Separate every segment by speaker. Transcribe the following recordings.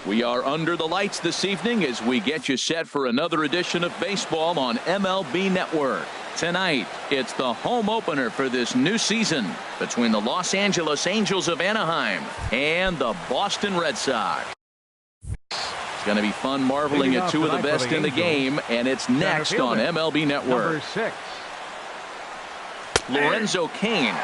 Speaker 1: We are under the lights this evening as we get you set for another edition of baseball on MLB Network. Tonight, it's the home opener for this new season between the Los Angeles Angels of Anaheim and the Boston Red Sox. It's going to be fun marveling at two of the best in the game, and it's next on MLB Network. Lorenzo Cain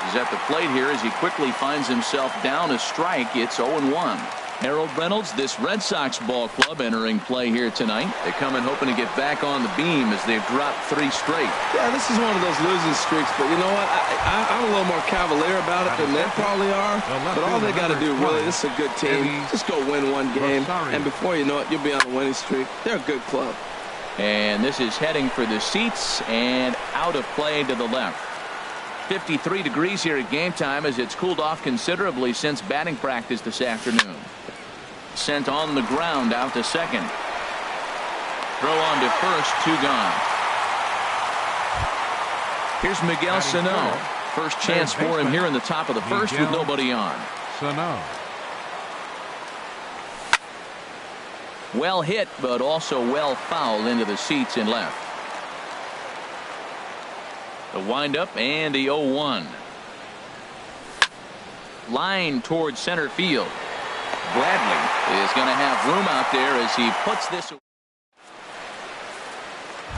Speaker 1: is at the plate here as he quickly finds himself down a strike. It's 0-1. Harold Reynolds, this Red Sox ball club, entering play here tonight. They come in hoping to get back on the beam as they've dropped 3 straight.
Speaker 2: Yeah, this is one of those losing streaks, but you know what? I'm a little more cavalier about it than they probably are. But all they got to do, really, this is a good team. Just go win one game, and before you know it, you'll be on a winning streak. They're a good club.
Speaker 1: And this is heading for the seats and out of play to the left. 53 degrees here at game time as it's cooled off considerably since batting practice this afternoon. Sent on the ground out to second. Throw on to first, 2 gone. Here's Miguel Sano. First chance for him here in the top of the first with nobody on.
Speaker 3: Sano.
Speaker 1: Well hit, but also well fouled into the seats in left. The windup and the 0-1. Line towards center field. Bradley is going to have room out there as he puts this.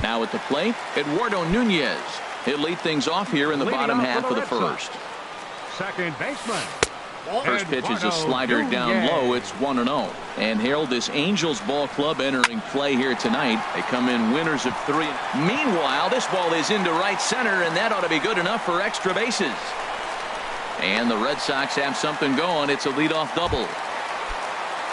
Speaker 1: Now at the plate, Eduardo Nunez. He'll lead things off here in the bottom half of the first.
Speaker 3: Second baseman.
Speaker 1: First pitch is a slider down low. It's 1-0. And Harold, this Angels ball club entering play here tonight. They come in winners of 3. Meanwhile, this ball is into right center, and that ought to be good enough for extra bases. And the Red Sox have something going. It's a leadoff double.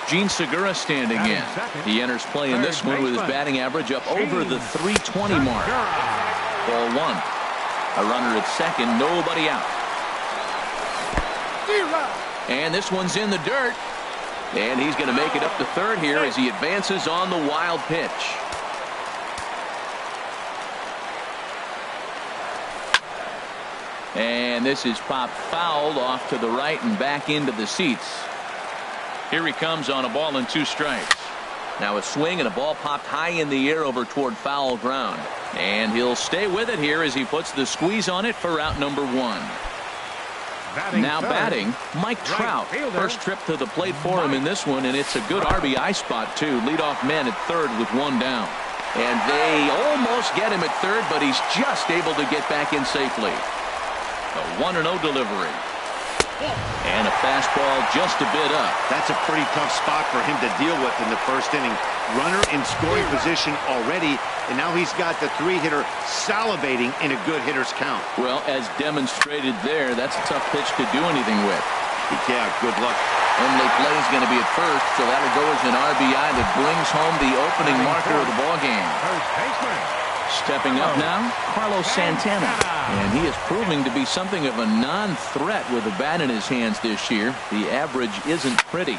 Speaker 1: Gene Segura standing in. He enters play in this one with his batting average up over the 320 mark. Ball 1. A runner at second, nobody out. And this one's in the dirt. And he's going to make it up to third here as he advances on the wild pitch. And this is popped fouled off to the right and back into the seats. Here he comes on a ball and 2 strikes. Now a swing and a ball popped high in the air over toward foul ground. And he'll stay with it here as he puts the squeeze on it for out number 1. Now batting, Mike Trout. First trip to the plate for him in this one, and it's a good RBI spot too. Leadoff man at third with 1 down. And they almost get him at third, but he's just able to get back in safely. A 1-0 delivery. And a fastball just a bit up.
Speaker 4: That's a pretty tough spot for him to deal with in the first inning. Runner in scoring position already, and now he's got the 3-hitter salivating in a good hitter's count.
Speaker 1: Well, as demonstrated there, that's a tough pitch to do anything with.
Speaker 4: Yeah, good luck.
Speaker 1: Only play is going to be at first, so that'll go as an RBI that brings home the opening marker of the ballgame. Stepping up now, Carlos Santana. And he is proving to be something of a non-threat with the bat in his hands this year. The average isn't pretty.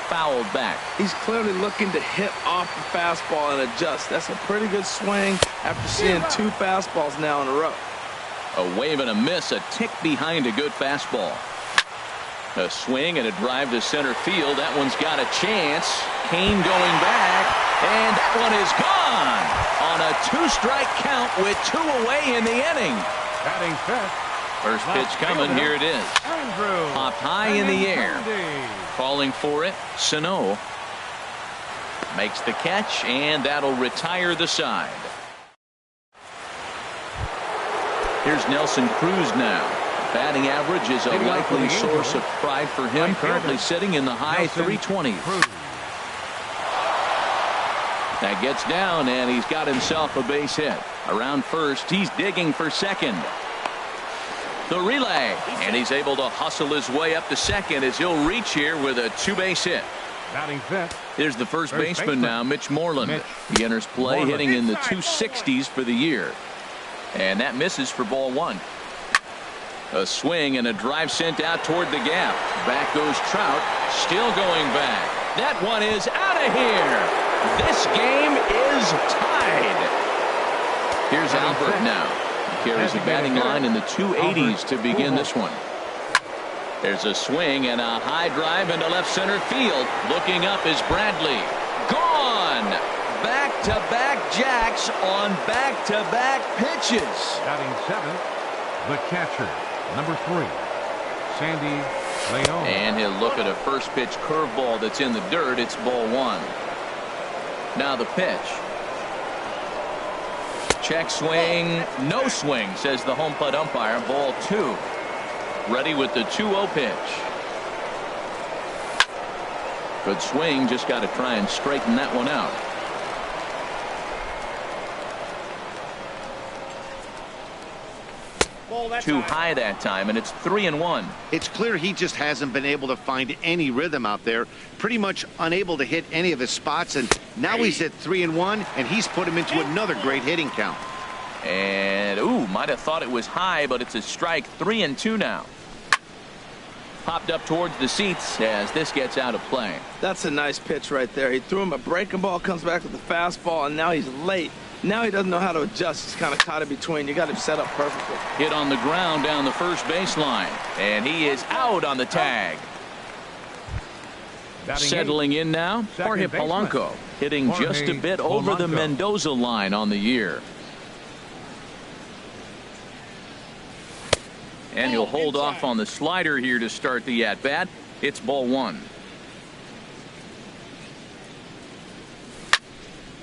Speaker 1: Fouled back.
Speaker 2: He's clearly looking to hit off the fastball and adjust. That's a pretty good swing after seeing 2 fastballs now in a row.
Speaker 1: A wave and a miss, a tick behind a good fastball. A swing and a drive to center field. That one's got a chance. Cain going back, and that one is gone on a 2-strike count with 2 away in the inning.
Speaker 3: Batting fifth.
Speaker 1: First pitch coming. Here it is. Popped high in the air. Calling for it, Sano. Makes the catch, and that'll retire the side. Here's Nelson Cruz now. Batting average is a likely source of pride for him, currently sitting in the high 320s. That gets down, and he's got himself a base hit. Around first, he's digging for second. The relay, and he's able to hustle his way up to second as he'll reach here with a 2-base hit.
Speaker 3: Batting fifth.
Speaker 1: Here's the first baseman now, Mitch Moreland. He enters play hitting in the 260s for the year. And that misses for ball 1. A swing and a drive sent out toward the gap. Back goes Trout, still going back. That one is out of here. This game is tied. Here's Albert now. He carries a batting line in the 280s to begin this one. There's a swing and a high drive into left center field. Looking up is Bradley. Gone. Back-to-back jacks on back-to-back pitches.
Speaker 3: Batting seventh, the catcher, number 3, Sandy Leon.
Speaker 1: And he'll look at a first pitch curveball that's in the dirt. It's ball 1. Now the pitch. Check swing. No swing, says the home plate umpire. Ball 2. Ready with the 2-0 pitch. Good swing. Just got to try and straighten that one out. Too high that time, and it's 3-1.
Speaker 4: It's clear he just hasn't been able to find any rhythm out there. Pretty much unable to hit any of his spots, and now he's at 3-1, and he's put him into another great hitting count.
Speaker 1: And might have thought it was high, but it's a strike. 3-2 now. Popped up towards the seats as this gets out of play.
Speaker 2: That's a nice pitch right there. He threw him a breaking ball, comes back with the fastball, and now he's late. Now he doesn't know how to adjust. He's kind of caught in between. You got him set up perfectly.
Speaker 1: Hit on the ground down the first baseline, and he is out on the tag. Settling in now, Jorge Polanco, hitting just a bit over the Mendoza line on the year. And he'll hold off on the slider here to start the at-bat. It's ball 1.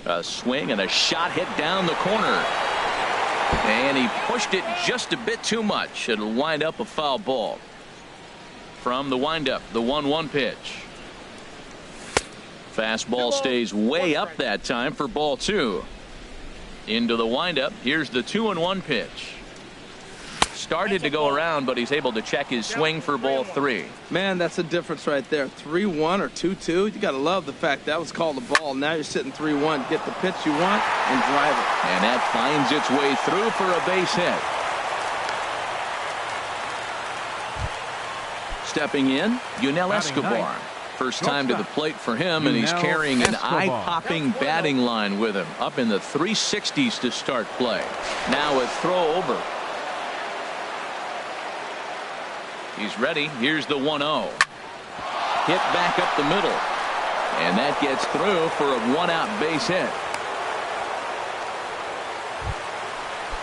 Speaker 1: A swing and a shot hit down the corner. And he pushed it just a bit too much. It'll wind up a foul ball. From the windup, the 1-1 pitch. Fastball stays way up that time for ball 2. Into the windup. Here's the 2-1 pitch. Started to go around, but he's able to check his swing for ball 3.
Speaker 2: Man, that's a difference right there. 3-1 or 2-2. You got to love the fact that was called a ball. Now you're sitting 3-1. Get the pitch you want and drive it.
Speaker 1: And that finds its way through for a base hit. Stepping in, Yunel Escobar. First time to the plate for him, and he's carrying an eye-popping batting line with him. Up in the 360s to start play. Now a throw over. He's ready. Here's the 1-0. Hit back up the middle. And that gets through for a 1-out base hit.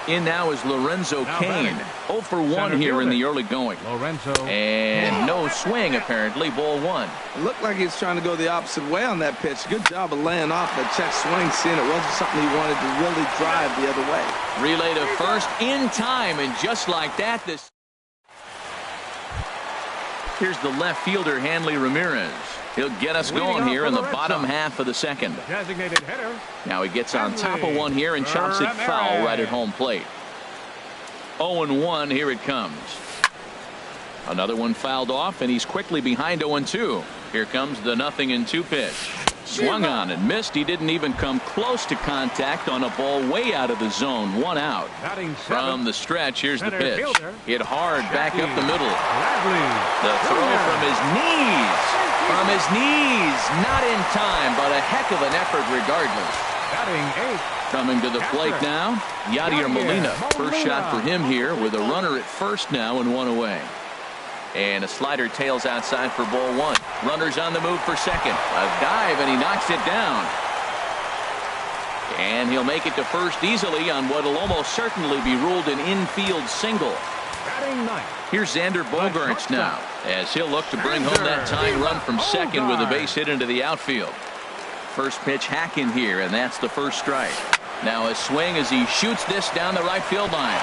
Speaker 1: In now is Lorenzo Cain. 0 for 1 here in the early going. And no swing, apparently. Ball 1.
Speaker 2: It looked like he was trying to go the opposite way on that pitch. Good job of laying off that check swing, seeing it wasn't something he wanted to really drive the other way.
Speaker 1: Relay to first in time, and just like that, this. Here's the left fielder, Hanley Ramirez. He'll get us going here in the bottom half of the second.
Speaker 3: Designated hitter.
Speaker 1: Now he gets on top of one here and chops it foul right at home plate. 0-1, here it comes. Another one fouled off, and he's quickly behind 0-2. Here comes the 0-2 pitch. Swung on and missed. He didn't even come close to contact on a ball way out of the zone. 1 out. From the stretch, here's the pitch. Hit hard back up the middle. The throw from his knees. From his knees. Not in time, but a heck of an effort regardless. Coming to the plate now, Yadier Molina. First shot for him here with a runner at first now and 1 away. And a slider tails outside for ball 1. Runners on the move for second. A dive, and he knocks it down. And he'll make it to first easily on what will almost certainly be ruled an infield single. Here's Xander Bogaerts now, as he'll look to bring home that tying run from second with a base hit into the outfield. First pitch hacking here, and that's the first strike. Now a swing as he shoots this down the right field line.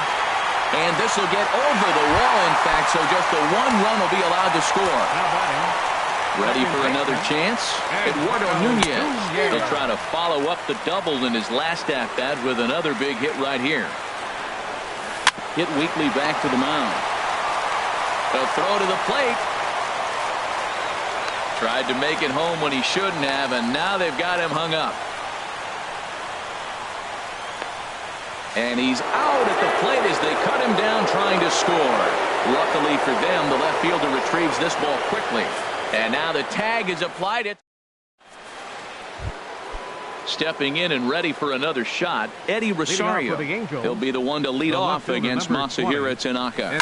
Speaker 1: And this will get over the wall, in fact, so just the 1 run will be allowed to score. Ready for another chance? Eduardo Nunez. He'll try to follow up the double in his last at-bat with another big hit right here. Hit weakly back to the mound. A throw to the plate. Tried to make it home when he shouldn't have, and now they've got him hung up. And he's out at the plate as they cut him down trying to score. Luckily for them, the left fielder retrieves this ball quickly. And now the tag is applied. Stepping in and ready for another shot, Eddie Rosario. He'll be the one to lead off against Masahiro Tanaka.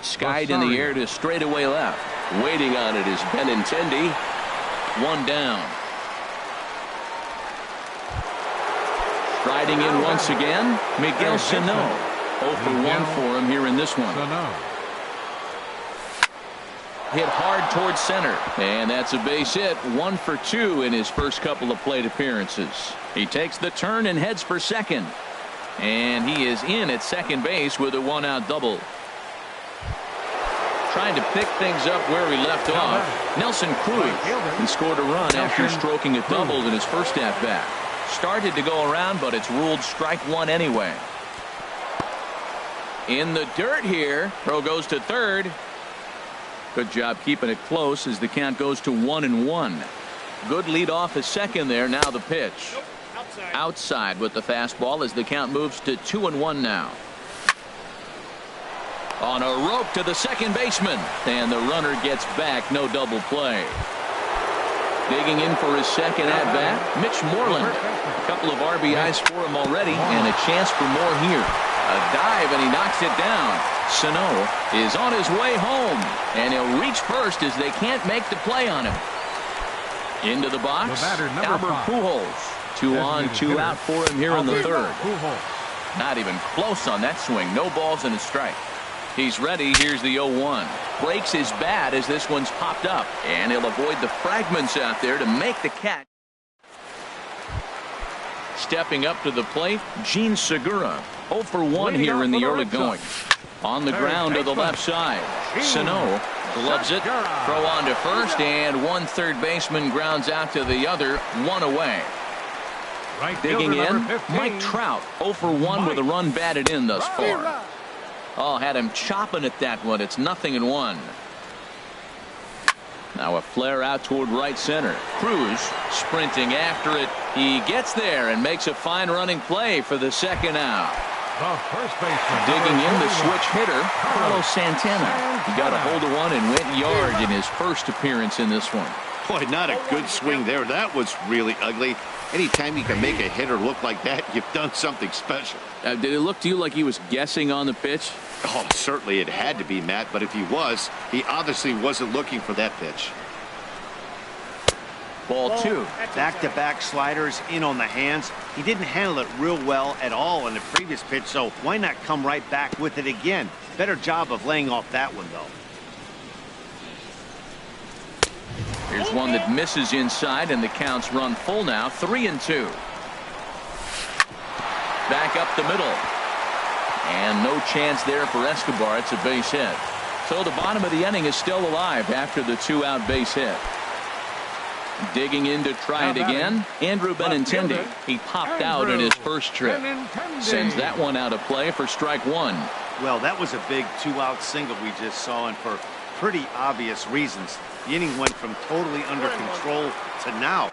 Speaker 1: Skied in the air to straightaway left. Waiting on it is Benintendi. One down. Striding in once again, Miguel Sano. 0 for 1 for him here in this one. Hit hard towards center, and that's a base hit. 1 for 2 in his first couple of plate appearances. He takes the turn and heads for second, and he is in at second base with a 1-out double. Trying to pick things up where he left off. Nelson Cruz. He scored a run after stroking a double in his first at-bat. Started to go around, but it's ruled strike one anyway. In the dirt here. Throw goes to third. Good job keeping it close as the count goes to 1-1. Good lead off at second there. Now the pitch. Outside with the fastball as the count moves to 2-1 now. On a rope to the second baseman, and the runner gets back. No double play. Digging in for his second at bat, Mitch Moreland. A couple of RBIs for him already, and a chance for more here. A dive, and he knocks it down. Sano is on his way home, and he'll reach first as they can't make the play on him. Into the box, Albert Pujols. 2 on, 2 out for him here in the third. Not even close on that swing. No balls and a strike. He's ready. Here's the 0-1. Breaks his bat as this one's popped up, and he'll avoid the fragments out there to make the catch. Stepping up to the plate, Gene Segura. 0 for 1 here in the early going. On the ground to the left side. Sano gloves it. Throw on to first, and one third baseman grounds out to the other. 1 away. Digging in, Mike Trout. 0 for 1 with a run batted in thus far. Oh, had him chopping at that one. It's 0-1. Now a flare out toward right center. Cruz sprinting after it. He gets there and makes a fine running play for the second out. Digging in the switch hitter, Carlos Santana. He got a hold of one and went yard in his first appearance in this one.
Speaker 4: Boy, not a good swing there. That was really ugly. Anytime you can make a hitter look like that, you've done something special.
Speaker 1: Did it look to you like he was guessing on the pitch?
Speaker 4: Oh, certainly it had to be, Matt, but if he was, he obviously wasn't looking for that pitch.
Speaker 1: Ball 2.
Speaker 4: Back-to-back sliders in on the hands. He didn't handle it real well at all in the previous pitch, so why not come right back with it again? Better job of laying off that one, though.
Speaker 1: Here's one that misses inside, and the count's run full now. 3-2. Back up the middle. And no chance there for Escobar. It's a base hit. So the bottom of the inning is still alive after the 2-out base hit. Digging in to try it again. Andrew Benintendi. He popped out in his first trip. Sends that one out of play for strike one.
Speaker 4: Well, that was a big 2-out single we just saw, and for pretty obvious reasons. The inning went from totally under control to now.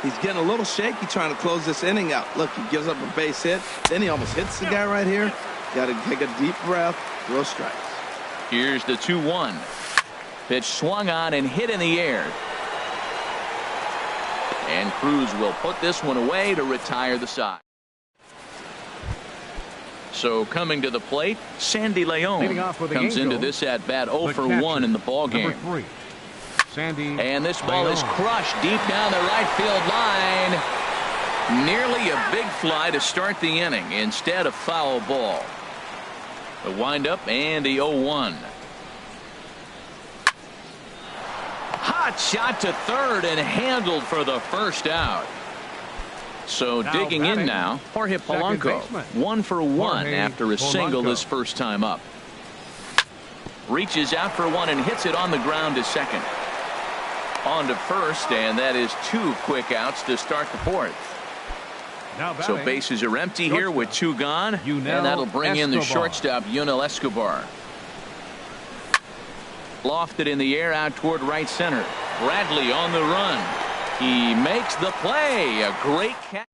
Speaker 2: He's getting a little shaky trying to close this inning out. Look, he gives up a base hit. Then he almost hits the guy right here. Got to take a deep breath. Throw strikes.
Speaker 1: Here's the 2-1. Pitch swung on and hit in the air. And Cruz will put this one away to retire the side. So coming to the plate, Sandy Leon comes into this at bat 0 for 1 in the ball game. And this ball is crushed deep down the right field line. Nearly a big fly to start the inning instead of foul ball. The windup and the 0-1. Hot shot to third and handled for the first out. So digging in now, Jorge Polanco. 1 for 1 after a single his first time up. Reaches out for one and hits it on the ground to second. On to first, and that is 2 quick outs to start the fourth. So bases are empty here with 2 gone, and that'll bring in the shortstop, Yunel Escobar. Lofted in the air out toward right center. Bradley on the run. He makes the play. A great catch.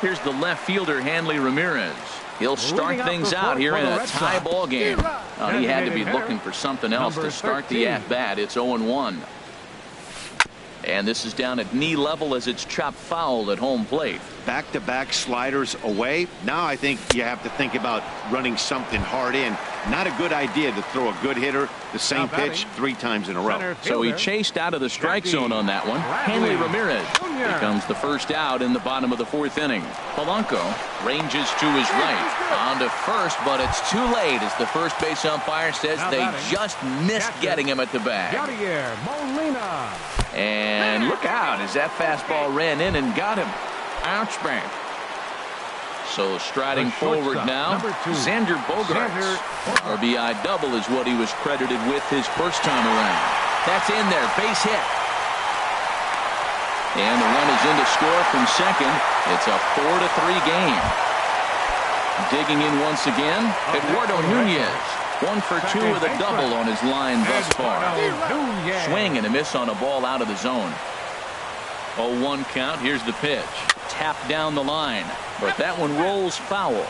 Speaker 1: Here's the left fielder, Hanley Ramirez. He'll start things out here in a tie ball game. He had to be looking for something else to start the at-bat. It's 0-1. And this is down at knee level as it's chopped foul at home plate.
Speaker 4: Back-to-back sliders away. Now I think you have to think about running something hard in. Not a good idea to throw a good hitter the same pitch 3 times in a row.
Speaker 1: So he chased out of the strike zone on that one. Hanley Ramirez becomes the first out in the bottom of the 4th inning. Polanco ranges to his right. On to first, but it's too late as the first base umpire says they just missed getting him at the bag. And look out as that fastball ran in and got him. Ouch, bang. So striding forward now, Xander Bogaerts. RBI double is what he was credited with his first time around. That's in there, base hit. And the run is in to score from second. It's a 4-3 game. Digging in once again, Eduardo Nunez. 1 for 2 with a double on his line thus far. Swing and a miss on a ball out of the zone. 0-1 count. Here's the pitch. Tapped down the line, but that one rolls foul.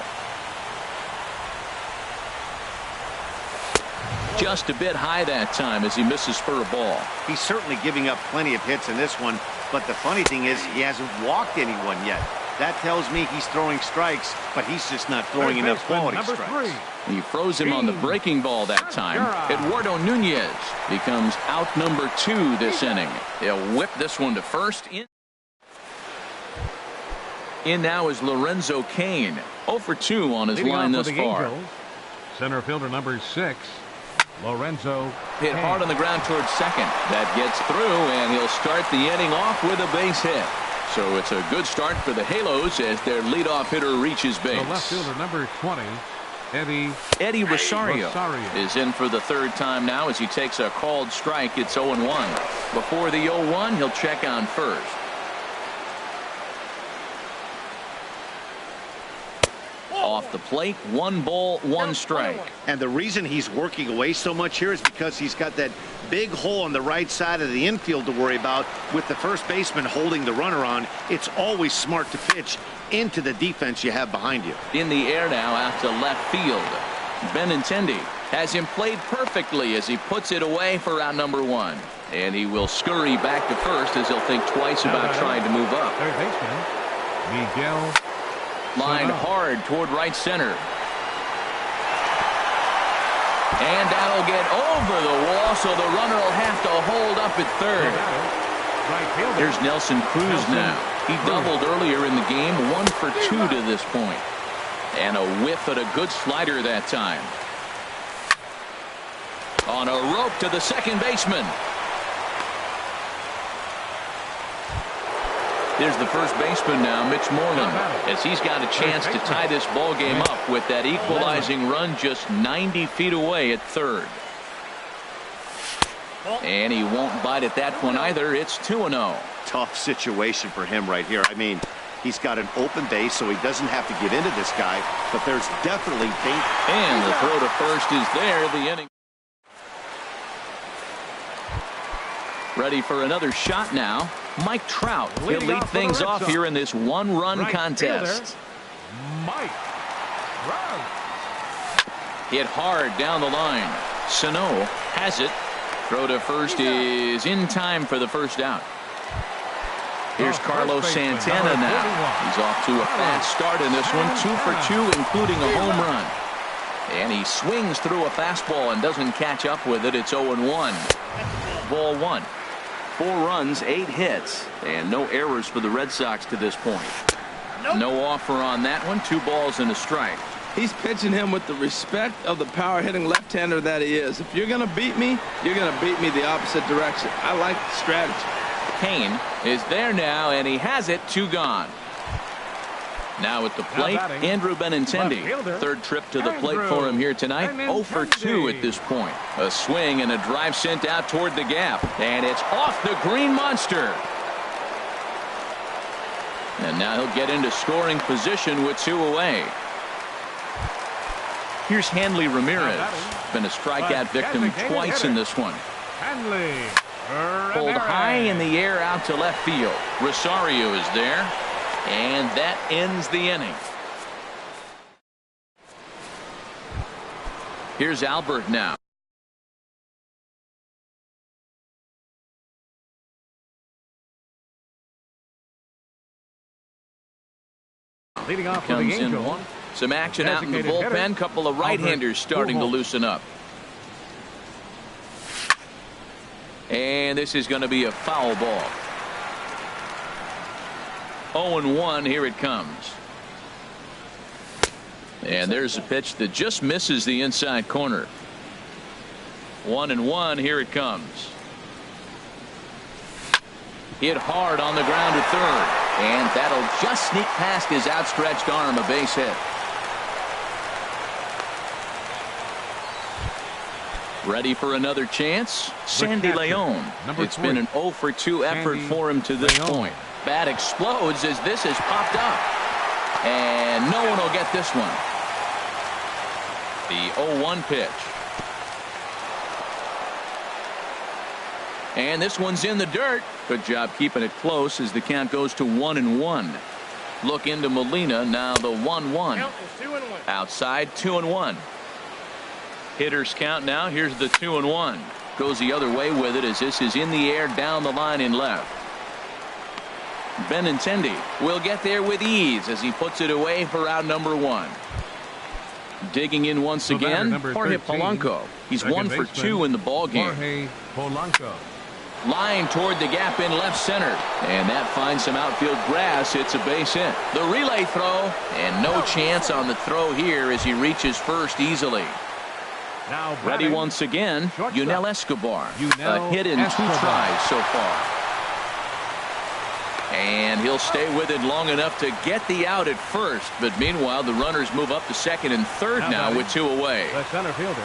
Speaker 1: Just a bit high that time as he misses for a ball.
Speaker 4: He's certainly giving up plenty of hits in this one, but the funny thing is he hasn't walked anyone yet. That tells me he's throwing strikes, but he's just not throwing enough quality strikes.
Speaker 1: He froze him on the breaking ball that time. Eduardo Nunez becomes out number 2 this inning. He'll whip this one to first. In now is Lorenzo Cain. 0 for 2 on his line thus far.
Speaker 3: Center fielder number 6, Lorenzo.
Speaker 1: Hit hard on the ground towards second. That gets through, and he'll start the inning off with a base hit. So it's a good start for the Halos as their leadoff hitter reaches base.
Speaker 3: The left fielder number 20,
Speaker 1: Eddie Rosario is in for the 3rd time now as he takes a called strike. It's 0-1. Before the 0-1, he'll check on first. Off the plate, 1 ball, 1 strike.
Speaker 4: And the reason he's working away so much here is because he's got that big hole on the right side of the infield to worry about. With the first baseman holding the runner on, it's always smart to pitch into the defense you have behind you.
Speaker 1: In the air now out to left field. Benintendi has him played perfectly as he puts it away for out number 1. And he will scurry back to first as he'll think twice about trying to move up.
Speaker 3: Third baseman, Miguel.
Speaker 1: Line hard toward right center. And that'll get over the wall, so the runner will have to hold up at third. Here's Nelson Cruz now. He doubled earlier in the game, 1 for 2 to this point. And a whiff at a good slider that time. On a rope to the second baseman. There's the first baseman now, Mitch Moreland, as he's got a chance to tie this ball game up with that equalizing run just 90 feet away at third. And he won't bite at that one either. It's 2-0.
Speaker 4: Tough situation for him right here. I mean, he's got an open base, so he doesn't have to get into this guy, but there's definitely danger.
Speaker 1: And the throw to first is there. The inning. Ready for another shot now. Mike Trout will lead things off here in this 1-run contest.
Speaker 3: Mike Trout.
Speaker 1: Hit hard down the line. Sano has it. Throw to first is in time for the first out. Here's Carlos Santana now. He's off to a fast start in this one. 2 for 2, including a home run. And he swings through a fastball and doesn't catch up with it. It's 0-1. Ball 1. 4 runs, 8 hits, and no errors for the Red Sox to this point. No offer on that one. 2 balls and a strike.
Speaker 2: He's pitching him with the respect of the power-hitting left-hander that he is. If you're going to beat me, you're going to beat me the opposite direction. I like the strategy.
Speaker 1: Cain is there now, and he has it. 2 gone. Now at the plate, Andrew Benintendi. 3rd trip to the plate for him here tonight. 0 for 2 at this point. A swing and a drive sent out toward the gap. And it's off the green monster. And now he'll get into scoring position with 2 away. Here's Hanley Ramirez. Been a strikeout victim twice in this one. Pulled high in the air out to left field. Rosario is there. And that ends the inning. Here's Albert now.
Speaker 3: Leading off for
Speaker 1: Comes
Speaker 3: the
Speaker 1: in
Speaker 3: Angels.
Speaker 1: one. Some action out in the
Speaker 3: Designated
Speaker 1: bullpen.
Speaker 3: hitter,
Speaker 1: Couple of right-handers starting to loosen up. And this is going to be a foul ball. 0-1. Here it comes. And there's a pitch that just misses the inside corner. 1-1. Here it comes. Hit hard on the ground to third. And that'll just sneak past his outstretched arm, a base hit. Ready for another chance? Sandy Leon. It's been an 0-for-2 effort for him to this point. Bat explodes as this has popped up. And no one will get this one. The 0-1 pitch. And this one's in the dirt. Good job keeping it close as the count goes to 1-1. Look into Molina. Now the 1-1. Outside 2-1. Hitters count now. Here's the 2-1. Goes the other way with it as this is in the air down the line in left. Benintendi will get there with ease as he puts it away for out number 1. Digging in once again, Jorge Polanco. He's 1 for 2 in the ball game.
Speaker 3: Jorge Polanco.
Speaker 1: Line toward the gap in left center. And that finds some outfield grass. It's a base hit. The relay throw. And no chance on the throw here as he reaches first easily.
Speaker 3: Now
Speaker 1: ready once again, Yunel Escobar. A hit in 2 tries so far. And he'll stay with it long enough to get the out at first. But meanwhile, the runners move up to second and third now with 2 away.
Speaker 3: The center fielder.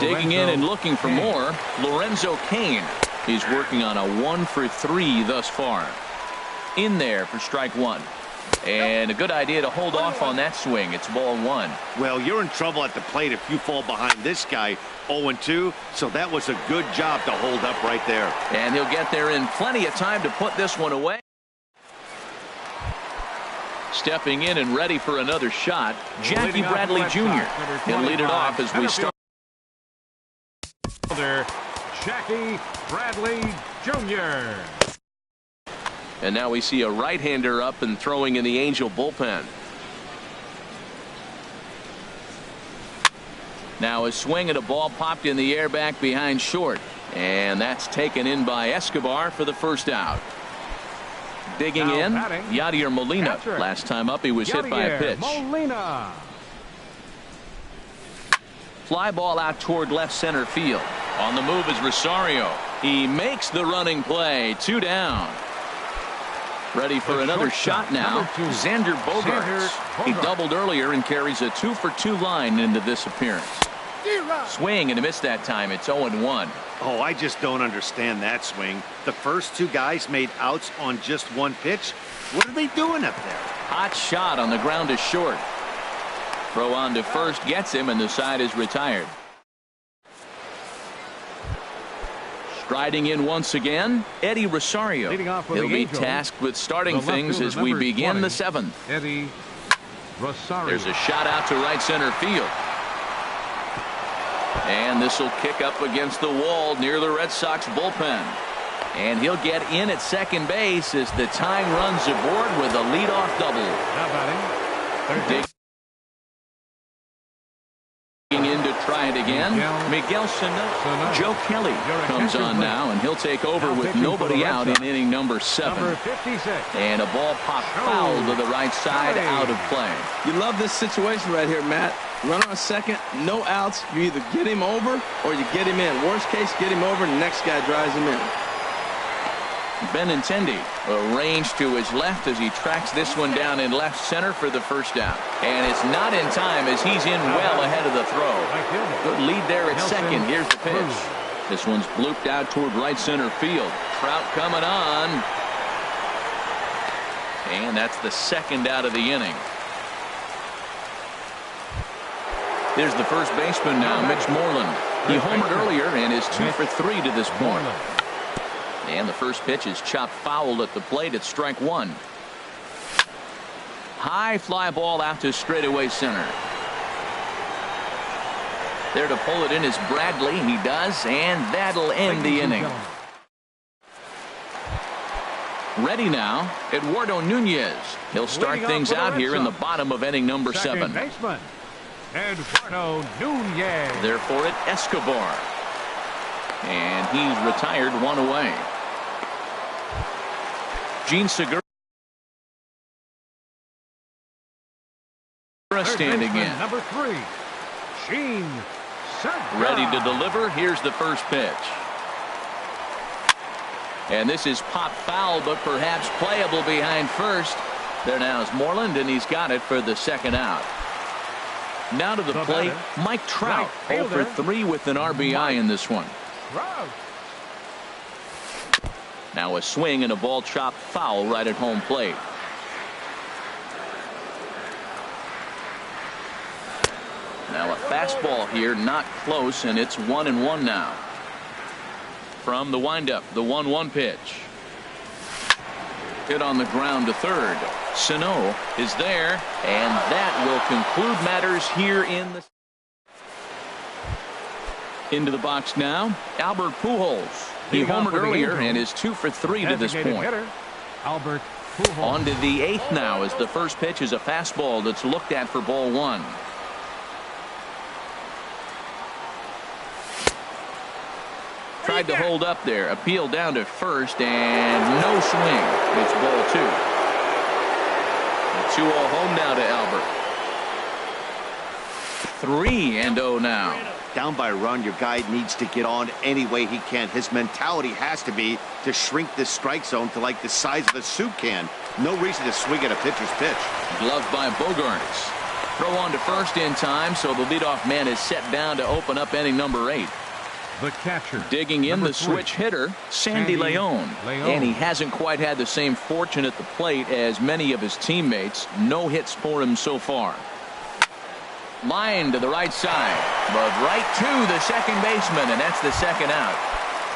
Speaker 1: Digging in and looking for more, Lorenzo Cain. He's working on a 1 for 3 thus far. In there for strike 1. And a good idea to hold off on that swing. It's ball 1.
Speaker 4: Well, you're in trouble at the plate if you fall behind this guy 0-2. So that was a good job to hold up right there.
Speaker 1: And he'll get there in plenty of time to put this one away. Stepping in and ready for another shot, Jackie Bradley Jr. He'll lead it off as we start.
Speaker 3: Jackie Bradley Jr.
Speaker 1: And now we see a right-hander up and throwing in the Angel bullpen. Now a swing and a ball popped in the air back behind short. And that's taken in by Escobar for the first out. Digging in, Yadier Molina. Last time up, he was hit by a pitch.
Speaker 3: Molina.
Speaker 1: Fly ball out toward left center field. On the move is Rosario. He makes the running play. 2 down. Ready for another shot now. Xander Bogaerts. He doubled earlier and carries a 2 for 2 line into this appearance. Swing and a miss that time. It's 0-1.
Speaker 4: Oh, I just don't understand that swing. The first 2 guys made outs on just 1 pitch. What are they doing up there?
Speaker 1: Hot shot on the ground to short. Throw on to first gets him, and the side is retired. Striding in once again, Eddie Rosario. He'll be tasked with starting things as we begin the 7th.
Speaker 3: Eddie Rosario.
Speaker 1: There's a shot out to right center field. And this will kick up against the wall near the Red Sox bullpen. And he'll get in at second base as the time runs aboard with a leadoff double.
Speaker 3: Now batting.
Speaker 1: Digging in to try it again. Miguel Sano. Joe Kelly comes on now, and he'll take over with nobody out in inning number 7.
Speaker 3: Number 56.
Speaker 1: And a ball popped foul to the right side, out of play.
Speaker 2: You love this situation right here, Matt. Runner on second, no outs. You either get him over or you get him in. Worst case, get him over, and the next guy drives him in.
Speaker 1: Benintendi arranged to his left as he tracks this one down in left center for the first down. And it's not in time as he's in well ahead of the throw. Good lead there at second. Here's the pitch. This one's blooped out toward right center field. Trout coming on. And that's the second out of the inning. There's the first baseman now, Mitch Moreland. He homered earlier and is 2 for 3 to this point. And the first pitch is chopped foul at the plate at strike 1. High fly ball out to straightaway center. There to pull it in is Bradley. He does, and that'll end the inning. Ready now, Eduardo Nunez. He'll start things out here in the bottom of inning number 7.
Speaker 3: Baseman, Eduardo Nunez.
Speaker 1: There for it, Escobar. And he's retired, 1 away. Gene Segura standing in.
Speaker 3: Number 3, Gene Segura.
Speaker 1: Ready to deliver. Here's the first pitch. And this is pop foul, but perhaps playable behind first. There now is Moreland, and he's got it for the second out. Now to the plate, Mike Trout, 0 for 3 with an RBI in this one. Now a swing and a ball chopped foul right at home plate. Now a fastball here, not close, and it's 1-1 now. From the windup, the 1-1 pitch. Hit on the ground to third. Sano is there, and that will conclude matters here in the. Into the box now, Albert Pujols. He homered earlier and is 2 for 3 to this point.
Speaker 3: Albert Pujols.
Speaker 1: On to the 8th now, as the first pitch is a fastball that's looked at for ball 1. Tried to hold up there, appeal down to first, and no swing. It's ball 2. A 2-0 home now to Albert. 3-0 now.
Speaker 4: Down by a run, your guy needs to get on any way he can. His mentality has to be to shrink this strike zone to like the size of a soup can. No reason to swing at a pitcher's pitch.
Speaker 1: Gloved by Bogarts. Throw on to first in time, so the leadoff man is set down to open up inning number 8.
Speaker 3: The catcher.
Speaker 1: Digging in
Speaker 3: number
Speaker 1: the
Speaker 3: 3.
Speaker 1: switch hitter, Sandy Leon. And he hasn't quite had the same fortune at the plate as many of his teammates. No hits for him so far. Line to the right side, but right to the second baseman, and that's the second out.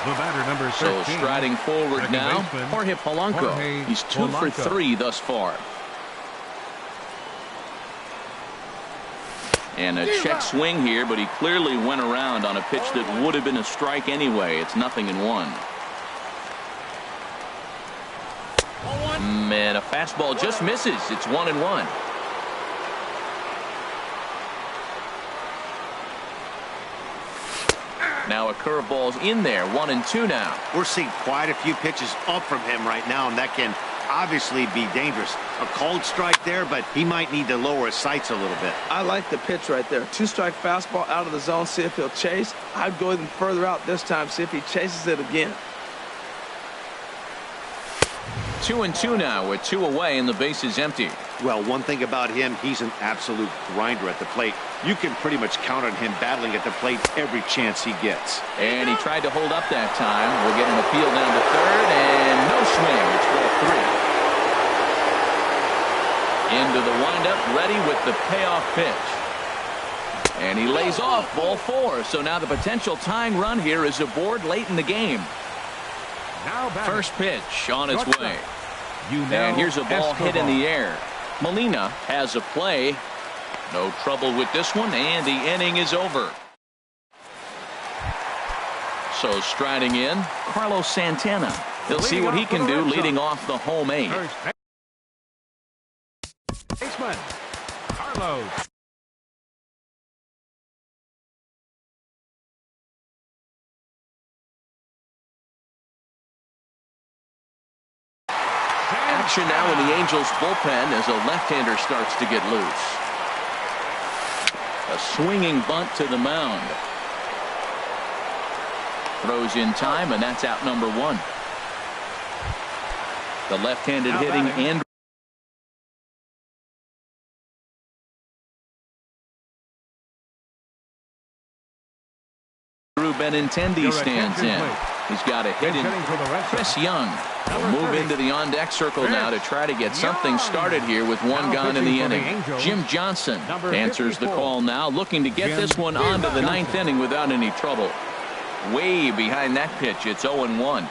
Speaker 3: The batter, number 13.
Speaker 1: So striding forward
Speaker 3: Second
Speaker 1: now,
Speaker 3: baseman,
Speaker 1: Jorge Polanco.
Speaker 3: Jorge
Speaker 1: He's 2 for
Speaker 3: Polanco.
Speaker 1: 3 thus far. And a check swing here, but he clearly went around on a pitch that would have been a strike anyway. It's 0-1. And a fastball just misses. It's 1-1. Now a curveball's in there. 1-2 now.
Speaker 4: We're seeing quite a few pitches up from him right now, and that can obviously be dangerous. A cold strike there, but he might need to lower his sights a little bit.
Speaker 2: I like the pitch right there. 2-strike fastball out of the zone, see if he'll chase. I'd go even further out this time, see if he chases it again.
Speaker 1: 2-2 now with 2 away and the base is empty.
Speaker 4: Well, one thing about him, he's an absolute grinder at the plate. You can pretty much count on him battling at the plate every chance he gets.
Speaker 1: And he tried to hold up that time. We'll get an appeal down to third, and no swing. It's ball 3. Into the windup, ready with the payoff pitch. And he lays off ball 4. So now the potential tying run here is aboard late in the game.
Speaker 3: Now
Speaker 1: First pitch on its way.
Speaker 3: Yunel
Speaker 1: And here's a ball hit in
Speaker 3: Escobar.
Speaker 1: the air. Molina has a play. No trouble with this one, and the inning is over. So striding in, Carlos Santana. He'll see what he can do leading off the home 8.
Speaker 3: First baseman, Carlos.
Speaker 1: Action now in the Angels bullpen as a left-hander starts to get loose. A swinging bunt to the mound. Throws in time, and that's out number 1. The left-handed
Speaker 3: Now
Speaker 1: hitting
Speaker 3: batting.
Speaker 1: and Benintendi stands in. He's got a hit in. Chris Young will move into the on-deck circle now to try to get something started here with 1 gone in the inning. Jim Johnson answers the call now, looking to get this one onto the 9th inning without any trouble. Way behind that pitch, it's 0-1.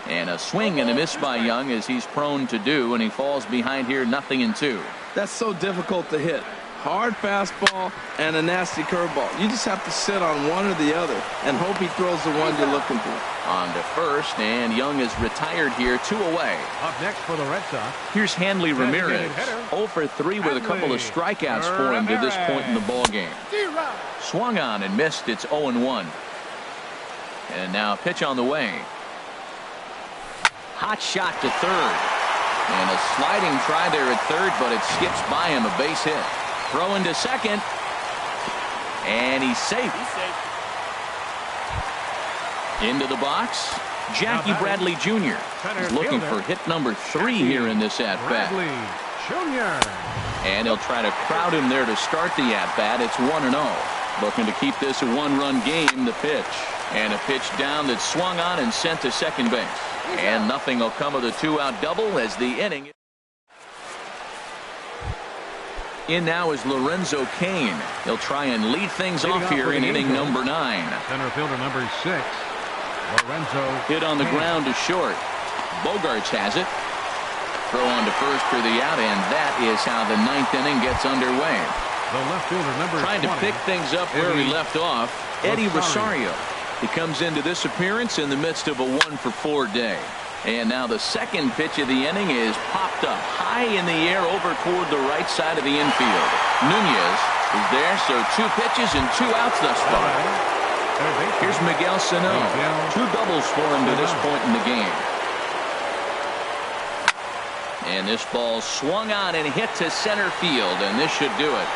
Speaker 1: And a swing and a miss by Young, as he's prone to do, and he falls behind here 0-2.
Speaker 2: That's so difficult to hit. hard fastball and a nasty curveball. You just have to sit on one or the other and hope he throws the one you're looking for.
Speaker 1: On to first, and Young is retired here, 2 away.
Speaker 3: Up next for the Red Sox.
Speaker 1: Here's Hanley Ramirez,
Speaker 3: hitter.
Speaker 1: 0 for 3 with a couple of strikeouts for him to this point in the ball game. Swung on and missed. It's 0-1. And now a pitch on the way. Hot shot to third. And a sliding try there at third, but it skips by him, a base hit. Throw into second. And he's safe. Into the box, Jackie Bradley Jr. He's looking for hit number 3 here in this at-bat. And he'll try to crowd him there to start the at-bat. It's 1-0. Looking to keep this a 1-run game. The pitch. And a pitch down that swung on and sent to second base. And nothing will come of the 2-out double as the inning. In now is Lorenzo Cain. He'll try and lead things off here in inning number 9.
Speaker 3: Center fielder number 6. Lorenzo
Speaker 1: hit on the ground to short. Bogarts has it. Throw on to first for the out, and that is how the 9th inning gets underway.
Speaker 3: The left fielder number
Speaker 1: trying
Speaker 3: 20,
Speaker 1: to pick things up where he left off. Eddie Rosario. He comes into this appearance in the midst of a 1-for-4 day. And now the second pitch of the inning is popped up high in the air over toward the right side of the infield. Nunez is there, so 2 pitches and 2 outs thus far. Here's Miguel Sano. 2 doubles for him to this point in the game. And this ball swung on and hit to center field, and this should do it.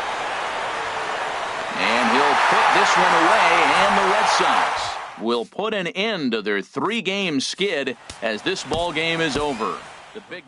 Speaker 1: And he'll put this one away, and the Red Sox will put an end to their 3-game skid as this ball game is over. The big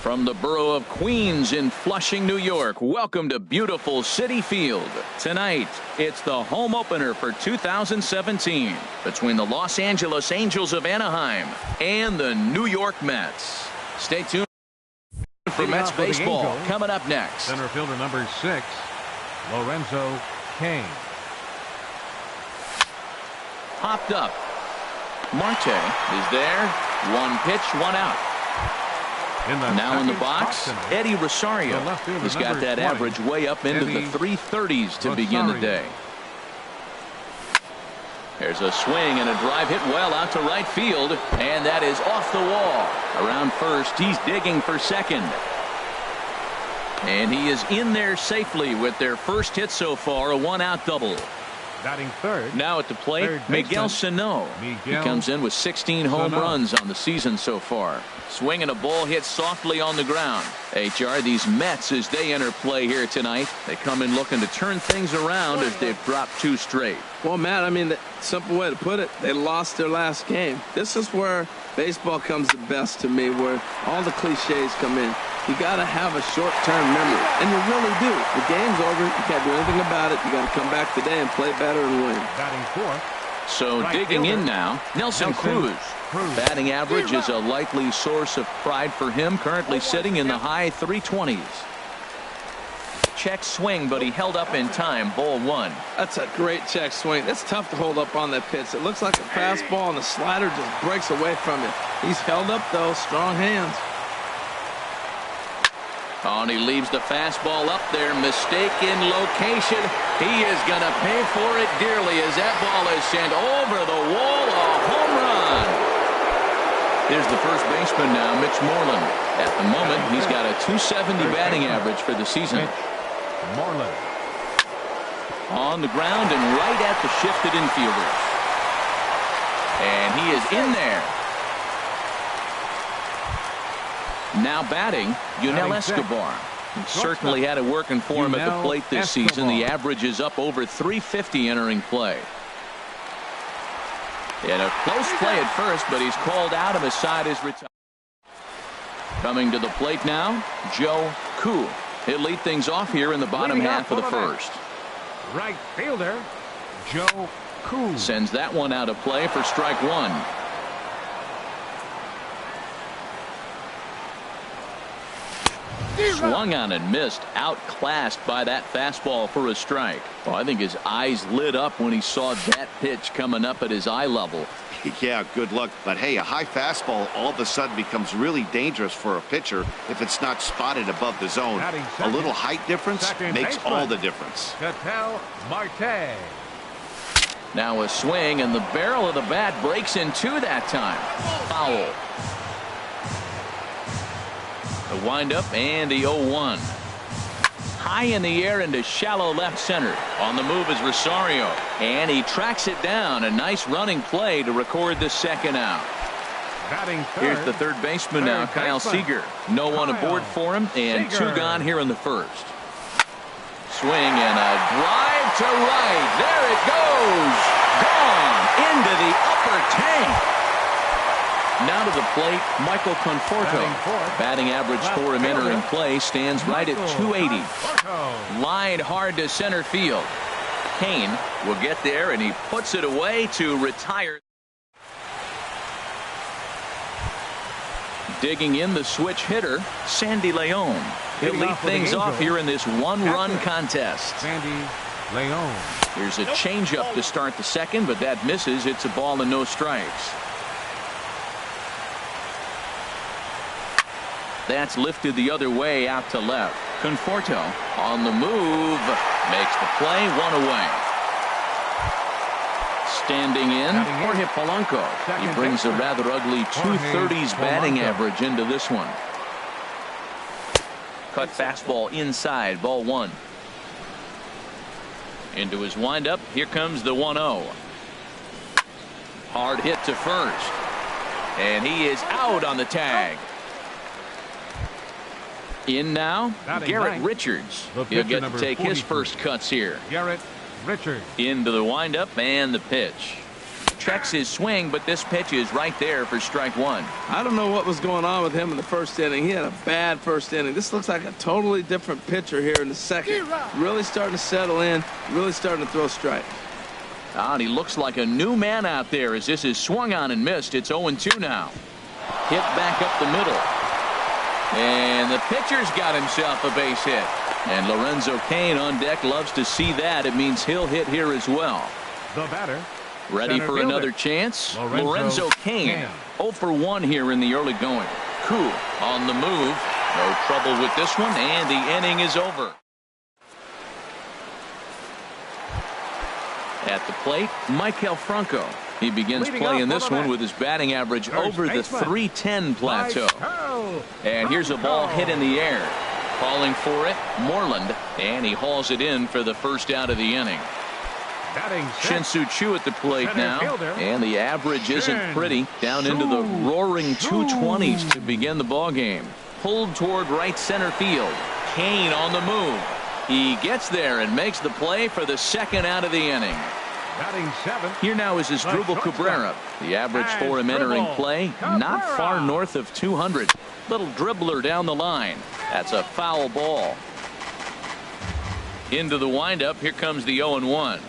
Speaker 1: From the borough of Queens in Flushing, New York, welcome to beautiful Citi Field. Tonight, it's the home opener for 2017 between the Los Angeles Angels of Anaheim and the New York Mets. Stay tuned for Mets baseball coming up next.
Speaker 3: Center fielder number 6, Lorenzo Cain.
Speaker 1: Popped up. Marte is there. One pitch, one out. Now in the box, Eddie Rosario. He's got that average way up into the 330s to begin the day. There's a swing and a drive hit well out to right field, and that is off the wall. Around first, he's digging for second. And he is in there safely with their first hit so far, a one-out double.
Speaker 3: Batting third.
Speaker 1: Now at the plate, Miguel Sano. He comes in with 16 home runs on the season so far. Swinging a ball hit softly on the ground. HR, these Mets, as they enter play here tonight, they come in looking to turn things around as they've dropped 2 straight.
Speaker 2: Well, Matt, I mean, the simple way to put it, they lost their last game. This is where baseball comes the best to me, where all the cliches come in. You got to have a short-term memory, and you really do. The game's over. You can't do anything about it. You got to come back today and play better and win.
Speaker 3: Batting fourth.
Speaker 1: So right digging fielder. In now, Nelson Cruz. Batting average is a likely source of pride for him, currently sitting in the high 320s. Check swing, but he held up in time. Ball 1.
Speaker 2: That's a great check swing. That's tough to hold up on that pitch. It looks like a fastball, and the slider just breaks away from it. He's held up, though. Strong hands.
Speaker 1: Oh, and he leaves the fastball up there. Mistaken location. He is going to pay for it dearly as that ball is sent over the wall. A home run. Here's the first baseman now, Mitch Moreland. At the moment, he's got a .270 batting average for the season.
Speaker 3: Moreland.
Speaker 1: On the ground and right at the shifted infielders. And he is in there. Now batting, Yunel Escobar. He certainly had it working for him at the plate this season. The average is up over 350 entering play. And a close play at first, but he's called out and his side is retired. Coming to the plate now, Joe Koo. He'll lead things off here in the bottom half of the first.
Speaker 3: Right fielder, Joe Koo.
Speaker 1: Sends that one out of play for strike 1. Swung on and missed, outclassed by that fastball for a strike. Well, I think his eyes lit up when he saw that pitch coming up at his eye level.
Speaker 4: Yeah, good luck. But hey, a high fastball all of a sudden becomes really dangerous for a pitcher if it's not spotted above the zone. A little height difference makes all the difference.
Speaker 3: Ketel Marte.
Speaker 1: Now a swing, and the barrel of the bat breaks in 2 that time. Foul. The windup and the 0-1. High in the air into shallow left center. On the move is Rosario, and he tracks it down. A nice running play to record the second out.
Speaker 3: Batting third.
Speaker 1: Here's the third baseman now, Kyle Seager. No one aboard for him, and 2 gone here in the first. Swing and a drive to right. There it goes. Gone into the upper tank. Now to the plate, Michael Conforto. Batting average for him entering play stands right at 280. Line hard to center field. Cain will get there, and he puts it away to retire. Digging in the switch hitter, Sandy Leon. He'll lead things off here in this one-run contest.
Speaker 3: Sandy Leon.
Speaker 1: Here's a changeup to start the second, but that misses. It's a ball and no strikes. That's lifted the other way out to left. Conforto on the move. Makes the play, 1 away. Standing in, Jorge Polanco. He brings a rather ugly 230s batting average into this one. Cut fastball inside, ball 1. Into his windup, here comes the 1-0. Hard hit to first. And he is out on the tag. In now, Garrett Richards. He'll get to take his first cuts here.
Speaker 3: Garrett Richards.
Speaker 1: Into the windup and the pitch. checks his swing, but this pitch is right there for strike one.
Speaker 2: I don't know what was going on with him in the first inning. He had a bad first inning. This looks like a totally different pitcher here in the second. Really starting to settle in, really starting to throw strikes.
Speaker 1: And he looks like a new man out there as this is swung on and missed. It's 0-2 now. Hit back up the middle. And the pitcher's got himself a base hit. And Lorenzo Cain on deck loves to see that. It means he'll hit here as well.
Speaker 3: The batter.
Speaker 1: Ready for another chance? Lorenzo Cain. 0 for 1 here in the early going. Cool on the move. No trouble with this one, and the inning is over. At the plate, Maikel Franco. He begins playing this one with his batting average over the .310 plateau. And here's a ball hit in the air. Calling for it, Moreland, and he hauls it in for the first out of the inning. Shin-Soo Choo at the plate now, and the average isn't pretty, down into the roaring 220s to begin the ball game. Pulled toward right center field. Cain on the move. He gets there and makes the play for the second out of the inning. Here now is Asdrubal Cabrera. The average for him entering play, not far north of 200. Little dribbler down the line. That's a foul ball. Into the windup. Here comes the 0-1.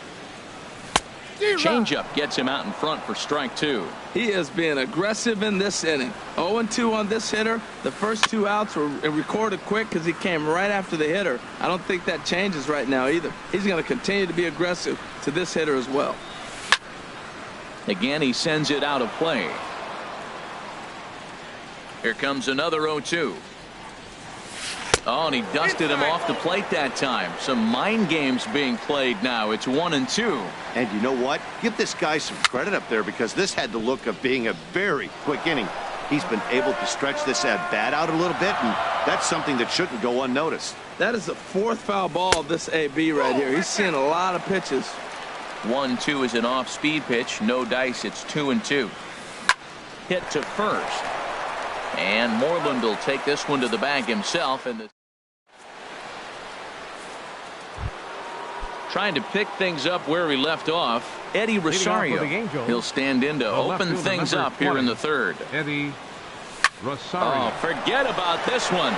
Speaker 1: Changeup gets him out in front for strike two.
Speaker 2: He is being aggressive in this inning. 0-2 on this hitter. The first two outs were recorded quick because he came right after the hitter. I don't think that changes right now either. He's going to continue to be aggressive to this hitter as well.
Speaker 1: Again, he sends it out of play. Here comes another 0-2. Oh, and he dusted him off the plate that time. Some mind games being played now. It's 1-2.
Speaker 4: And you know what? Give this guy some credit up there because this had the look of being a very quick inning. He's been able to stretch this at bat out a little bit, and that's something that shouldn't go unnoticed.
Speaker 2: That is the fourth foul ball of this AB right here. He's seeing a lot of pitches.
Speaker 1: 1-2 is an off-speed pitch. No dice. It's 2-2. Hit to first. And Moreland will take this one to the bag himself. And trying to pick things up where he left off, Eddie Rosario. He'll stand in to open things up here in the third.
Speaker 3: Eddie Rosario.
Speaker 1: Oh, forget about this one.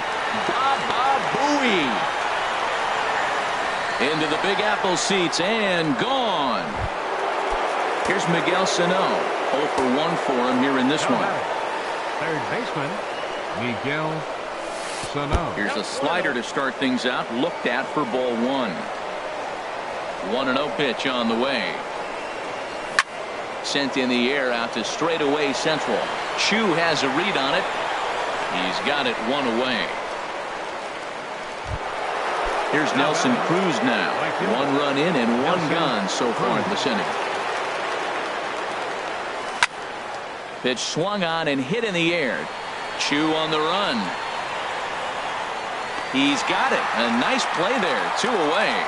Speaker 1: Baba Booey. Into the Big Apple seats and gone. Here's Miguel Sano. 0 for 1 for him here in this one.
Speaker 3: Third baseman, Miguel Sano.
Speaker 1: Here's a slider to start things out. Looked at for ball one. 1-0 pitch on the way. Sent in the air out to straightaway central. Choo has a read on it. He's got it one away. Here's Nelson Cruz now. 1 run in and 1 gone so far in this inning. Pitch swung on and hit in the air. Choo on the run. He's got it. A nice play there. 2 away.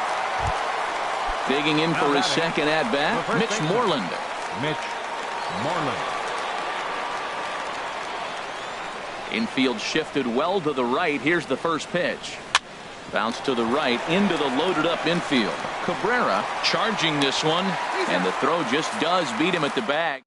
Speaker 1: Digging in for his second at bat, Mitch Moreland.
Speaker 3: Mitch Moreland.
Speaker 1: Infield shifted well to the right. Here's the first pitch. Bounce to the right into the loaded up infield. Cabrera charging this one, and the throw just does beat him at the bag.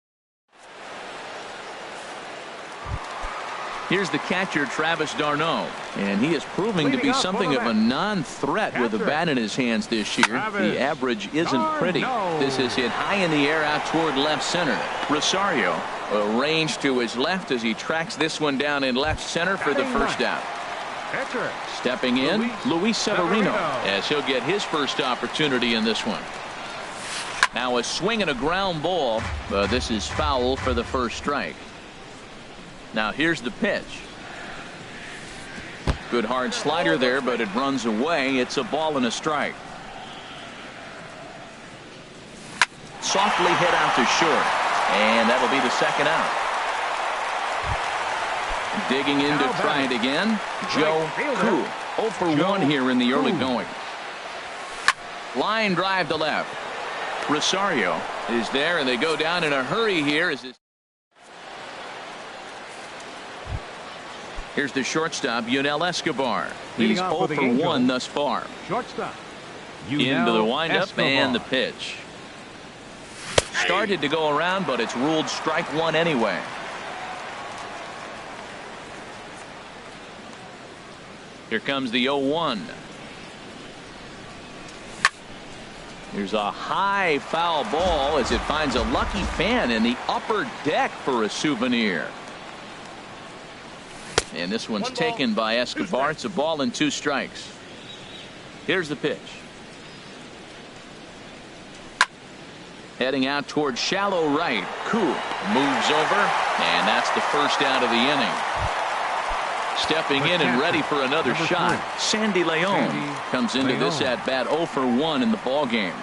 Speaker 1: Here's the catcher, Travis d'Arnaud, and he is proving to be something of a non-threat with the bat in his hands this year. The average isn't pretty. This is hit high in the air out toward left center. Rosario arranged to his left as he tracks this one down in left center for the first out. Stepping in, Luis Severino, as he'll get his first opportunity in this one. Now a swing and a ground ball, but this is foul for the first strike. Now here's the pitch. Good hard slider there, but it runs away. It's a ball and a strike. Softly hit out to short, and that'll be the second out. Digging in to try it again, Joe Koo. 0 for 1 here in the early going. Line drive to left. Rosario is there, and they go down in a hurry here as this. Here's the shortstop, Yunel Escobar. He's 0 for 1 thus far.
Speaker 3: Shortstop.
Speaker 1: Into the windup and the pitch. Started to go around, but it's ruled strike one anyway. Here comes the 0-1. Here's a high foul ball as it finds a lucky fan in the upper deck for a souvenir. And this one's taken by Escobar. It's a ball and 2 strikes. Here's the pitch. Heading out towards shallow right. Cool moves over, and that's the first out of the inning. Stepping in and ready for another shot. Sandy Leon comes into this at bat 0 for 1 in the ball game.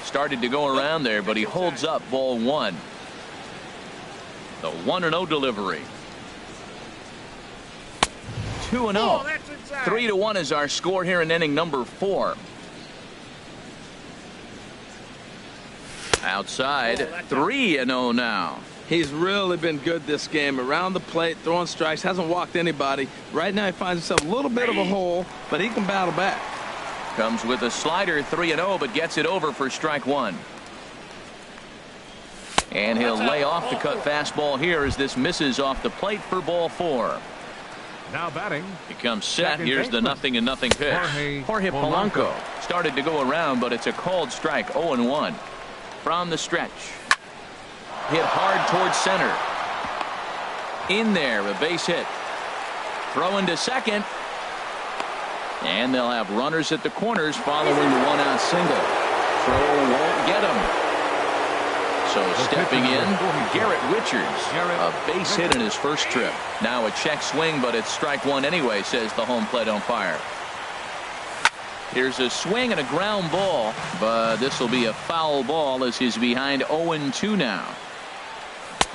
Speaker 1: Started to go around there, but he holds up ball 1. The 1-0 delivery. 2-0. 3-1 is our score here in inning number 4. Outside, 3-0 now.
Speaker 2: He's really been good this game. Around the plate, throwing strikes, hasn't walked anybody. Right now he finds himself a little bit of a hole, but he can battle back.
Speaker 1: Comes with a slider, 3-0, but gets it over for strike 1. And he'll lay off the cut fastball here as this misses off the plate for ball 4.
Speaker 3: Now batting.
Speaker 1: He comes set. Here's the 0-0 pitch. Jorge Polanco started to go around, but it's a called strike. 0-1 from the stretch. Hit hard towards center. In there, a base hit. Throw into second. And they'll have runners at the corners following the 1-out single. Throw won't get him. So stepping in, Garrett Richards. A base hit in his first trip. Now a check swing, but it's strike 1 anyway, says the home plate umpire. Here's a swing and a ground ball, but this will be a foul ball as he's behind 0-2 now.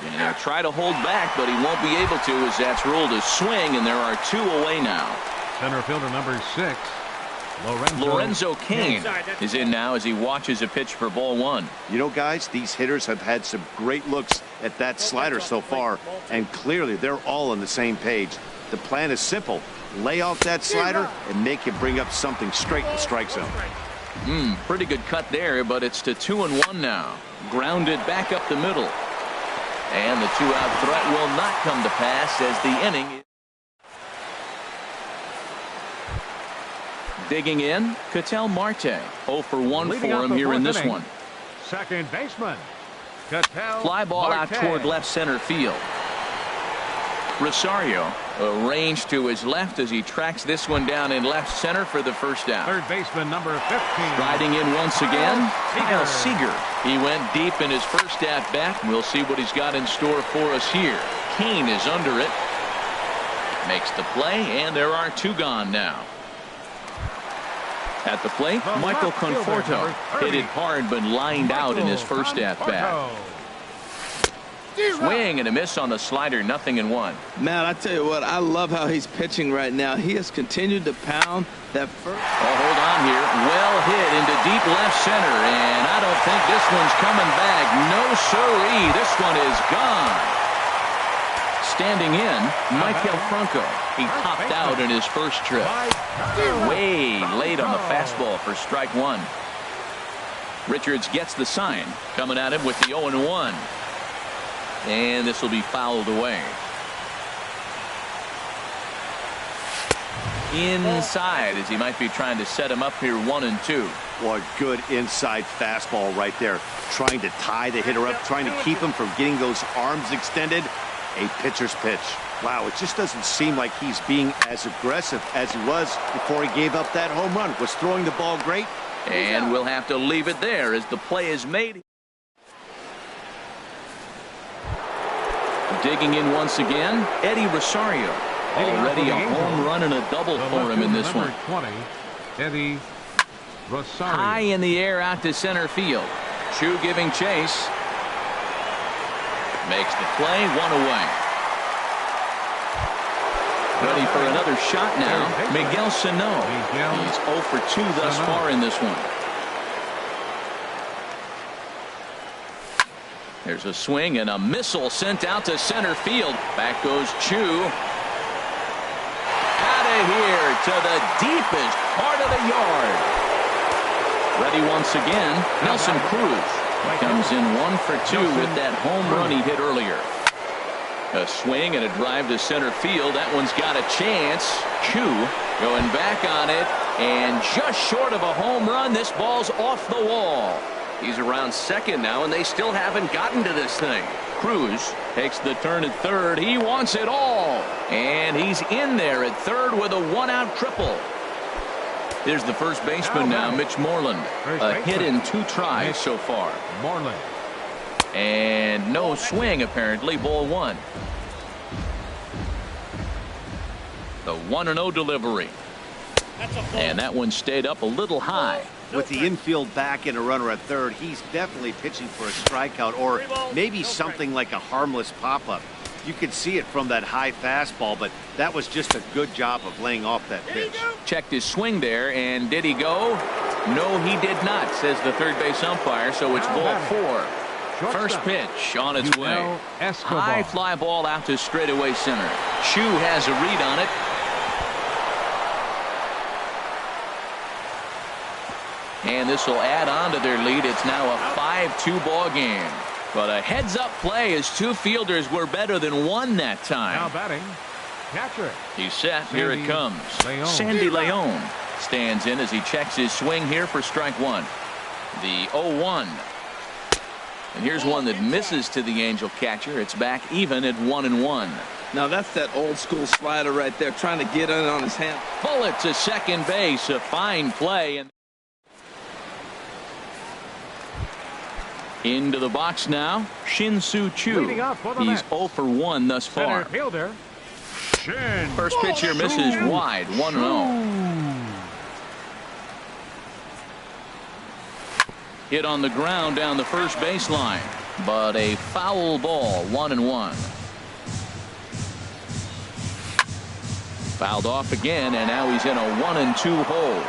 Speaker 1: And he'll try to hold back, but he won't be able to as that's ruled a swing, and there are 2 away now.
Speaker 3: Center fielder number 6,
Speaker 1: Lorenzo Cain is in now as he watches a pitch for ball 1.
Speaker 4: You know, guys, these hitters have had some great looks at that slider so far, and clearly they're all on the same page. The plan is simple. Lay off that slider and make him bring up something straight in the strike zone.
Speaker 1: Pretty good cut there, but it's to 2-1 now. Grounded back up the middle. And the 2-out threat will not come to pass as the inning. Digging in, Ketel Marte. 0 for 1 for him here in this one.
Speaker 3: Second baseman, Ketel
Speaker 1: Fly ball out toward left center field. Rosario arranged to his left as he tracks this one down in left center for the first out.
Speaker 3: Third baseman number 15.
Speaker 1: Riding in once again, Kyle Seager. He went deep in his first at bat. We'll see what he's got in store for us here. Cain is under it. Makes the play, and there are 2 gone now. At the plate, Michael Conforto hit it hard but lined out in his first at bat. Swing and a miss on the slider, 0-1.
Speaker 2: Man, I tell you what, I love how he's pitching right now. He has continued to pound that first.
Speaker 1: Oh, hold on here. Well hit into deep left center, and I don't think this one's coming back. No siree, this one is gone. Standing in, Michael Franco. He popped out in his first trip. Way late on the fastball for strike 1. Richards gets the sign. Coming at him with the 0-1. And this will be fouled away. Inside as he might be trying to set him up here 1-2.
Speaker 4: What good inside fastball right there. Trying to tie the hitter up, trying to keep him from getting those arms extended. A pitcher's pitch. Wow, it just doesn't seem like he's being as aggressive as he was before he gave up that home run. Was throwing the ball great.
Speaker 1: And we'll have to leave it there as the play is made. Digging in once again, Eddie Rosario. Already a home run and a double for him in this one.
Speaker 3: 20, Eddie Rosario.
Speaker 1: High in the air out to center field. Chu giving chase. Makes the play, 1 away. Ready for another shot now, Miguel Sano. He's 0 for 2 thus far in this one. There's a swing and a missile sent out to center field. Back goes Chu. Out of here to the deepest part of the yard. Ready once again, Nelson Cruz. Comes in 1 for 2 with that home run he hit earlier. A swing and a drive to center field. That one's got a chance. Chu going back on it, and just short of a home run. This ball's off the wall.
Speaker 5: He's around second now, and they still haven't gotten to this thing.
Speaker 1: Cruz takes the turn at third. He wants it all, and he's in there at third with a one-out triple. Here's the first baseman now, Mitch Moreland. A hit in 2 tries so far.
Speaker 3: Moreland.
Speaker 1: And no swing, apparently. Ball 1. The 1-0 delivery. And that one stayed up a little high.
Speaker 4: With the infield back and a runner at third, he's definitely pitching for a strikeout or maybe something like a harmless pop-up. You could see it from that high fastball, but that was just a good job of laying off that pitch.
Speaker 1: Checked his swing there, and did he go? No, he did not, says the third base umpire, so it's ball 4. First pitch on its way. High fly ball out to straightaway center. Chu has a read on it. And this will add on to their lead. It's now a 5-2 ball game. But a heads-up play as 2 fielders were better than 1 that time.
Speaker 3: Now batting, catcher.
Speaker 1: He's set. Here it comes.
Speaker 3: Leon.
Speaker 1: Sandy Leon stands in as he checks his swing here for strike 1. The 0-1. And here's one that misses to the Angel catcher. It's back even at 1-1.
Speaker 2: Now that's that old school slider right there, trying to get in on his hand.
Speaker 1: Bullet to second base. A fine play. And into the box now, Shin-Soo Choo. He's 0 for 1 thus far.
Speaker 3: Fielder.
Speaker 1: First pitch here misses wide. 1-0. Hit on the ground down the first baseline, but a foul ball. 1-1. Fouled off again, and now he's in a 1-2 hole.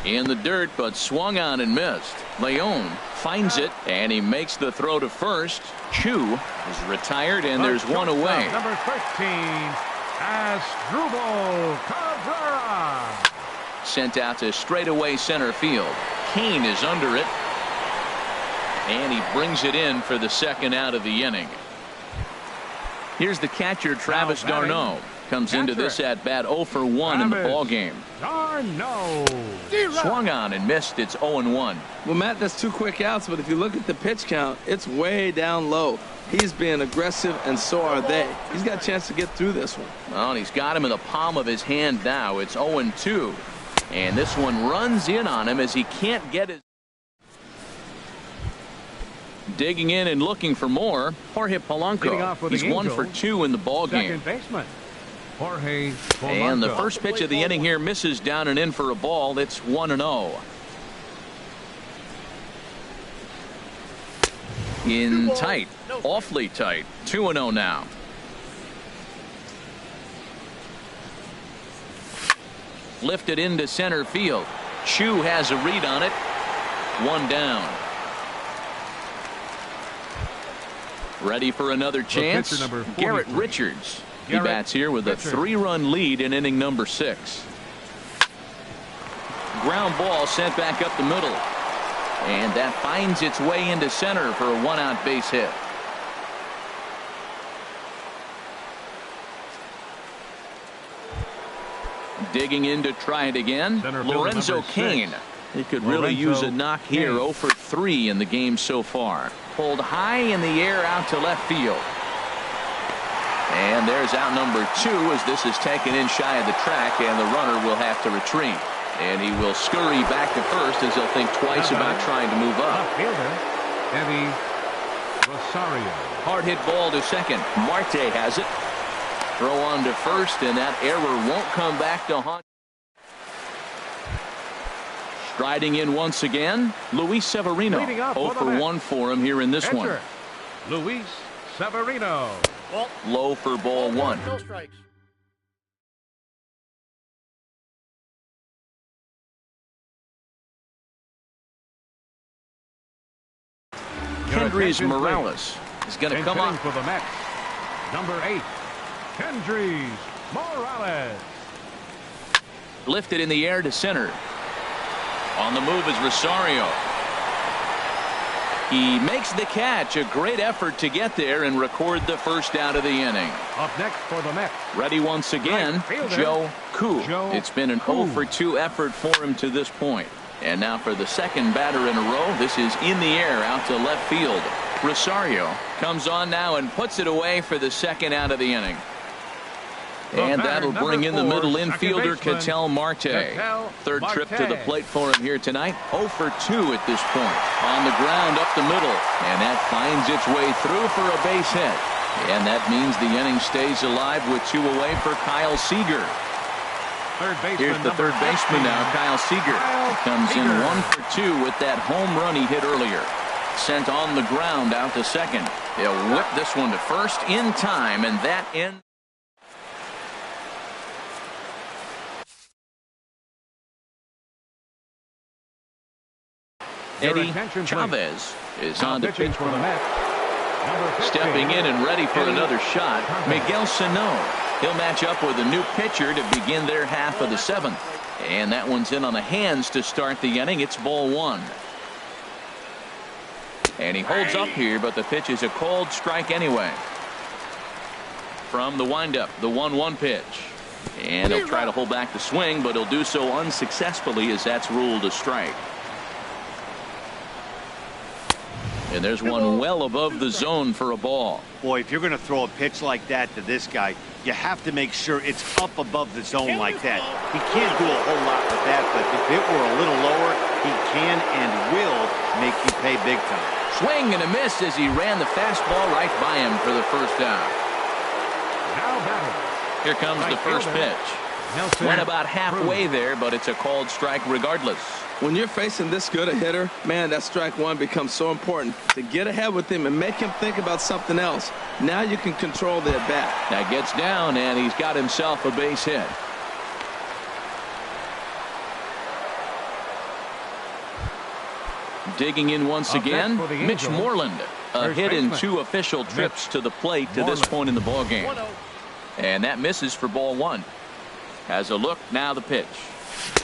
Speaker 1: In the dirt, but swung on and missed. Leon finds it, and he makes the throw to first. Chu is retired, and there's one away.
Speaker 3: Number 13, Asdrubal Cabrera.
Speaker 1: Sent out to straightaway center field. Kane is under it, and he brings it in for the second out of the inning. Here's the catcher, Travis d'Arnaud. Comes into this at bat 0 for 1 in the ball game. Swung on and missed. It's 0-1.
Speaker 2: Well, Matt, that's 2 quick outs, but if you look at the pitch count, it's way down low. He's being aggressive, and so are they. He's got a chance to get through this one.
Speaker 1: Well, and he's got him in the palm of his hand now. It's 0-2. And this one runs in on him as he can't get his. Digging in and looking for more, Jorge Polanco. He's 1 for 2 in the ball game.
Speaker 3: Jorge Polanco.
Speaker 1: And the first pitch of the inning here misses down and in for a ball. It's 1-0. In tight, awfully tight. 2-0 now. Lifted into center field. Chu has a read on it. 1 down. Ready for another chance. Garrett Richards. He bats here with a 3-run lead in inning number 6. Ground ball sent back up the middle. And that finds its way into center for a 1-out base hit. Digging in to try it again. Lorenzo Cain. He could really use a knock here. 0 for 3 in the game so far. Pulled high in the air out to left field. And there's out number 2 as this is taken in shy of the track, and the runner will have to retreat. And he will scurry back to first as he'll think twice about trying to move up. Hard hit ball to second. Marte has it. Throw on to first, and that error won't come back to haunt. Striding in once again, Luis Severino. 0 for 1 for him here in this one.
Speaker 3: Luis Severino.
Speaker 1: Low for ball 1.
Speaker 6: No strikes.
Speaker 1: Kendrys Morales is going to come up
Speaker 3: for the Mets. Number 8, Kendrys Morales.
Speaker 1: Lifted in the air to center. On the move is Rosario. He makes the catch. A great effort to get there and record the first out of the inning.
Speaker 3: Up next for the Mets.
Speaker 1: Ready once again, Joe Koo. It's been an 0 for 2 effort for him to this point. And now for the second batter in a row. This is in the air out to left field. Rosario comes on now and puts it away for the second out of the inning. And that'll bring in the middle infielder, Ketel Marte. Third trip to the plate for him here tonight. 0 for 2 at this point. On the ground up the middle. And that finds its way through for a base hit. And that means the inning stays alive with 2 away for Kyle Seager. Here's the third baseman now, Kyle Seager. Comes in 1 for 2 with that home run he hit earlier. Sent on the ground out to second. They'll whip this one to first in time, and that ends. Eddie Chavez is on the pitch for the Mets. Stepping in and ready for another shot, Miguel Sano. He'll match up with a new pitcher to begin their half of the 7th. And that one's in on the hands to start the inning. It's ball 1. And he holds up here, but the pitch is a called strike anyway. From the windup, the 1-1 pitch. And he'll try to hold back the swing, but he'll do so unsuccessfully as that's ruled a strike. And there's one well above the zone for a ball.
Speaker 4: Boy, if you're going to throw a pitch like that to this guy, you have to make sure it's up above the zone like that. He can't do a whole lot with that, but if it were a little lower, he can and will make you pay big time.
Speaker 1: Swing and a miss as he ran the fastball right by him for the first out. Here comes the first pitch. Went about halfway there, but it's a called strike regardless.
Speaker 2: When you're facing this good a hitter, man, that strike one becomes so important to get ahead with him and make him think about something else. Now you can control the at-bat.
Speaker 1: That gets down, and he's got himself a base hit. Digging in once again, Mitch Moreland. A hit in 2 official trips to the plate to this point in the ballgame. And that misses for ball 1. Has a look, now the pitch.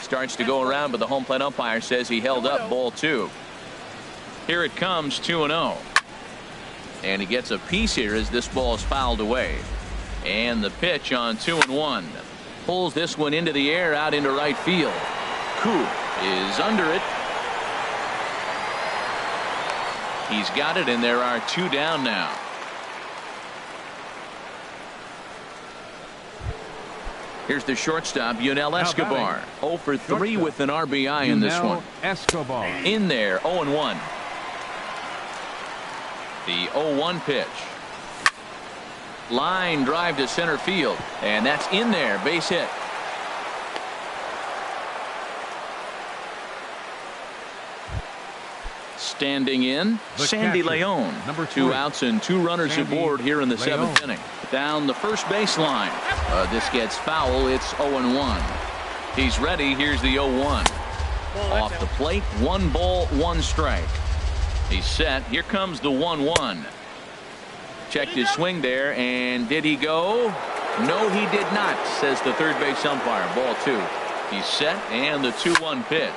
Speaker 1: Starts to go around, but the home plate umpire says he held up ball 2. Here it comes, 2-0. And he gets a piece here as this ball is fouled away. And the pitch on 2-1. Pulls this one into the air out into right field. Koo is under it. He's got it, and there are 2 down now. Here's the shortstop, Yunel Escobar. 0 for 3 with an RBI in this one.
Speaker 3: Escobar.
Speaker 1: In there, 0-1. The 0-1 pitch. Line drive to center field. And that's in there, base hit. Standing in, Sandy Leon. 2 outs and 2 runners aboard here in the 7th inning. Down the first baseline. This gets foul. It's 0-1. He's ready. Here's the 0-1. Off the plate. 1 ball, 1 strike. He's set. Here comes the 1-1. Checked his swing there, and did he go? No, he did not, says the third base umpire. Ball 2. He's set, and the 2-1 pitch.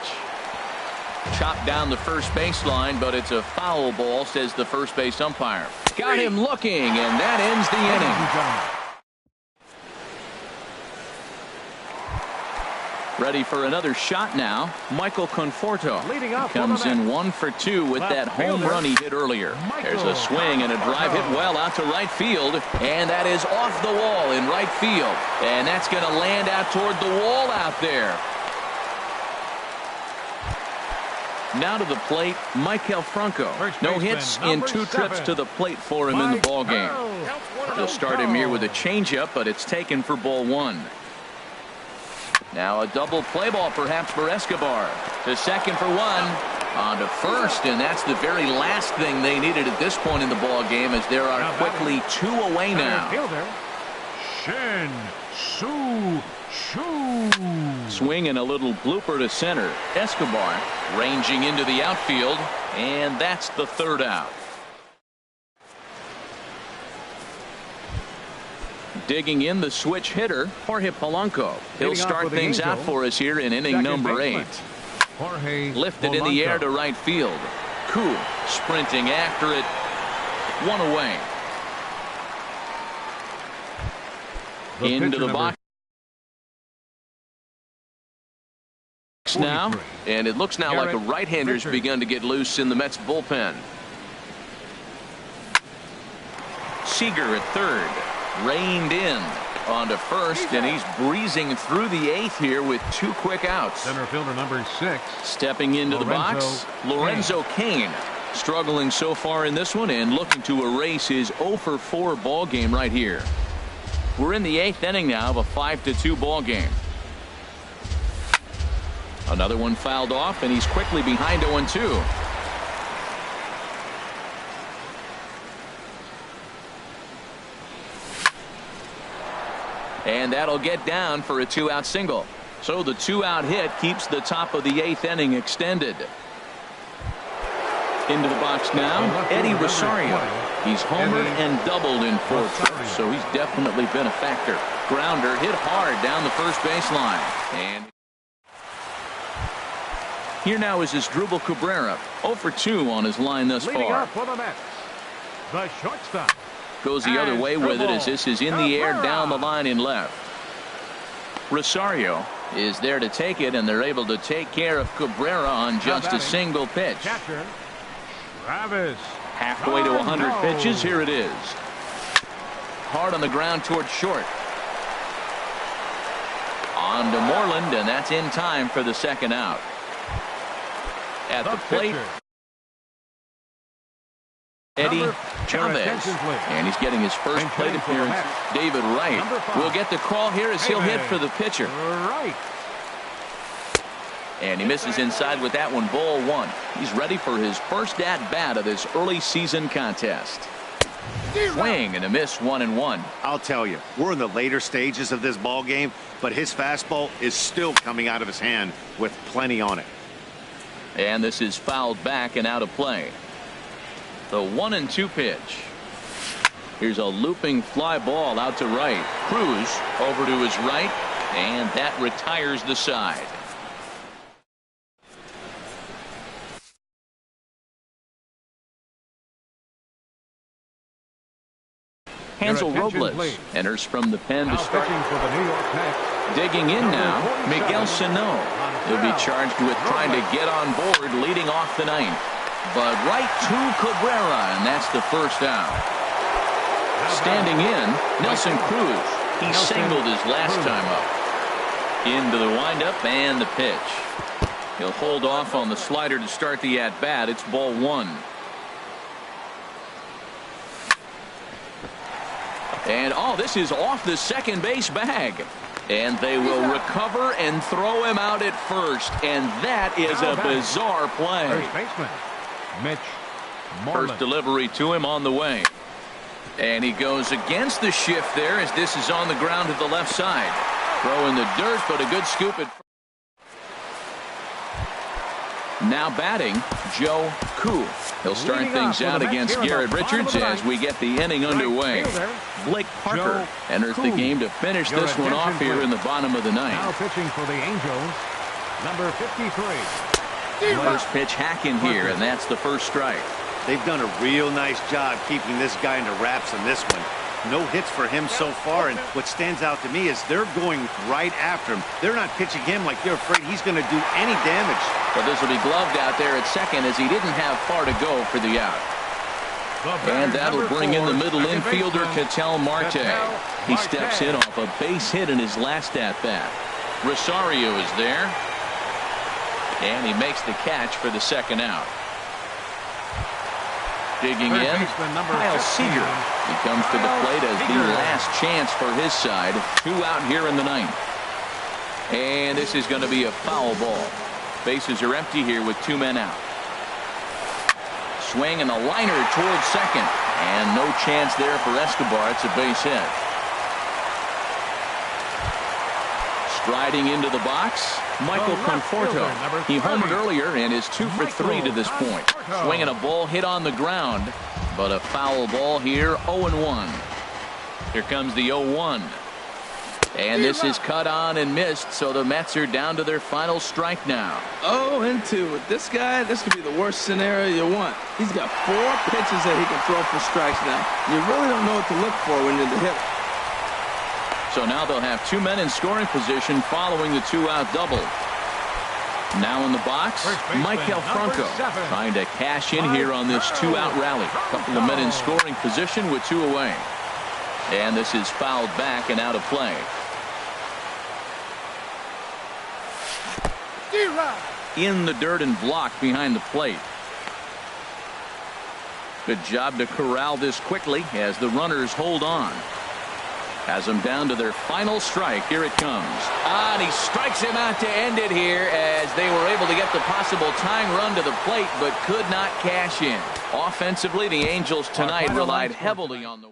Speaker 1: Chopped down the first baseline, but it's a foul ball, says the first base umpire. Got him looking, and that ends the inning. Ready for another shot now. Michael Conforto comes in 1 for 2 with that home run he hit earlier. There's a swing and a drive hit well out to right field, and that is off the wall in right field. And that's going to land out toward the wall out there. Now to the plate, Maikel Franco. No hits in 2 trips to the plate for him in the ballgame. They'll start him here with a changeup, but it's taken for ball 1. Now a double play ball perhaps for Escobar. To second for 1. On to first, and that's the very last thing they needed at this point in the ballgame, as there are quickly 2 away now.
Speaker 3: Shin Su Shu.
Speaker 1: Swing and a little blooper to center. Escobar ranging into the outfield, and that's the 3rd out. Digging in the switch hitter, Jorge Polanco. He'll start things out for us here in inning number 8. Lifted in the air to right field. Koo sprinting after it. One away. Into the box now, and it looks now like a right-hander's begun to get loose in the Mets bullpen. Seager at third, reined in onto first, and he's breezing through the eighth here with 2 quick outs.
Speaker 3: Center fielder number 6.
Speaker 1: Stepping into the box, Lorenzo Cain, struggling so far in this one and looking to erase his 0-for-4 ball game right here. We're in the 8th inning now of a 5-2 ball game. Another one fouled off, and he's quickly behind 0-2. And that'll get down for a 2-out single. So the 2-out hit keeps the top of the 8th inning extended. Into the box now, Eddie Rosario. He's homered and doubled in 4 trips, so he's definitely been a factor. Grounder hit hard down the first baseline. And here now is Asdrubal Cabrera, 0-for-2 on his line thus far.
Speaker 3: For the Mets, the shortstop.
Speaker 1: Goes the other way with it as this is in the air down the line in left. Rosario is there to take it, and they're able to take care of Cabrera on just a single pitch. Halfway to 100 pitches. Here it is. Hard on the ground toward short. On to Moreland, and that's in time for the 2nd out. At the plate, Eddie Chavez, and he's getting his first plate appearance. David Wright will get the call here as he'll hit for the pitcher. And he misses inside with that one, ball 1. He's ready for his first at-bat of this early season contest. Swing and a miss, 1-1.
Speaker 4: I'll tell you, we're in the later stages of this ball game, but his fastball is still coming out of his hand with plenty on it.
Speaker 1: And this is fouled back and out of play. The 1-2 pitch. Here's a looping fly ball out to right. Cruz over to his right, and that retires the side. Hansel Robles enters from the pen to start. Digging in now, Miguel Sano. He'll be charged with trying to get on board leading off the 9th. But right to Cabrera, and that's the first out. Standing in, Nelson Cruz. He singled his last time up. Into the windup and the pitch. He'll hold off on the slider to start the at-bat. It's ball 1. And this is off the second base bag. And they will recover and throw him out at first. And that is a bizarre play.
Speaker 3: First baseman, Mitch Moreland.
Speaker 1: First delivery to him on the way. And he goes against the shift there as this is on the ground to the left side. Throw in the dirt, but a good scoop at. Now batting, Joe Koo. He'll start things out against Garrett Richards as we get the inning underway. Blake Parker enters the game to finish this one off here in the bottom of the 9th.
Speaker 3: Now pitching for the Angels, number 53.
Speaker 1: First pitch hack in here, and that's the first strike.
Speaker 4: They've done a real nice job keeping this guy into wraps in this one. No hits for him so far, and what stands out to me is they're going right after him. They're not pitching him like they're afraid he's going to do any damage.
Speaker 1: But this will be gloved out there at second as he didn't have far to go for the out. And that'll bring in the middle infielder, Ketel Marte. He steps in off a base hit in his last at-bat. Rosario is there. And he makes the catch for the 2nd out. Digging in, Kyle Seager. He comes to the plate as the last chance for his side. 2 out here in the 9th. And this is going to be a foul ball. Bases are empty here with 2 men out. Swing and a liner towards second. And no chance there for Escobar. It's a base hit. Striding into the box, Michael Conforto. He homered earlier and is 2 for 3 to this point. Swinging a ball hit on the ground, but a foul ball here, 0-1. Here comes the 0-1. And this is cut on and missed, so the Mets are down to their final strike now.
Speaker 2: 0-2. With this guy, this could be the worst scenario you want. He's got 4 pitches that he can throw for strikes now. You really don't know what to look for when you're the hitter.
Speaker 1: So now they'll have 2 men in scoring position following the 2-out double. Now in the box, Michael Franco trying to cash in here on this 2-out rally. Couple of men in scoring position with 2 away. And this is fouled back and out of play. In the dirt and blocked behind the plate. Good job to corral this quickly as the runners hold on. Has them down to their final strike. Here it comes. And he strikes him out to end it here as they were able to get the possible tying run to the plate but could not cash in. Offensively, the Angels tonight relied heavily on the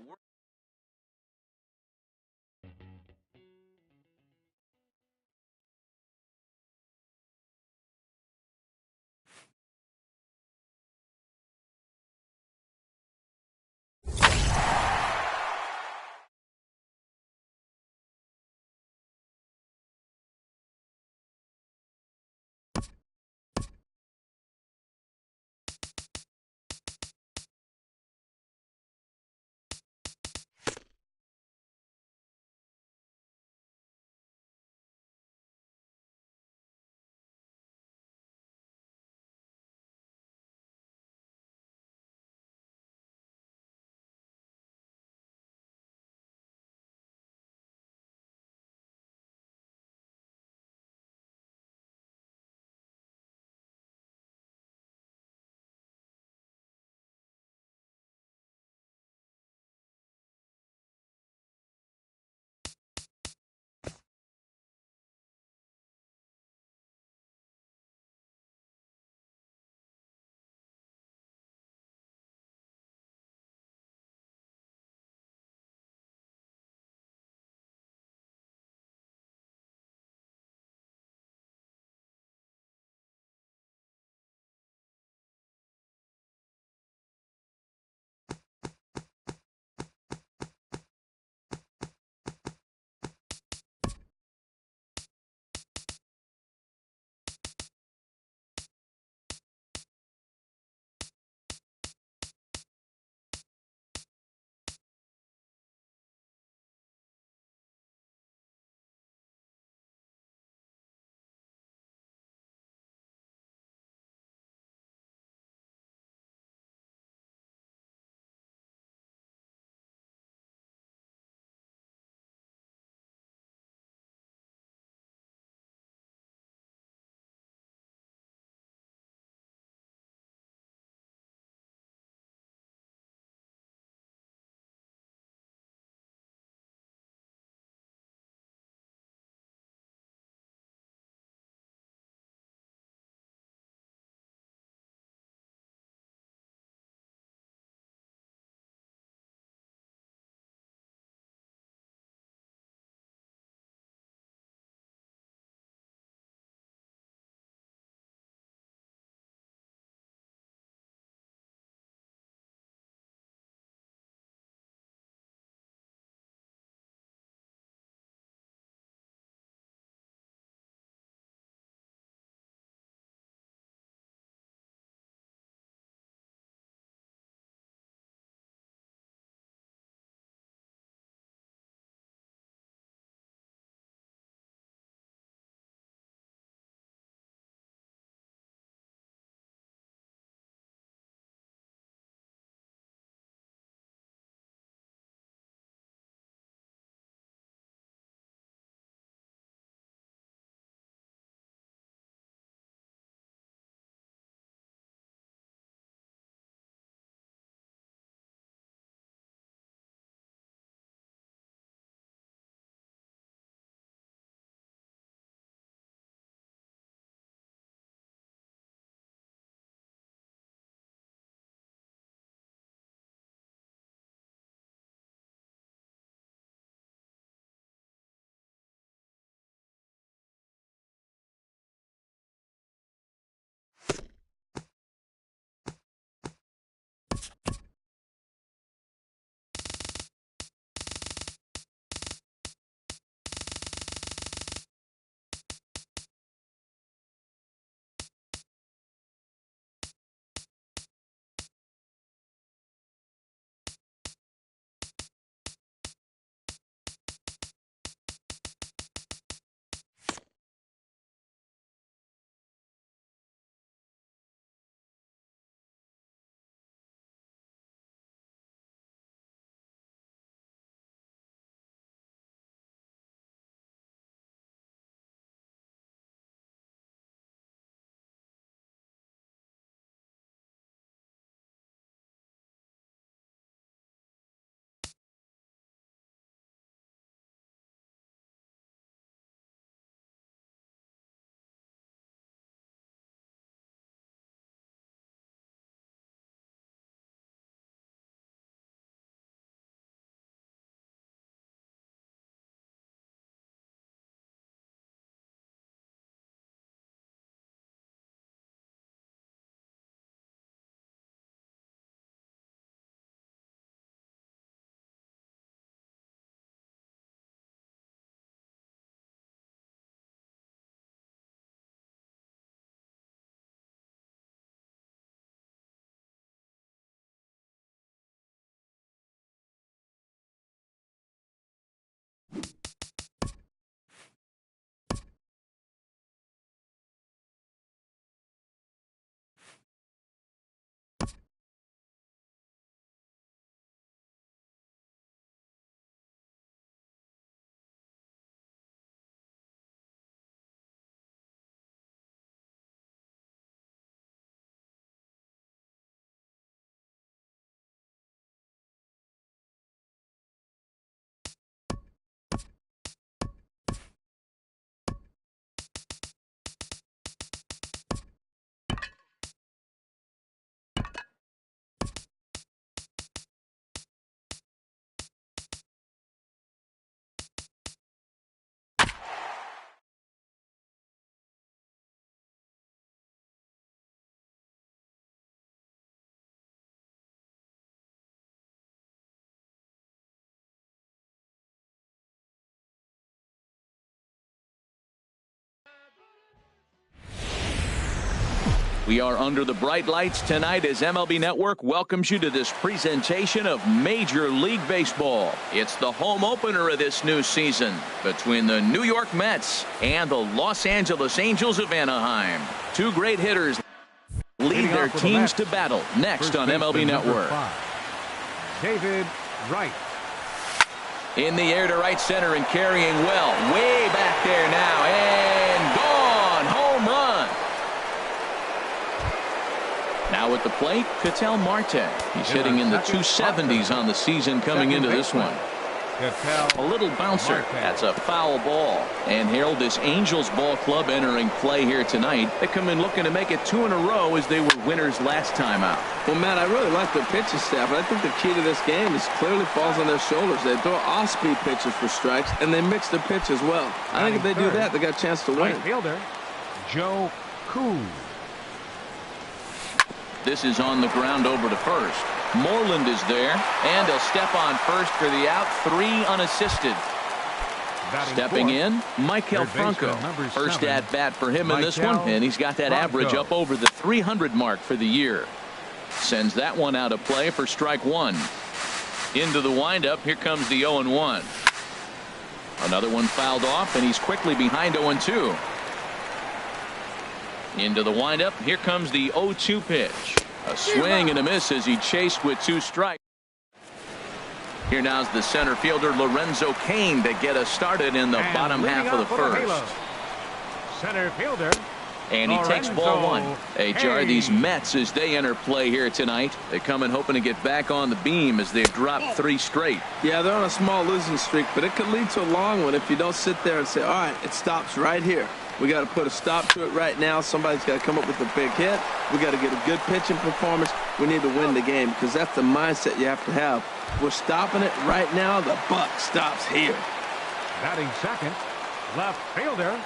Speaker 1: We are under the bright lights tonight as MLB Network welcomes you to this presentation of Major League Baseball. It's the home opener of this new season between the New York Mets and the Los Angeles Angels of Anaheim. Two great hitters lead their teams to battle next on MLB Network.
Speaker 3: David Wright.
Speaker 1: In the air to right center and carrying well. Way back there now and gone. Home run. Now at the plate, Ketel Marte. He's hitting in the 270s on the season coming into this one. A little bouncer. That's a foul ball. And Harold, this Angels ball club entering play here tonight. They come in looking to make it 2 in a row as they were winners last time out.
Speaker 2: Well, Matt, I really like their pitching staff, but I think the key to this game is clearly falls on their shoulders. They throw off-speed pitches for strikes, and they mix their pitch as well. I think if they do that, they got a chance to win.
Speaker 3: Right fielder, Joe Cool.
Speaker 1: This is on the ground over to first. Moreland is there, and he'll step on first for the out. 3 unassisted. Stepping in, Maikel Franco. First at bat for him in this one, and he's got that average up over the 300 mark for the year. Sends that one out of play for strike 1. Into the windup, here comes the 0-1. Another one fouled off, and he's quickly behind 0-2. Into the windup, here comes the 0-2 pitch. A swing and a miss as he chased with 2 strikes. Here now's the center fielder Lorenzo Cain to get us started in the bottom half of the first.
Speaker 3: Center fielder.
Speaker 1: And he takes ball 1. HR, these Mets, as they enter play here tonight, they come in hoping to get back on the beam as they've dropped 3 straight.
Speaker 2: Yeah, they're on a small losing streak, but it could lead to a long one if you don't sit there and say, all right, it stops right here. We got to put a stop to it right now. Somebody's got to come up with a big hit. We got to get a good pitching performance. We need to win the game because that's the mindset you have to have. We're stopping it right now. The buck stops here.
Speaker 3: Batting second, left fielder,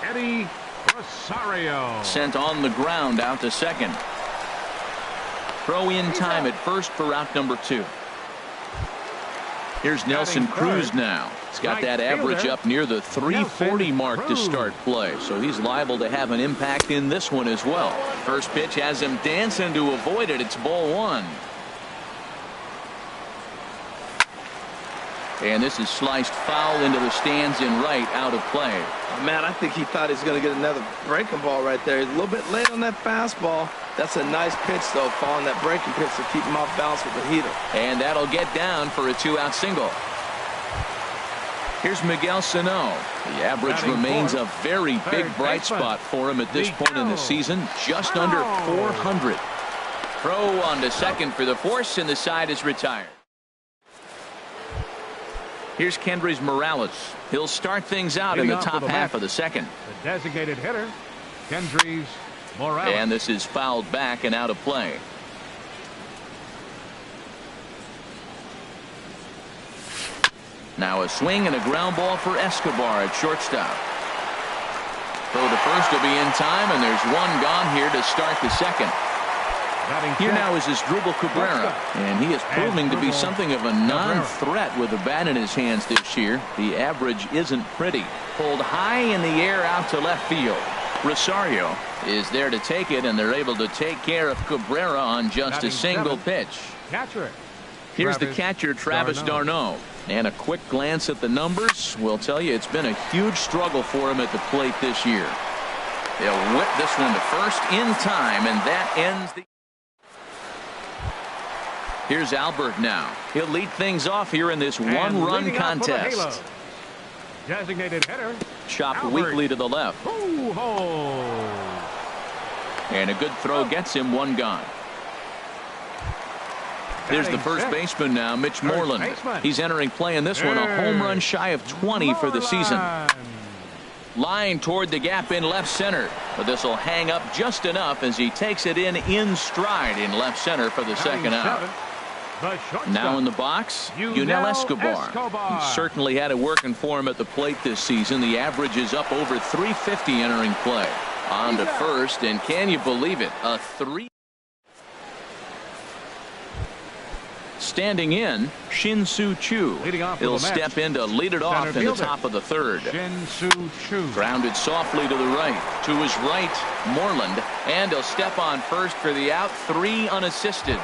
Speaker 3: Eddie Rosario.
Speaker 1: Sent on the ground out to second. Throw in time at first for out number 2. Here's Nelson Cruz now. He's got that average up near the 340 mark to start play, so he's liable to have an impact in this one as well. First pitch has him dancing to avoid it. It's ball 1. And this is sliced foul into the stands in right, out of play.
Speaker 2: Man, I think he thought he was going to get another breaking ball right there. He's a little bit late on that fastball. That's a nice pitch, though, following that breaking pitch to keep him off balance with the heater.
Speaker 1: And that'll get down for a 2-out single. Here's Miguel Sano. The average remains a very big bright spot for him at this point in the season, just under 400. Throw on to second for the force, and the side is retired. Here's Kendrys Morales. He'll start things out in the top half of the second.
Speaker 3: The designated hitter, Kendrys Morales.
Speaker 1: And this is fouled back and out of play. Now a swing and a ground ball for Escobar at shortstop. Throw to first will be in time, and there's one gone here to start the second. Here now is Asdrubal Cabrera, and he is proving to be something of a non-threat with the bat in his hands this year. The average isn't pretty. Pulled high in the air out to left field. Rosario is there to take it, and they're able to take care of Cabrera on just a single pitch. Here's the catcher, Travis d'Arnaud. And a quick glance at the numbers will tell you it's been a huge struggle for him at the plate this year. They'll whip this one to first in time, and that ends the... Here's Albert now. He'll lead things off here in this one-run contest.
Speaker 3: Designated hitter.
Speaker 1: Chopped weakly to the left. And a good throw gets him one gone. Here's the first baseman now, Mitch Moreland. He's entering play in this one, a home run shy of 20 for the season. Line toward the gap in left center, but this will hang up just enough as he takes it in stride in left center for the second out. Now in the box, Yunel Escobar. He certainly had it working for him at the plate this season. The average is up over 350 entering play. On to first, and can you believe it, a 3. Standing in, Shin-Soo Choo. He'll step in to lead it off in the top of the third.
Speaker 3: Shin-Soo Choo.
Speaker 1: Grounded softly to the right. To his right, Moreland. And he'll step on first for the out. 3 unassisted.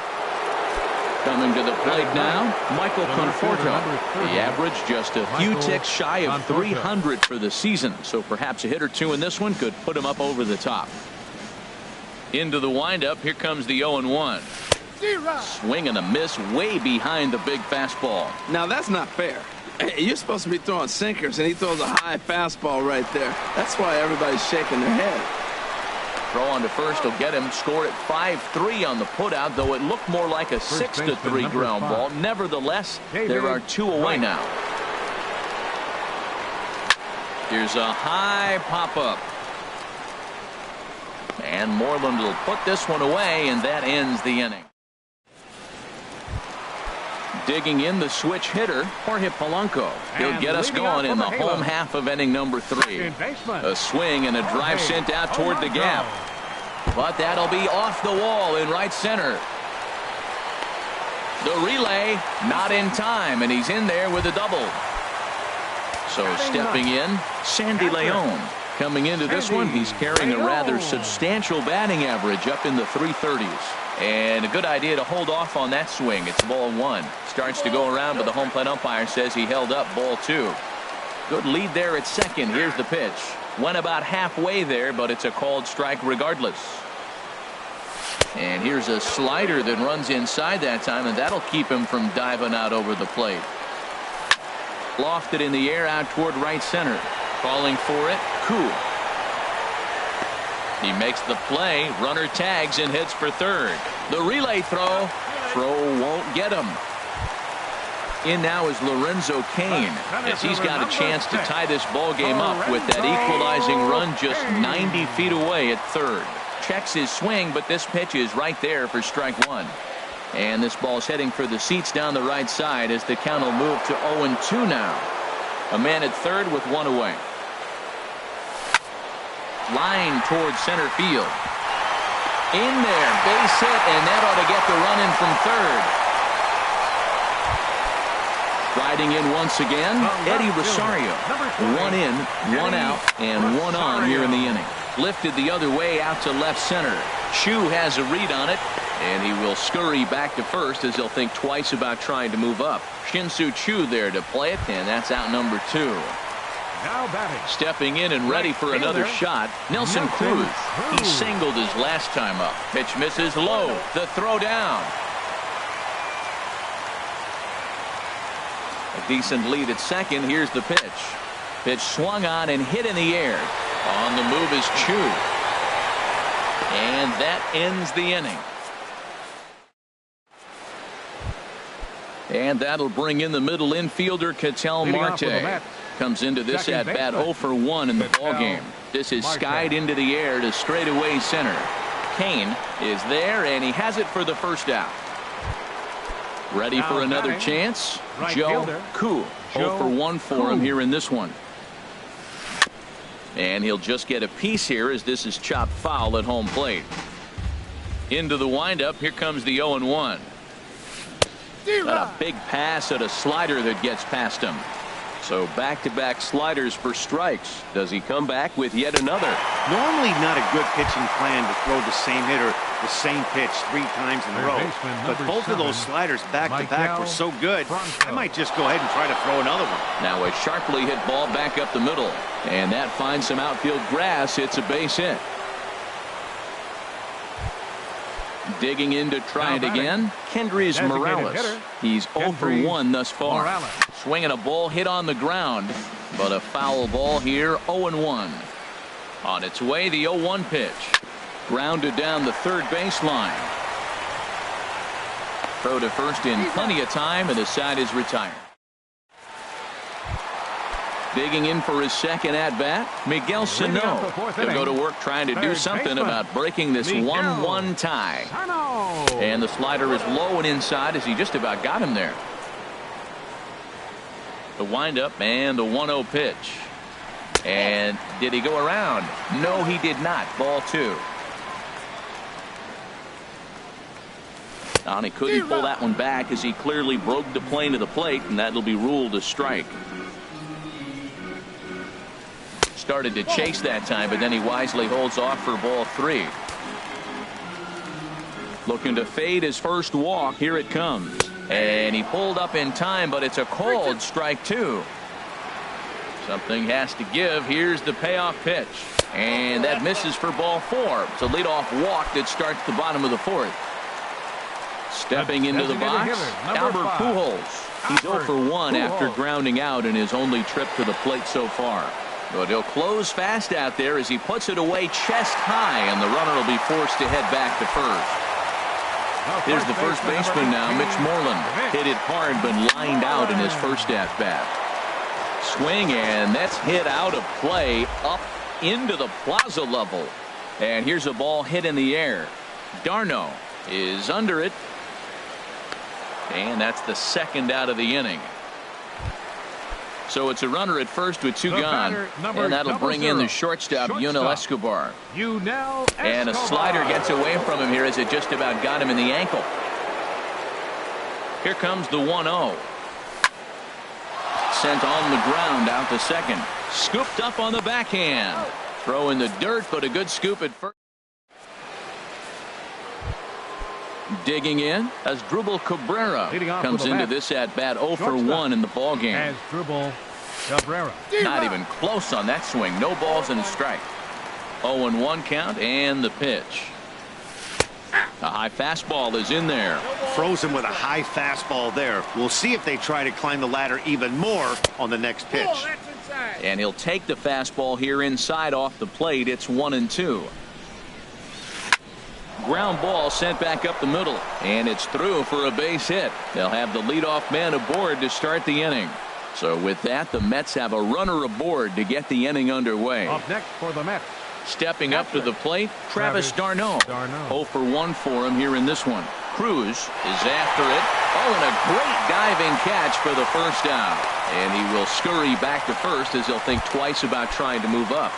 Speaker 1: Coming to the plate now, Michael Conforto. The average just a few ticks shy of 300 for the season. So perhaps a hit or two in this one could put him up over the top. Into the windup. Here comes the 0-1. Swing and a miss way behind the big fastball.
Speaker 2: Now that's not fair. You're supposed to be throwing sinkers, and he throws a high fastball right there. That's why everybody's shaking their head.
Speaker 1: Throw on to first will get him. Score at 5-3 on the putout, though it looked more like a 6-3 ground ball. Nevertheless, there are 2 away now. Here's a high pop-up. And Moreland will put this one away, and that ends the inning. Digging in, the switch hitter, Jorge Polanco. He'll get us going in the home half of inning number 3. A swing and a drive sent out toward the gap. But that'll be off the wall in right center. The relay not in time, and he's in there with a double. So stepping in, Sandy Leon. Coming into this one, he's carrying a rather substantial batting average up in the 330s. And a good idea to hold off on that swing. It's ball 1. Starts to go around, but the home plate umpire says he held up ball 2. Good lead there at second. Here's the pitch. Went about halfway there, but it's a called strike regardless. And here's a slider that runs inside that time, and that'll keep him from diving out over the plate. Lofted in the air out toward right center. Calling for it, Koo. He makes the play. Runner tags and hits for third. The relay throw. Throw won't get him. In now is Lorenzo Cain, as he's got a chance to tie this ball game up with that equalizing run just 90 feet away at third. Checks his swing, but this pitch is right there for strike 1. And this ball's heading for the seats down the right side as the count will move to 0-2 now. A man at third with 1 away. Line towards center field. In there, base hit, and that ought to get the run in from third. Riding in once again, Eddie Rosario. 1 in, 1 out, and 1 on here in the inning. Lifted the other way out to left center. Choo has a read on it, and he will scurry back to first as he'll think twice about trying to move up. Shin-Soo Choo there to play it, and that's out number 2.
Speaker 3: Now batting.
Speaker 1: Stepping in and ready for another shot, Nelson Cruz. He singled his last time up. Pitch misses low. The throw down. A decent lead at second. Here's the pitch. Pitch swung on and hit in the air. On the move is Choo. And that ends the inning. And that'll bring in the middle infielder, Ketel Marte. Comes into this at bat 0 for 1 in the ball game. This is skied into the air to straightaway center. Cain is there, and he has it for the first out. Ready for another chance? Joe Koo. 0 for 1 for him here in this one. And he'll just get a piece here as this is chopped foul at home plate. Into the windup. Here comes the 0-1. Got a big pass at a slider that gets past him. So back-to-back sliders for strikes. Does he come back with yet another?
Speaker 4: Normally not a good pitching plan to throw the same hitter the same pitch 3 times in a row. But both of those sliders back-to-back were so good, I might just go ahead and try to throw another one.
Speaker 1: Now a sharply hit ball back up the middle. And that finds some outfield grass. It's a base hit. Digging in to try it again, Kendrys Morales. He's 0 for 1 thus far. Swinging a ball hit on the ground, but a foul ball here, 0-1. On its way, the 0-1 pitch. Grounded down the third baseline. Throw to first in plenty of time, and the side is retired. Digging in for his second at-bat, Miguel Sano. He'll go to work trying to do something about breaking this 1-1 tie. And the slider is low and inside as he just about got him there. The windup and the 1-0 pitch. And did he go around? No, he did not. Ball 2. And he couldn't pull that one back as he clearly broke the plane of the plate, and that'll be ruled a strike. Started to chase that time, but then he wisely holds off for ball 3. Looking to fade his first walk. Here it comes. And he pulled up in time, but it's a called strike 2. Something has to give. Here's the payoff pitch. And that misses for ball 4. It's a leadoff walk that starts the bottom of the 4th. Stepping into the box, Albert Pujols. He's 0 for 1 after grounding out in his only trip to the plate so far. But he'll close fast out there as he puts it away chest high, and the runner will be forced to head back to first. Here's the first baseman now, Mitch Moreland. Hit it hard, but lined out in his first at-bat. Swing, and that's hit out of play up into the plaza level. And here's a ball hit in the air. Darno is under it. And that's the second out of the inning. So it's a runner at first with 2 gone. And that'll bring in the shortstop, Yunel Escobar. And a slider gets away from him here as it just about got him in the ankle. Here comes the 1-0. Sent on the ground out to second. Scooped up on the backhand. Throw in the dirt, but a good scoop at first. Digging in as Drupal Cabrera comes into this at bat 0 for 1 in the ball game. Not even close on that swing. No balls and a strike. 0-1 count, and the pitch. A high fastball is in there.
Speaker 4: Frozen with a high fastball there. We'll see if they try to climb the ladder even more on the next pitch.
Speaker 1: And he'll take the fastball here inside off the plate. It's 1-2. Ground ball sent back up the middle, and it's through for a base hit. They'll have the leadoff man aboard to start the inning. So with that, the Mets have a runner aboard to get the inning underway.
Speaker 3: Up next for the Mets.
Speaker 1: Stepping up to the plate, Travis d'Arnaud. 0 for 1 for him here in this one. Cruz is after it. Oh, and a great diving catch for the first out. And he will scurry back to first as he'll think twice about trying to move up.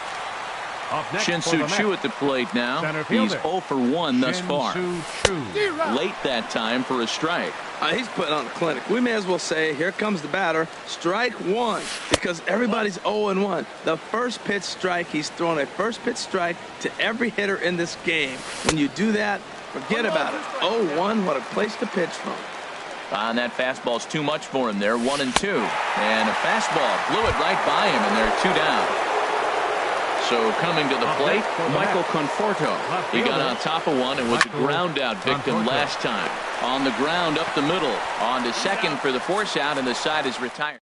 Speaker 1: Shin-Soo Choo at the plate now. He's 0 for 1 thus far. Late that time for a strike.
Speaker 2: He's putting on a clinic. We may as well say, here comes the batter. Strike 1, because everybody's 0-1. The first pitch strike, he's thrown a first pitch strike to every hitter in this game. When you do that, forget about it. 0-1, what a place to pitch from.
Speaker 1: And that fastball's too much for him there. 1-2. And a fastball blew it right by him, and they're 2 down. So coming to the plate, Michael Conforto. He got on top of one and was a ground out victim last time. On the ground up the middle. On to second for the force out, and the side is retired.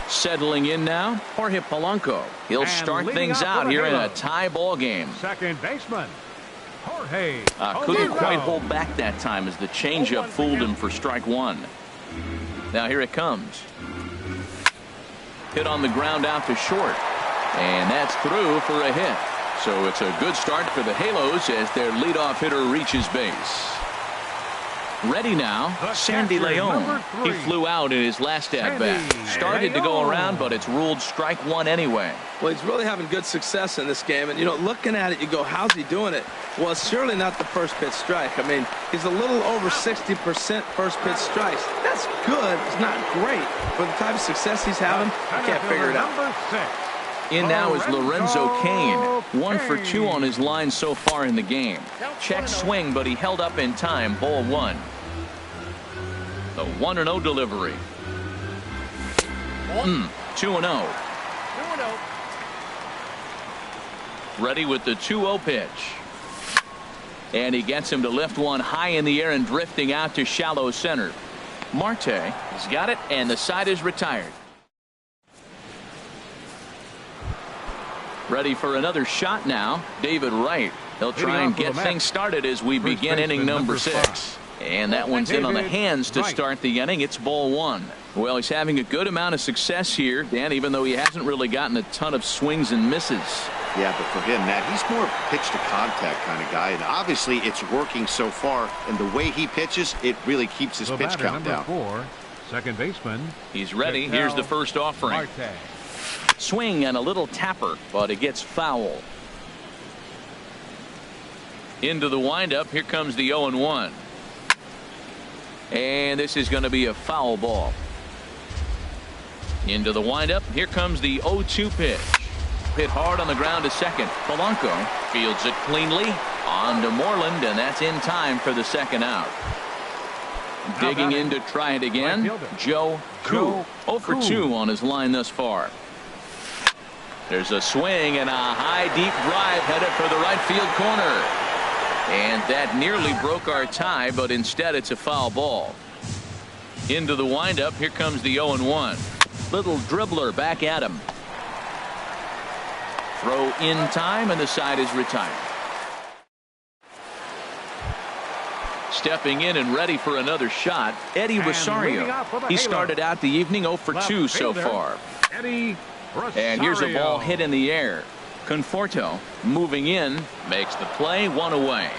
Speaker 1: Settling in now, Jorge Polanco. He'll start things out here in a tie ball game.
Speaker 3: Second baseman, Jorge.
Speaker 1: Couldn't quite hold back that time as the changeup fooled him for strike 1. Now here it comes. Hit on the ground out to short, and that's through for a hit. So it's a good start for the Halos as their leadoff hitter reaches base. Ready now, Sandy Leon. He flew out in his last at-bat. Started to go around, but it's ruled strike 1 anyway.
Speaker 2: Well, he's really having good success in this game. And, you know, looking at it, you go, how's he doing it? Well, it's surely not the first pitch strike. I mean, he's a little over 60% first pitch strikes. That's good. It's not great. For the type of success he's having, I can't figure it out.
Speaker 1: In now is Lorenzo Cain. 1 for 2 on his line so far in the game. Check swing, but he held up in time. Ball 1. The 1-0 delivery. 2-0. Ready with the 2-0 pitch. And he gets him to lift one high in the air and drifting out to shallow center. Marte has got it, and the side is retired. Ready for another shot now, David Wright. He'll try and get things started as we begin inning number 6. And that one's in on the hands to start the inning. It's ball 1. Well, he's having a good amount of success here, Dan, even though he hasn't really gotten a ton of swings and misses.
Speaker 4: Yeah, but for him, Matt, he's more pitch to contact kind of guy, and obviously it's working so far, and the way he pitches, it really keeps his pitch count down.
Speaker 3: 4, second baseman.
Speaker 1: He's ready. Here's the first offering. Swing and a little tapper, but it gets foul. Into the windup. Here comes the 0-1. And this is going to be a foul ball. Into the windup. Here comes the 0-2 pitch. Hit hard on the ground to second. Polanco fields it cleanly. On to Moreland, and that's in time for the second out. Digging in to try it again, Joe Koo. 0 for 2 on his line thus far. There's a swing and a high deep drive headed for the right field corner. And that nearly broke our tie, but instead it's a foul ball. Into the windup. Here comes the 0-1. Little dribbler back at him. Throw in time, and the side is retired. Stepping in and ready for another shot, Eddie Rosario. He started out the evening 0 for 2 so far.
Speaker 3: Eddie Rosario.
Speaker 1: And here's a ball hit in the air. Conforto moving in, makes the play, 1 away.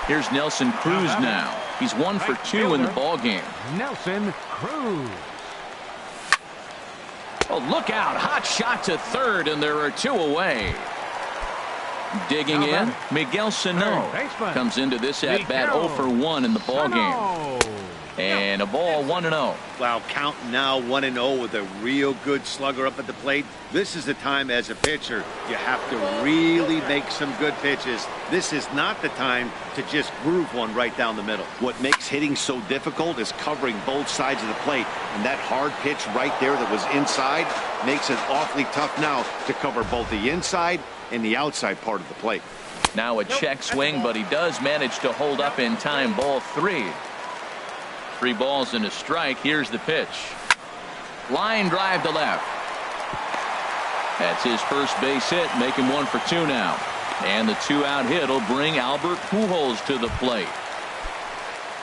Speaker 1: Here's Nelson Cruz now. He's 1 for 2 in the ball game.
Speaker 3: Nelson Cruz.
Speaker 1: Oh, look out. Hot shot to third, and there are 2 away. Digging in, Miguel Sano comes into this at bat 0 for 1 in the ball game. And a ball 1-0.
Speaker 4: Wow, counting now 1-0 with a real good slugger up at the plate. This is the time as a pitcher you have to really make some good pitches. This is not the time to just groove one right down the middle. What makes hitting so difficult is covering both sides of the plate. And that hard pitch right there that was inside makes it awfully tough now to cover both the inside and the outside part of the plate.
Speaker 1: Now a check swing, but he does manage to hold up in time. Ball 3. 3 balls and a strike. Here's the pitch. Line drive to left. That's his first base hit, make him 1 for 2 now. And the 2-out hit will bring Albert Pujols to the plate.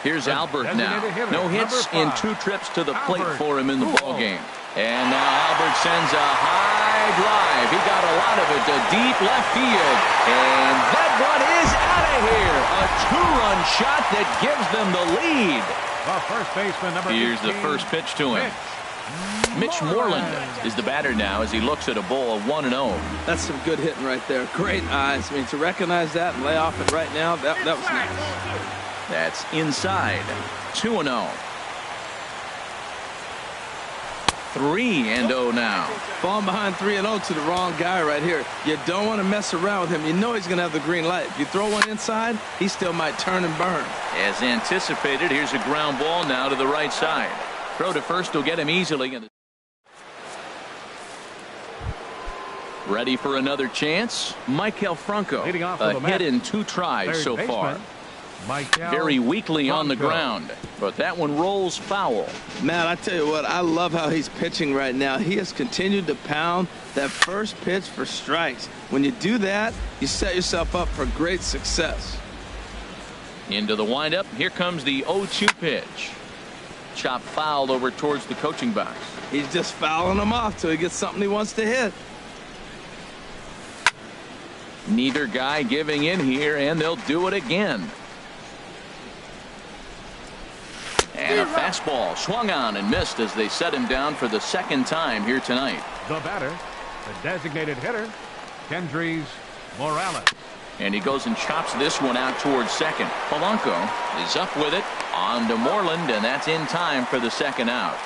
Speaker 1: Here's Albert now. No hits in 2 trips to the plate for him in the ball game. And now Albert sends a high drive. He got a lot of it to deep left field. And that one is out of here. A 2-run shot that gives them the lead.
Speaker 3: The first baseman, number
Speaker 1: Here's
Speaker 3: 15,
Speaker 1: the first pitch to him. Mitch Moreland is the batter now as he looks at a ball of 1-0.
Speaker 2: That's some good hitting right there. Great eyes. I mean, to recognize that and lay off it right now, that was nice.
Speaker 1: That's inside. 2-0. 3-0 now.
Speaker 2: Falling behind 3-0 to the wrong guy right here. You don't want to mess around with him. You know he's going to have the green light. If you throw one inside, he still might turn and burn.
Speaker 1: As anticipated, here's a ground ball now to the right side. Throw to first will get him easily. Ready for another chance? Michael Franco. A hit in 2 tries so far. Very weakly on the ground, but that one rolls foul.
Speaker 2: Matt, I tell you what, I love how he's pitching right now. He has continued to pound that first pitch for strikes. When you do that, you set yourself up for great success.
Speaker 1: Into the windup. Here comes the 0-2 pitch. Chop fouled over towards the coaching box.
Speaker 2: He's just fouling them off till he gets something he wants to hit.
Speaker 1: Neither guy giving in here, and they'll do it again. And a fastball swung on and missed as they set him down for the 2nd time here tonight.
Speaker 3: The batter, the designated hitter, Kendrys Morales.
Speaker 1: And he goes and chops this one out towards second. Polanco is up with it. On to Moreland, and that's in time for the 2nd out.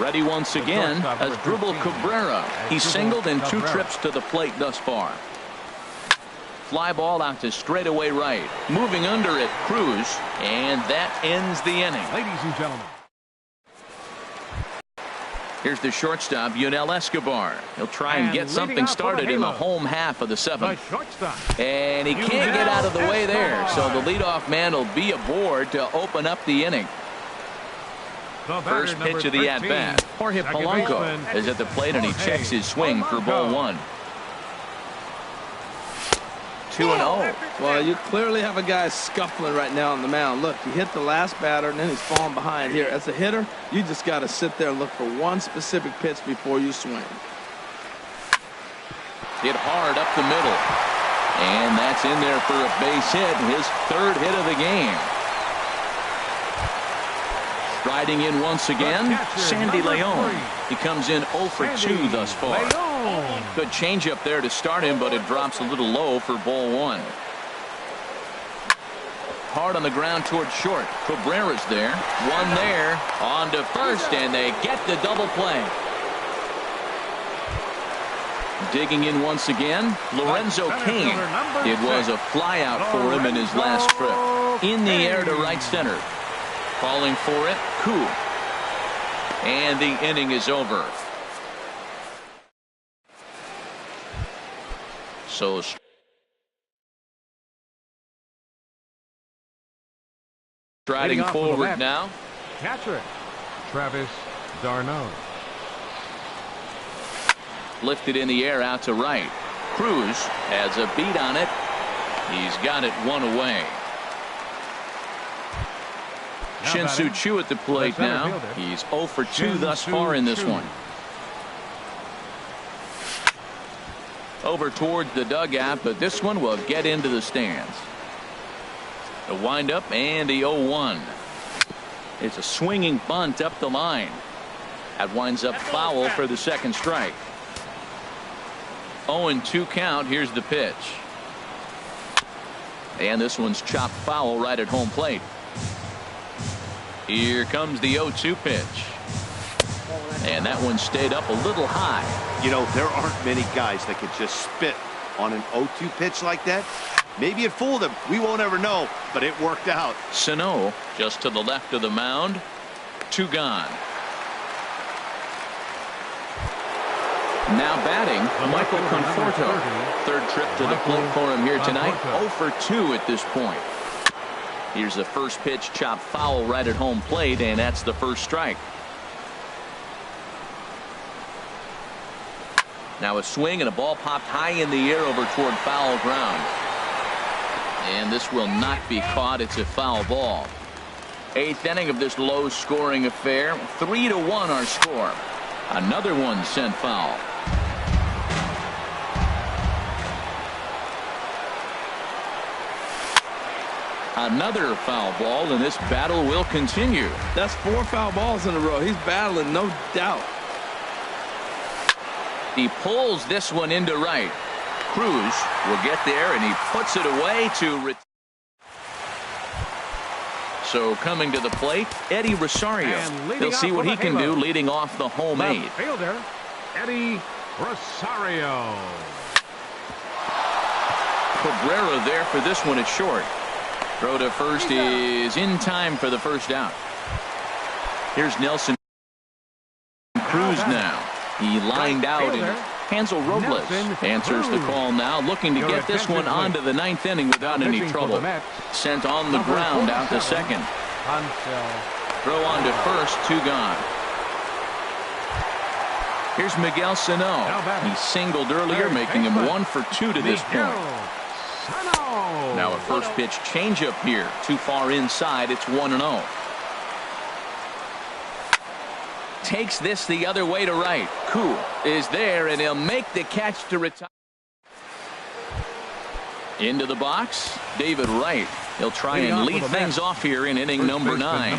Speaker 1: Ready once again as Dribble Cabrera. He's singled in 2 trips to the plate thus far. Fly ball out to straightaway right. Moving under it, Cruz, and that ends the inning.
Speaker 3: Ladies and gentlemen.
Speaker 1: Here's the shortstop, Yunel Escobar. He'll try and get something started in the home half of the 7th. And he can't get out of the way there, so the leadoff man will be aboard to open up the inning. First pitch of the at-bat. Jorge Polanco is at the plate, and he checks his swing for ball 1. 2-0.
Speaker 2: Well, you clearly have a guy scuffling right now on the mound. Look, he hit the last batter, and then he's falling behind here. As a hitter, you just got to sit there and look for one specific pitch before you swing.
Speaker 1: Hit hard up the middle. And that's in there for a base hit, his 3rd hit of the game. Striding in once again, Sandy Leon. He comes in 0 for 2 thus far. Good changeup there to start him, but it drops a little low for ball 1. Hard on the ground towards short. Cabrera's there. One there. On to first, and they get the double play. Digging in once again, Lorenzo Cain. It was a flyout for him in his last trip. In the air to right center. Calling for it, Koo. And the inning is over. So striding forward now.
Speaker 3: Catcher, Travis d'Arnaud.
Speaker 1: Lifted in the air out to right. Cruz has a beat on it. He's got it one away. Shin-Soo Choo at the plate now. He's 0 for 2 thus far in this one. Over towards the dugout, but this one will get into the stands. The windup and the 0-1. It's a swinging bunt up the line. That winds up foul for the second strike. 0-2 count. Here's the pitch. And this one's chopped foul right at home plate. Here comes the 0-2 pitch. And that one stayed up a little high.
Speaker 4: You know, there aren't many guys that could just spit on an 0-2 pitch like that. Maybe it fooled him. We won't ever know, but it worked out.
Speaker 1: Sano just to the left of the mound. 2 gone. Now batting, Michael Conforto. Third trip to the plate for him here tonight. 0 for 2 at this point. Here's the first pitch, chopped foul right at home plate, and that's the first strike. Now a swing and a ball popped high in the air over toward foul ground. And this will not be caught. It's a foul ball. 8th inning of this low scoring affair. 3-1 our score. Another one sent foul. Another foul ball, and this battle will continue.
Speaker 2: That's 4 foul balls in a row. He's battling, no doubt.
Speaker 1: He pulls this one into right. Cruz will get there, and he puts it away to so coming to the plate, Eddie Rosario. He'll see what he can do leading off the home 8th.
Speaker 3: Fielder, Eddie Rosario.
Speaker 1: Cabrera there for this one at short. Throw to first is in time for the first out. Here's Nelson Cruz now. He lined out, and Hansel Robles answers the call now, looking to get this one onto the 9th inning without any trouble. Sent on the ground out to second. Throw on to first, 2 gone. Here's Miguel Sano. He singled earlier, making him 1 for 2 to this point. Now a first pitch changeup here. Too far inside. It's 1-0. Takes this the other way to right. Koo is there, and he'll make the catch to retire. Into the box, David Wright. He'll try and lead things off here in inning number 9.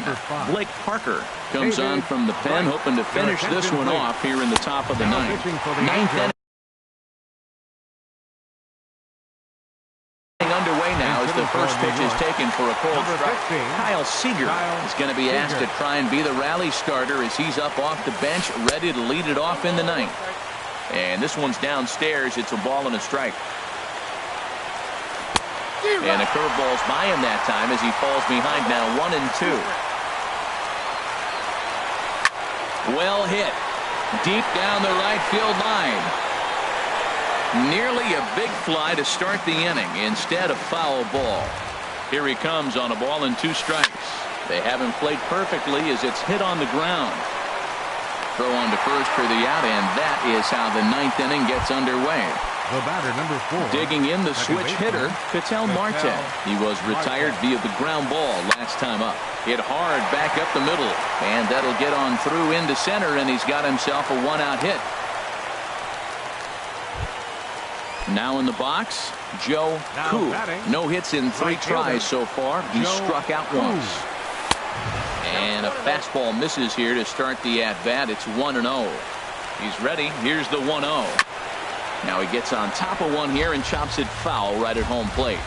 Speaker 1: Blake Parker comes on from the pen, hoping to finish this one off here in the top of the 9th. 9th inning. Underway now as the first pitch is taken for a cold strike. Kyle Seager is going to be asked to try and be the rally starter as he's up off the bench, ready to lead it off in the 9th. And this one's downstairs. It's a ball and a strike. And a curveball's by him that time as he falls behind now 1-2. Well hit. Deep down the right field line. Nearly a big fly to start the inning. Instead, a foul ball. Here he comes on a ball and 2 strikes. They haven't played perfectly as it's hit on the ground. Throw on to first for the out, and that is how the 9th inning gets underway.
Speaker 3: The batter, number 4.
Speaker 1: Digging in, the switch hitter, Ketel Marte. He was retired via the ground ball last time up. Hit hard back up the middle, and that'll get on through into center, and he's got himself a 1-out hit. Now in the box, Joe Koo. No hits in 3 tries so far. He struck out once. And a fastball misses here to start the at-bat. It's 1-0. He's ready. Here's the 1-0. Now he gets on top of one here and chops it foul right at home plate.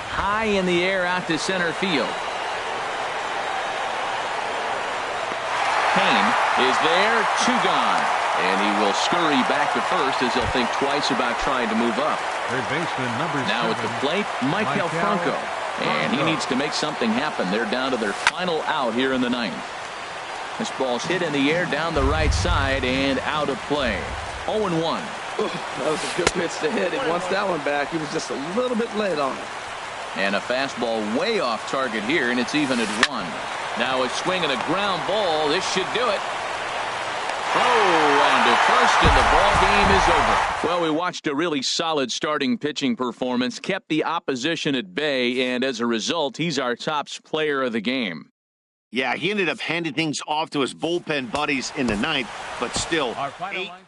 Speaker 1: High in the air out to center field. Kane is there, 2 gone. And he will scurry back to first as he'll think twice about trying to move up.
Speaker 3: Third baseman number 7.
Speaker 1: Now at the plate, Michael Franco. And he needs to make something happen. They're down to their final out here in the 9th. This ball's hit in the air down the right side and out of play. 0-1.
Speaker 2: That was a good pitch to hit. He wants that one back. He was just a little bit late on it.
Speaker 1: And a fastball way off target here, and it's even at 1. Now a swing and a ground ball. This should do it. And to first, and the ball game is over. Well, we watched a really solid starting pitching performance, kept the opposition at bay, and as a result, he's our top player of the game.
Speaker 4: Yeah, he ended up handing things off to his bullpen buddies in the 9th, but still,
Speaker 3: Our final line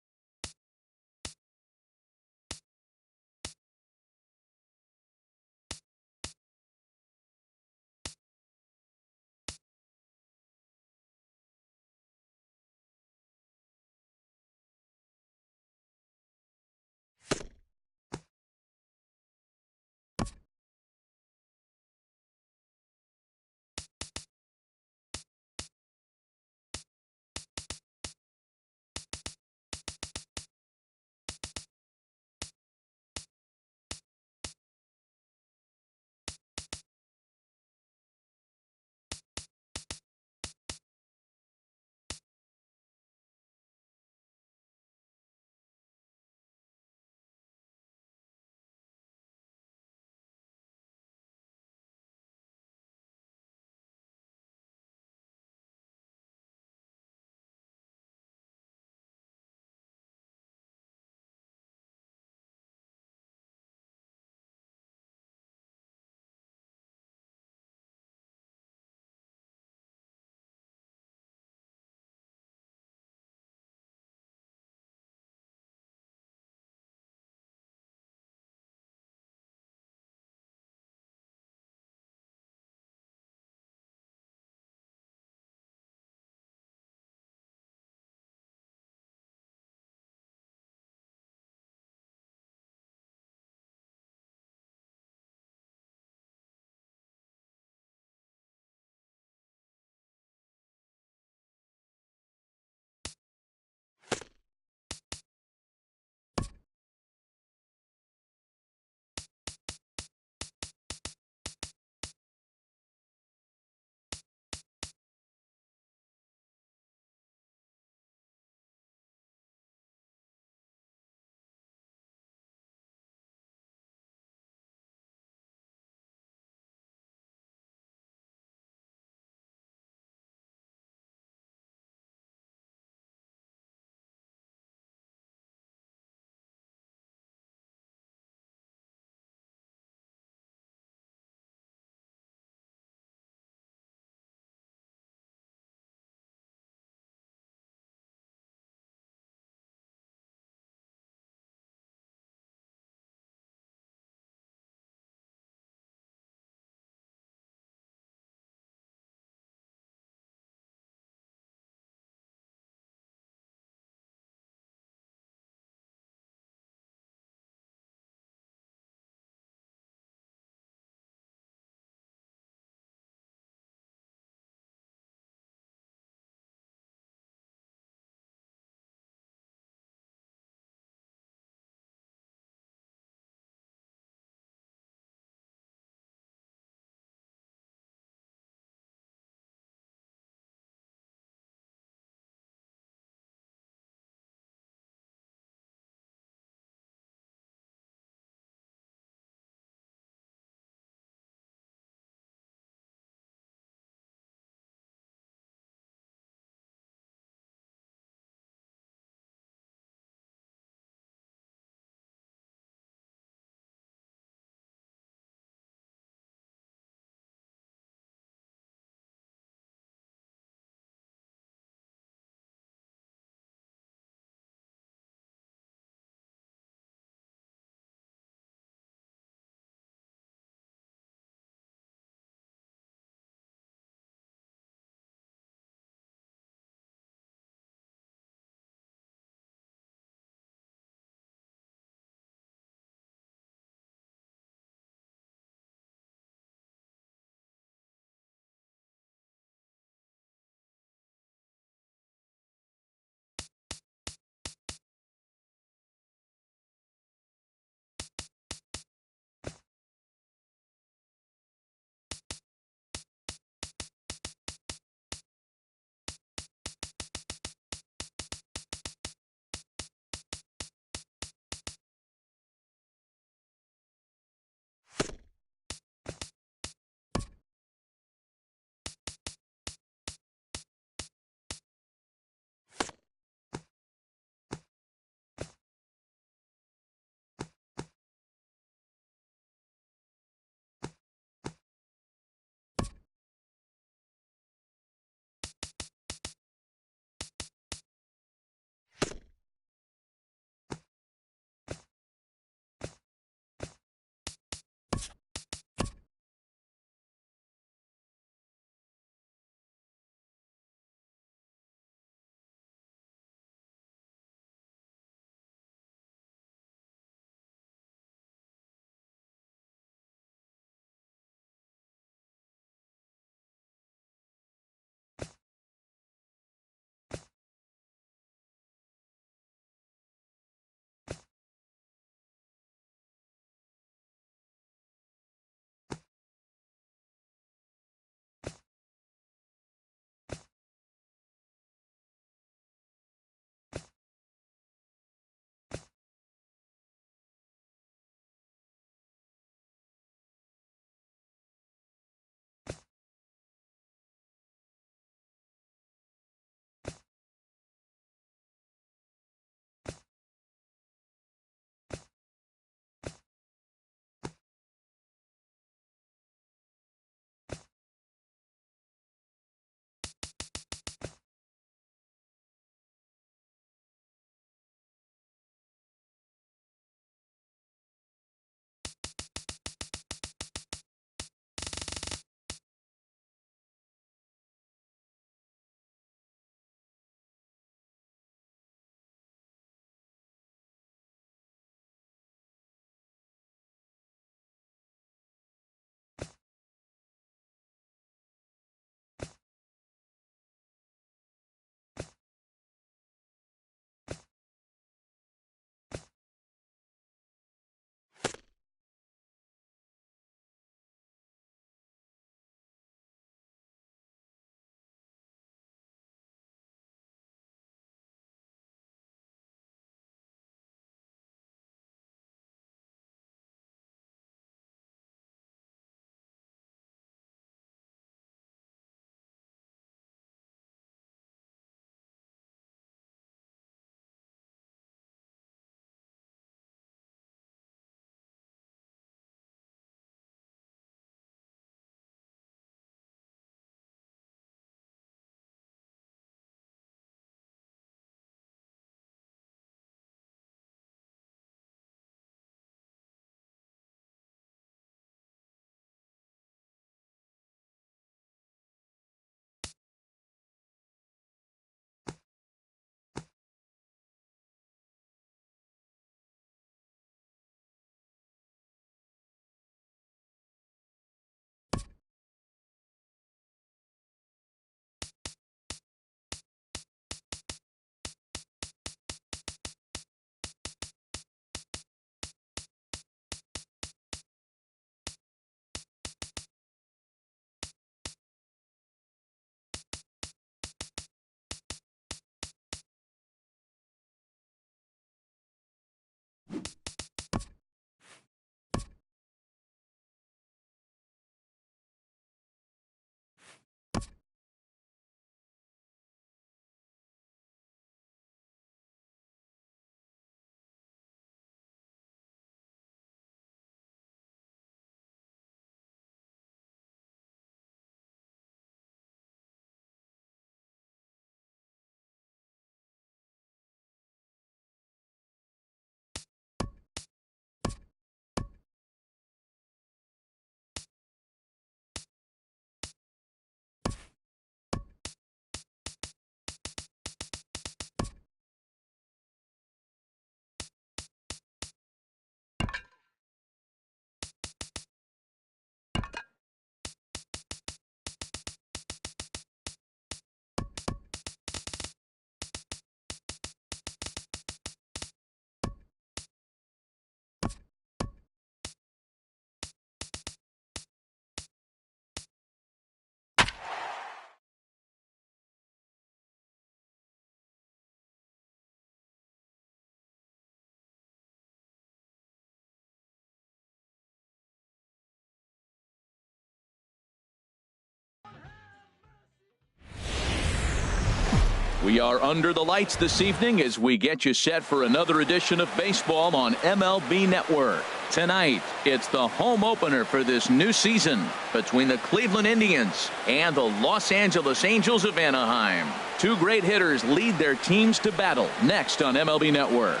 Speaker 1: We are under the lights this evening as we get you set for another edition of baseball on MLB Network. Tonight, it's the home opener for this new season between the Cleveland Indians and the Los Angeles Angels of Anaheim. Two great hitters lead their teams to battle next on MLB Network.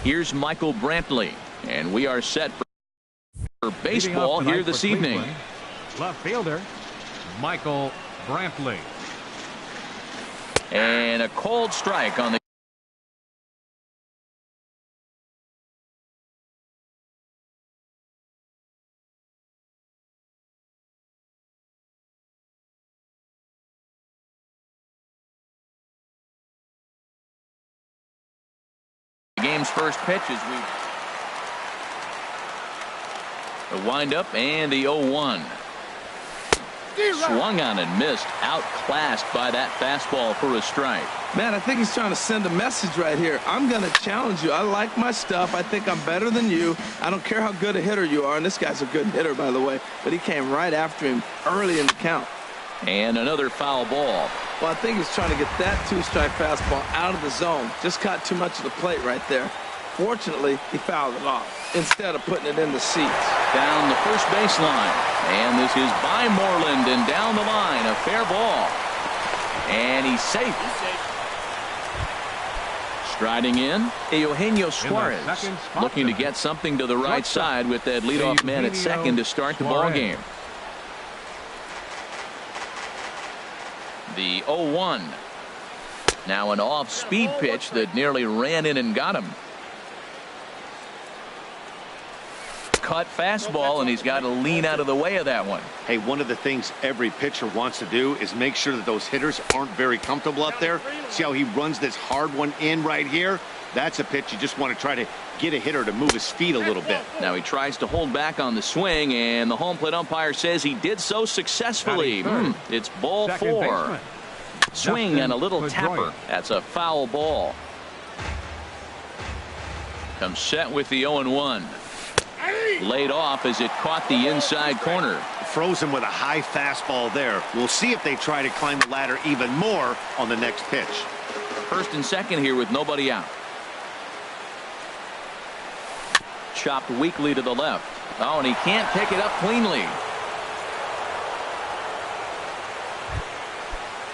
Speaker 1: Here's Michael Brantley, and we are set for baseball here this evening.
Speaker 3: Left fielder, Michael Brantley.
Speaker 1: And a cold strike on the game's first pitch as we wind up, and the 0-1. Swung on and missed, outclassed by that fastball for a strike.
Speaker 2: Man, I think he's trying to send a message right here. I'm going to challenge you. I like my stuff. I think I'm better than you. I don't care how good a hitter you are, and this guy's a good hitter, by the way, but he came right after him early in the count.
Speaker 1: And another foul ball.
Speaker 2: Well, I think he's trying to get that two-strike fastball out of the zone. Just caught too much of the plate right there. Fortunately, he fouled it off instead of putting it in the seats.
Speaker 1: Down the first baseline. And this is by Moreland, and down the line, a fair ball. And he's safe. Striding in, Eugenio Suarez, looking to get something to the right side with that leadoff man at second to start the ball game. The 0-1. Now an off-speed pitch that nearly ran in and got him. Cut fastball, and he's got to lean out of the way of that one.
Speaker 4: Hey, one of the things every pitcher wants to do is make sure that those hitters aren't very comfortable up there. See how he runs this hard one in right here? That's a pitch you just want to try to get a hitter to move his feet a little bit.
Speaker 1: Now he tries to hold back on the swing, and the home plate umpire says he did so successfully. It's ball 4. Swing and a little tapper. That's a foul ball. Comes set with the 0-1. Laid off as it caught the inside corner.
Speaker 4: Frozen with a high fastball there. We'll see if they try to climb the ladder even more on the next pitch.
Speaker 1: First and second here with nobody out. Chopped weakly to the left. Oh, and he can't pick it up cleanly.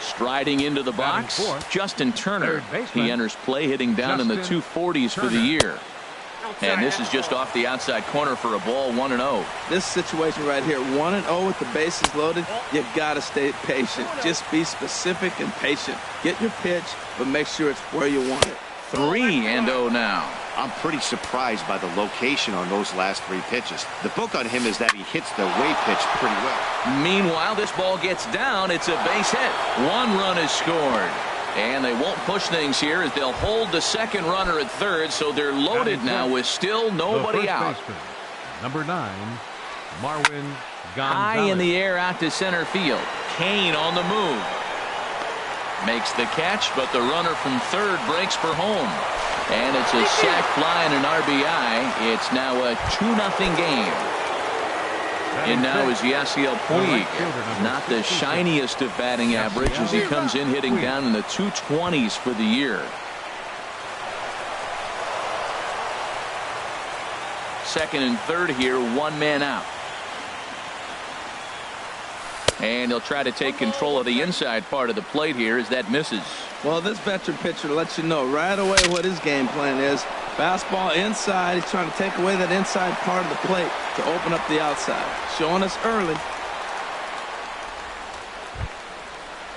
Speaker 1: Striding into the box, Justin Turner. He enters play hitting down in the 240s for the year. And this is just off the outside corner for a ball, 1-0.
Speaker 2: This situation right here, 1-0 with the bases loaded, you got to stay patient. Just be specific and patient. Get your pitch, but make sure it's where you want it.
Speaker 1: 3-0 now.
Speaker 4: I'm pretty surprised by the location on those last 3 pitches. The book on him is that he hits the way pitch pretty well.
Speaker 1: Meanwhile, this ball gets down. It's a base hit. 1 run is scored. And they won't push things here as they'll hold the second runner at third, so they're loaded now with still nobody out.
Speaker 3: Number 9, Marwin Gonzalez.
Speaker 1: High in the air out to center field. Kane on the move. Makes the catch, but the runner from third breaks for home. And it's a sac fly and an RBI. It's now a 2-0 game. And now is Yasiel Puig. Not the shiniest of batting average as he comes in hitting down in the 220s for the year. Second and third here, 1 man out. And he'll try to take control of the inside part of the plate here as that misses.
Speaker 2: Well, this veteran pitcher lets you know right away what his game plan is. Fastball inside. He's trying to take away that inside part of the plate to open up the outside. Showing us early.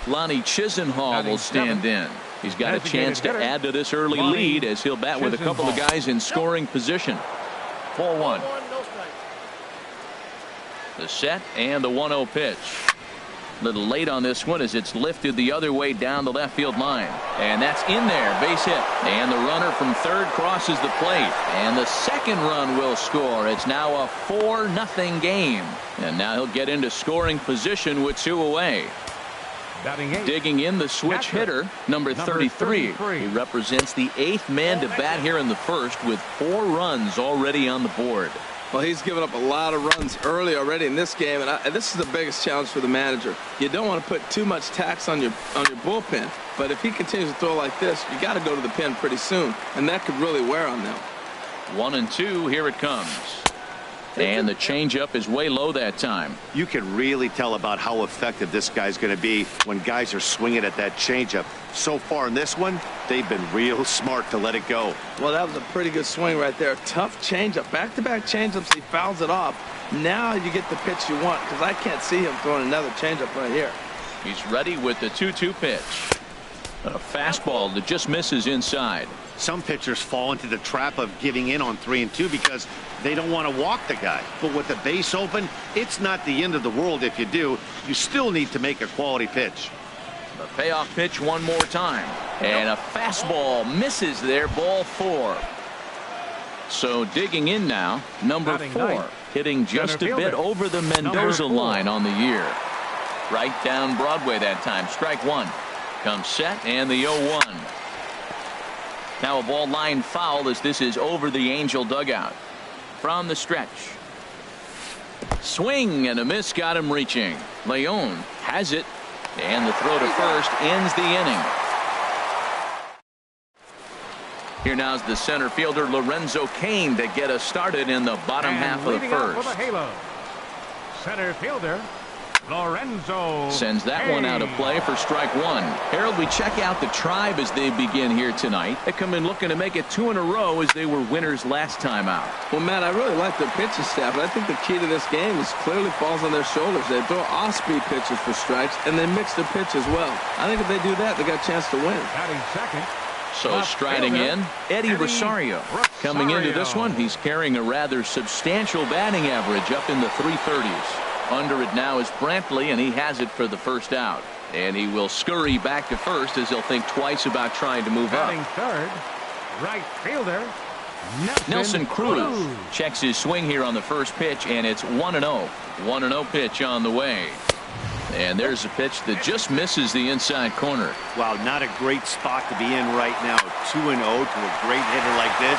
Speaker 1: Lonnie Chisenhall will stand in. He's got a chance to add to this early lead as he'll bat with a couple of guys in scoring position. 4-1. The set and the 1-0 pitch. A little late on this one as it's lifted the other way down the left field line. And that's in there. Base hit. And the runner from third crosses the plate. And the second run will score. It's now a 4-0 game. And now he'll get into scoring position with 2 away.
Speaker 3: Batting 8.
Speaker 1: Digging in, the switch hitter, number 33. He represents the 8th man to bat here in the first with 4 runs already on the board.
Speaker 2: Well, he's given up a lot of runs early already in this game, and this is the biggest challenge for the manager. You don't want to put too much tax on your bullpen, but if he continues to throw like this, you got to go to the pen pretty soon, and that could really wear on them.
Speaker 1: 1-2, here it comes. And the changeup is way low that time.
Speaker 4: You can really tell about how effective this guy's going to be when guys are swinging at that changeup. So far in this one, they've been real smart to let it go.
Speaker 2: Well, that was a pretty good swing right there. Tough changeup. Back-to-back changeups, he fouls it off. Now you get the pitch you want, because I can't see him throwing another changeup right here.
Speaker 1: He's ready with the 2-2 pitch. A fastball that just misses inside.
Speaker 4: Some pitchers fall into the trap of giving in on 3-2 because they don't want to walk the guy. But with the base open, it's not the end of the world if you do. You still need to make a quality pitch.
Speaker 1: The payoff pitch one more time. And a fastball misses there, ball 4. So digging in now, number 4. Hitting just a bit over the Mendoza line on the year. Right down Broadway that time. Strike 1. Comes set and the 0-1. Now a ball line foul as this is over the Angel dugout. From the stretch. Swing and a miss, got him reaching. Leon has it, and the throw to first ends the inning. Here now's the center fielder Lorenzo Cain to get us started in the bottom half of the first.
Speaker 3: For the halo, center fielder Lorenzo
Speaker 1: sends that one out of play for strike 1. Harold, we check out the Tribe as they begin here tonight. They come in looking to make it 2 in a row as they were winners last time out.
Speaker 2: Well, Matt, I really like their pitching staff, but I think the key to this game is clearly falls on their shoulders. They throw off-speed pitches for strikes, and they mix their pitch as well. I think if they do that, they got a chance to win.
Speaker 3: Batting second.
Speaker 1: So striding in, Eddie Rosario. Coming into this one, he's carrying a rather substantial batting average up in the 330s. Under it now is Brantley, and he has it for the first out. And he will scurry back to first as he'll think twice about trying to move up.
Speaker 3: Batting third, right fielder
Speaker 1: Nelson Cruz checks his swing here on the first pitch, and it's 1-0. 1-0 pitch on the way. And there's a pitch that just misses the inside corner.
Speaker 4: Wow, not a great spot to be in right now. 2-0 to a great hitter like this.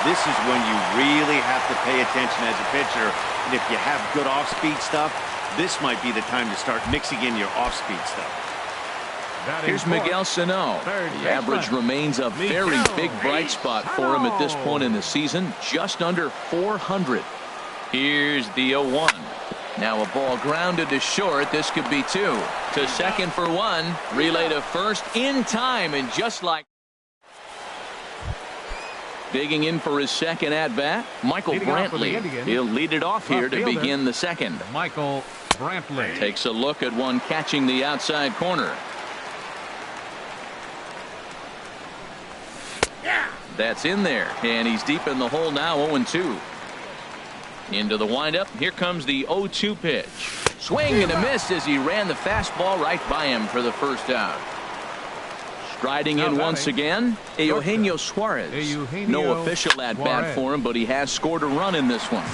Speaker 4: This is when you really have to pay attention as a pitcher. And if you have good off-speed stuff, this might be the time to start mixing in your off-speed stuff.
Speaker 1: Here's Miguel Sano. The average remains a very big bright spot for him at this point in the season, just under 400. Here's the 0-1. Now a ball grounded to short. This could be 2. To second for 1. Relay to first in time, and just like digging in for his second at-bat, Michael Brantley. He'll lead it off here to begin the second.
Speaker 3: Michael Brantley
Speaker 1: takes a look at one catching the outside corner. That's in there, and he's deep in the hole now. 0-2. Into the windup. Here comes the 0-2 pitch. Swing and a miss as he ran the fastball right by him for the first out. Striding in once again, Eugenio Suarez. No official at bat for him, but he has scored a run in this one.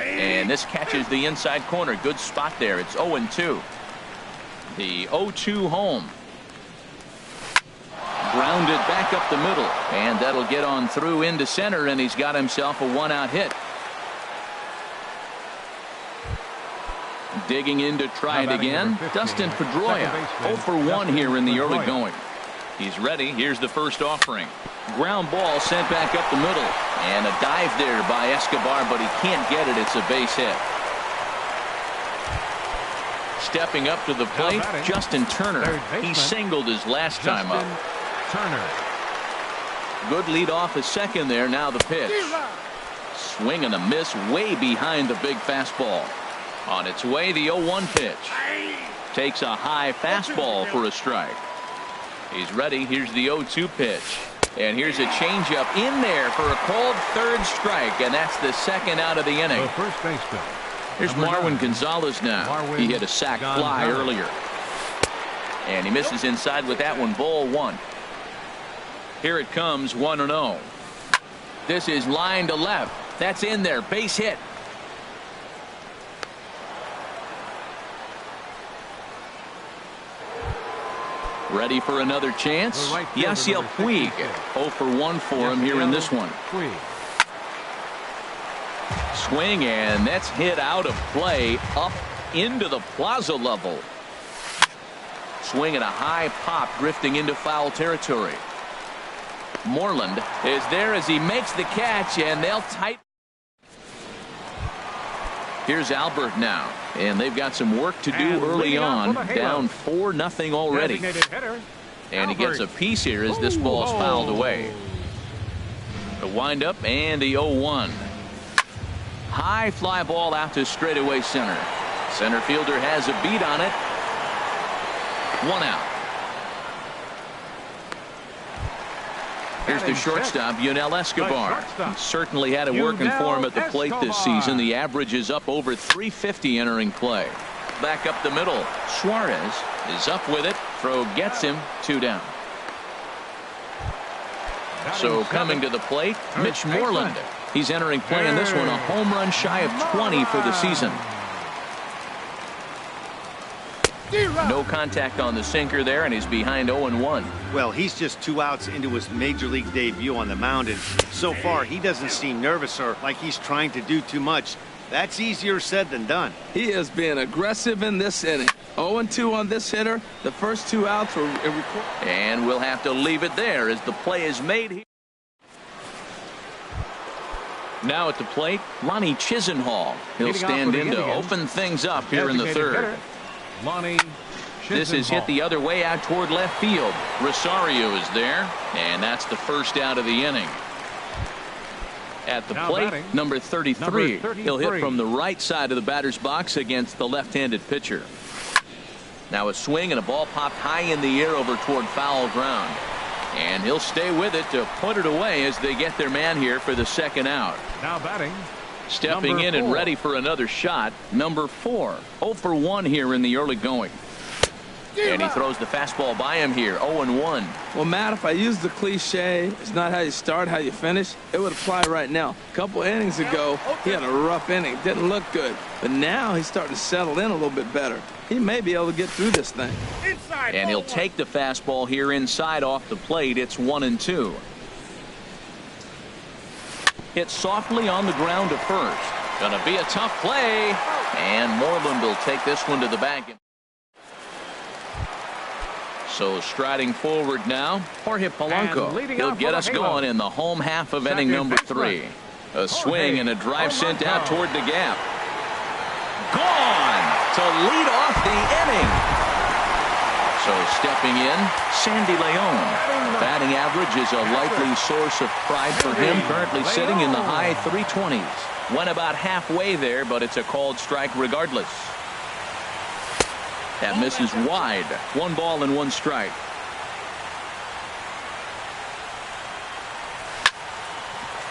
Speaker 1: And this catches the inside corner. Good spot there. It's 0-2. The 0-2 home. Grounded back up the middle, and that'll get on through into center, and he's got himself a 1-out hit. Digging in to try it again, Dustin Pedroia. 0 for 1 here in the early going. He's ready. Here's the first offering. Ground ball sent back up the middle, and a dive there by Escobar, but he can't get it. It's a base hit. Stepping up to the plate, Justin Turner. He singled his last time up. Good lead off a second there. Now the pitch. Swing and a miss way behind the big fastball. On its way, the 0-1 pitch. Takes a high fastball for a strike. He's ready. Here's the 0-2 pitch. And here's a changeup in there for a called third strike, and that's the second out of the inning.
Speaker 3: First baseman.
Speaker 1: Here's Marwin Gonzalez now. He hit a sac fly earlier. And he misses inside with that one. Ball 1. Here it comes, 1-0. This is line to left. That's in there. Base hit. Ready for another chance? Yasiel Puig. 0 for 1 for him here in this one. Swing, and that's hit out of play up into the plaza level. Swing and a high pop drifting into foul territory. Moreland is there as he makes the catch, and they'll tighten. Here's Albert now, and they've got some work to do early on. Down 4-0 already. And he gets a piece here as this ball's fouled away. The windup and the 0-1. High fly ball out to straightaway center. Center fielder has a beat on it. 1 out. Here's the shortstop, Yunel Escobar. Certainly had it working for him at the plate this season. The average is up over 350 entering play. Back up the middle. Suarez is up with it. Throw gets him. 2 down. So coming to the plate, Mitch Moreland. He's entering play in this one, a home run shy of 20 for the season. No contact on the sinker there, and he's behind 0-1.
Speaker 4: Well, he's just 2 outs into his major league debut on the mound, and so far he doesn't seem nervous or like he's trying to do too much. That's easier said than done.
Speaker 2: He is being aggressive in this inning. 0-2 on this hitter. The first 2 outs were recorded.
Speaker 1: And we'll have to leave it there as the play is made here. Now at the plate, Lonnie Chisenhall. He'll stand in to open things up here in the third. This is hit the other way out toward left field. Rosario is there, and that's the first out of the inning. At the plate, number 33. He'll hit from the right side of the batter's box against the left-handed pitcher. Now a swing and a ball popped high in the air over toward foul ground. And he'll stay with it to put it away as they get their man here for the second out.
Speaker 3: Now batting.
Speaker 1: Stepping in and ready for another shot, number 4. 0 for 1 here in the early going. And he throws the fastball by him here. 0-1.
Speaker 2: Well, Matt, if I use the cliche, it's not how you start, how you finish, it would apply right now. A couple innings ago, he had a rough inning. Didn't look good. But now he's starting to settle in a little bit better. He may be able to get through this thing.
Speaker 1: And he'll take the fastball here inside off the plate. It's 1-2. Hit softly on the ground to first. Gonna be a tough play. And Moreland will take this one to the bank. So striding forward now, Jorge Polanco. He'll get us going in the home half of inning number 3. A swing and a drive sent out toward the gap. Gone to lead off the inning. So stepping in, Sandy Leon. Batting average is a likely source of pride for him. Currently sitting in the high 320s. Went about halfway there, but it's a called strike regardless. That misses wide. 1 ball and 1 strike.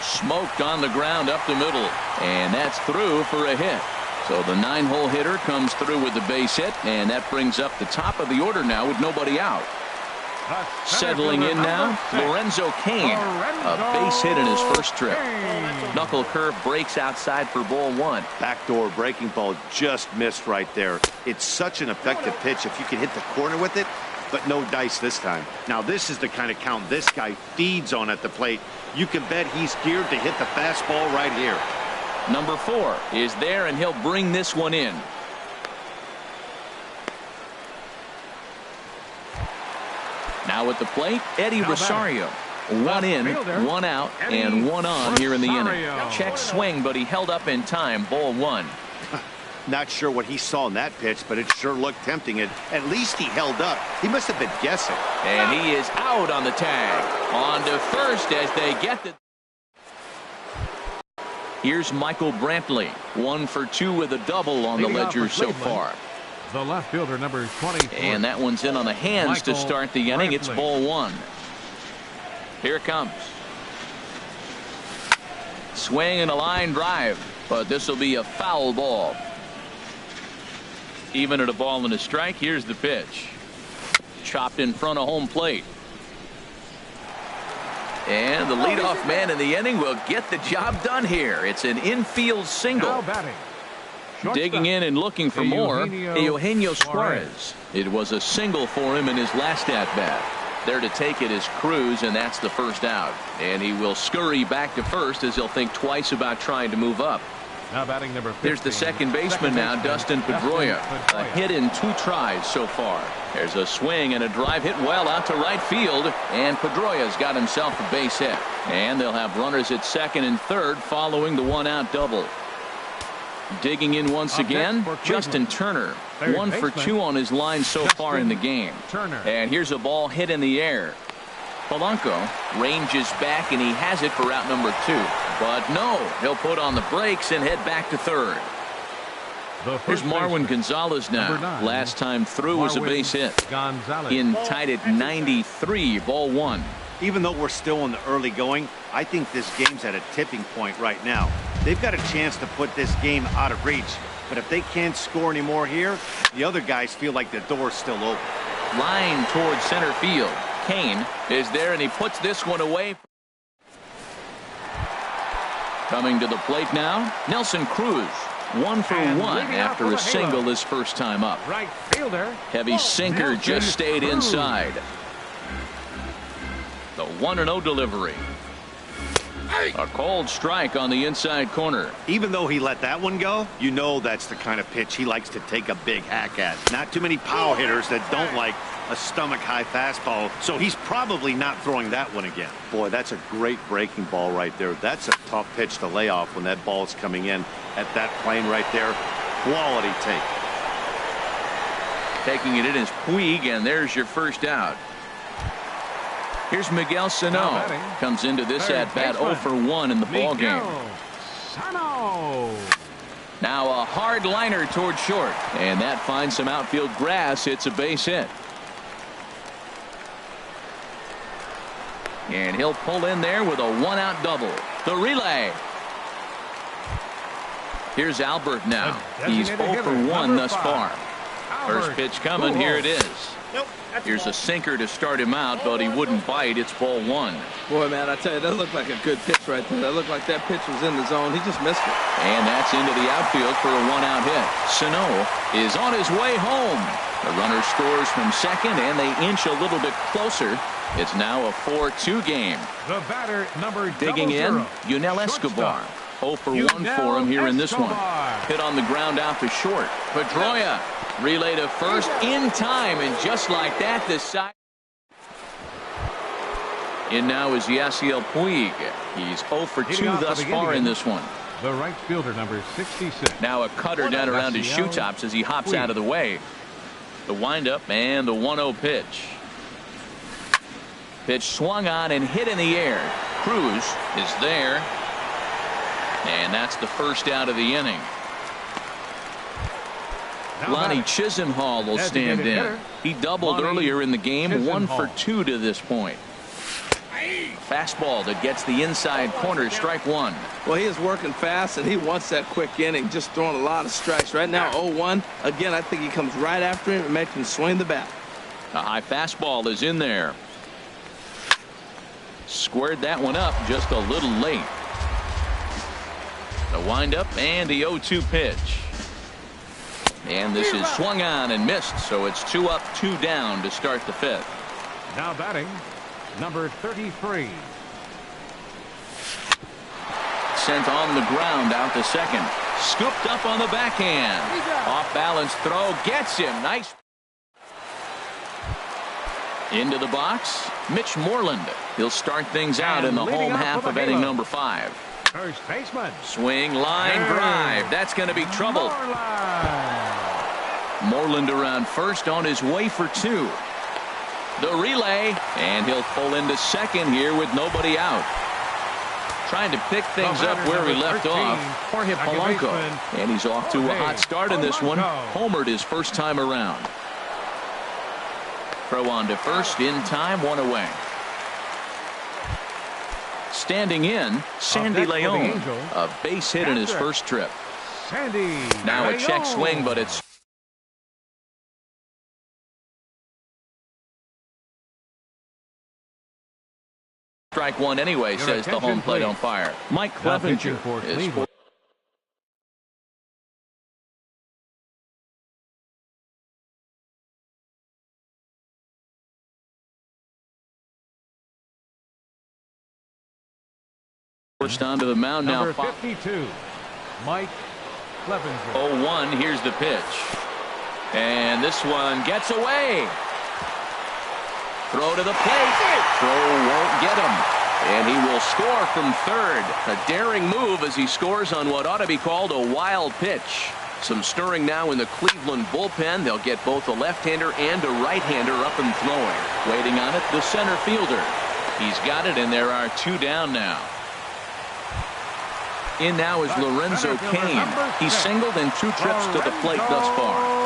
Speaker 1: Smoked on the ground up the middle. And that's through for a hit. So the 9-hole hitter comes through with the base hit, and that brings up the top of the order now with nobody out. Settling in now, Lorenzo Cain. A base hit in his first trip. Knuckle curve breaks outside for ball 1.
Speaker 4: Backdoor breaking ball just missed right there. It's such an effective pitch if you can hit the corner with it, but no dice this time. Now this is the kind of count this guy feeds on at the plate. You can bet he's geared to hit the fastball right here.
Speaker 1: Number 4 is there, and he'll bring this one in. Now at the plate, Eddie Rosario. 1 in, 1 out, and 1 on here in the inning. Check swing, but he held up in time. Ball 1.
Speaker 4: Not sure what he saw in that pitch, but it sure looked tempting. And at least he held up. He must have been guessing.
Speaker 1: And he is out on the tag. On to first as they get the... Here's Michael Brantley. 1 for 2 with a double on the ledger so far.
Speaker 3: The left fielder, number 24.
Speaker 1: And that one's in on the hands to start the inning. It's ball 1. Here it comes. Swing and a line drive, but this will be a foul ball. Even at a ball and a strike, here's the pitch. Chopped in front of home plate. And the leadoff man in the inning will get the job done here. It's an infield single.
Speaker 3: Now batting.
Speaker 1: Digging in and looking for more, Eugenio Suarez. It was a single for him in his last at-bat. There to take it is Cruz, and that's the first out. And he will scurry back to first as he'll think twice about trying to move up.
Speaker 3: Now batting number 15.
Speaker 1: Here's the second baseman now, Dustin Pedroia. A hit in 2 tries so far. There's a swing and a drive hit well out to right field, and Pedroia's got himself a base hit. And they'll have runners at second and third following the 1-out double. Digging in once again, Justin Turner. 1 for 2 on his line so far in the game. And here's a ball hit in the air. Polanco ranges back, and he has it for out number 2. But no, he'll put on the brakes and head back to third. Here's Marwin Gonzalez now. Last time through was a base hit. In tied at 93, ball 1.
Speaker 4: Even though we're still in the early going, I think this game's at a tipping point right now. They've got a chance to put this game out of reach. But if they can't score any more here, the other guys feel like the door's still open.
Speaker 1: Line towards center field. Kane is there, and he puts this one away. Coming to the plate now, Nelson Cruz. 1 for 1 after a single his first time up.
Speaker 3: Right fielder.
Speaker 1: Heavy sinker just stayed inside. The 1-0 delivery. A cold strike on the inside corner.
Speaker 4: Even though he let that one go, you know that's the kind of pitch he likes to take a big hack at. Not too many power hitters that don't like a stomach-high fastball, so he's probably not throwing that one again. Boy, that's a great breaking ball right there. That's a tough pitch to lay off when that ball is coming in at that plane right there. Quality take.
Speaker 1: Taking it in is Puig, and there's your first out. Here's Miguel Sano. Comes into this at-bat 0 for 1 in the ball game. Now a hard liner toward short, and that finds some outfield grass. It's a base hit. And he'll pull in there with a 1-out double. The relay. Here's Albert now. He's 0 for 1 thus far. First pitch coming. Here it is. Here's a sinker to start him out, but he wouldn't bite. It's ball 1.
Speaker 2: Boy, man, I tell you, that looked like a good pitch right there. That looked like that pitch was in the zone. He just missed it.
Speaker 1: And that's into the outfield for a 1-out hit. Sano is on his way home. The runner scores from second, and they inch a little bit closer. It's now a 4-2 game.
Speaker 3: The batter, number
Speaker 1: digging in, Yunel Escobar. 0 for 1 for him here in this one. Hit on the ground out to short. Pedroia relay to first in time, and just like that, the side. In now is Yasiel Puig. He's 0 for 2 thus far in this one.
Speaker 3: The right fielder, number 66.
Speaker 1: Now a cutter down around his shoe tops as he hops out of the way. The windup and the 1-0 pitch. Pitch swung on and hit in the air. Cruz is there. And that's the first out of the inning. Lonnie Chisenhall will stand in. He doubled earlier in the game. 1 for 2 to this point. Fastball that gets the inside corner. Strike 1.
Speaker 2: Well, he is working fast, and he wants that quick inning. Just throwing a lot of strikes. Right now, 0-1. Again, I think he comes right after him and makes him swing the bat.
Speaker 1: A high fastball is in there. Squared that one up just a little late. The windup and the 0-2 pitch. And this is swung on and missed, so it's 2 up, 2 down to start the 5th.
Speaker 3: Now batting, number 33.
Speaker 1: Sent on the ground out to second. Scooped up on the backhand. Off balance throw gets him. Nice. Into the box, Mitch Moreland. He'll start things out in the home half of inning number 5.
Speaker 3: First baseman.
Speaker 1: Swing, line drive. That's going to be trouble. Moreland around first on his way for 2. The relay, and he'll pull into second here with nobody out. Trying to pick things up where he left off. Jorge Polanco. And he's off to a hot start in this one. Homered his first time around. Throw on to first in time, 1 away. Standing in, Sandy Leon. A base hit in his first trip. Now a check swing, but it's Strike one anyway, says the home plate umpire. Mike Clevenger is forced onto the mound now.
Speaker 3: Number 52, Mike Clevenger.
Speaker 1: 0-1. Here's the pitch. And this one gets away. Throw to the plate. Throw won't get him. And he will score from third. A daring move as he scores on what ought to be called a wild pitch. Some stirring now in the Cleveland bullpen. They'll get both a left-hander and a right-hander up and throwing. Waiting on it, the center fielder. He's got it, and there are two down now. In now is Lorenzo Cain. He's singled in 2 trips to the plate thus far.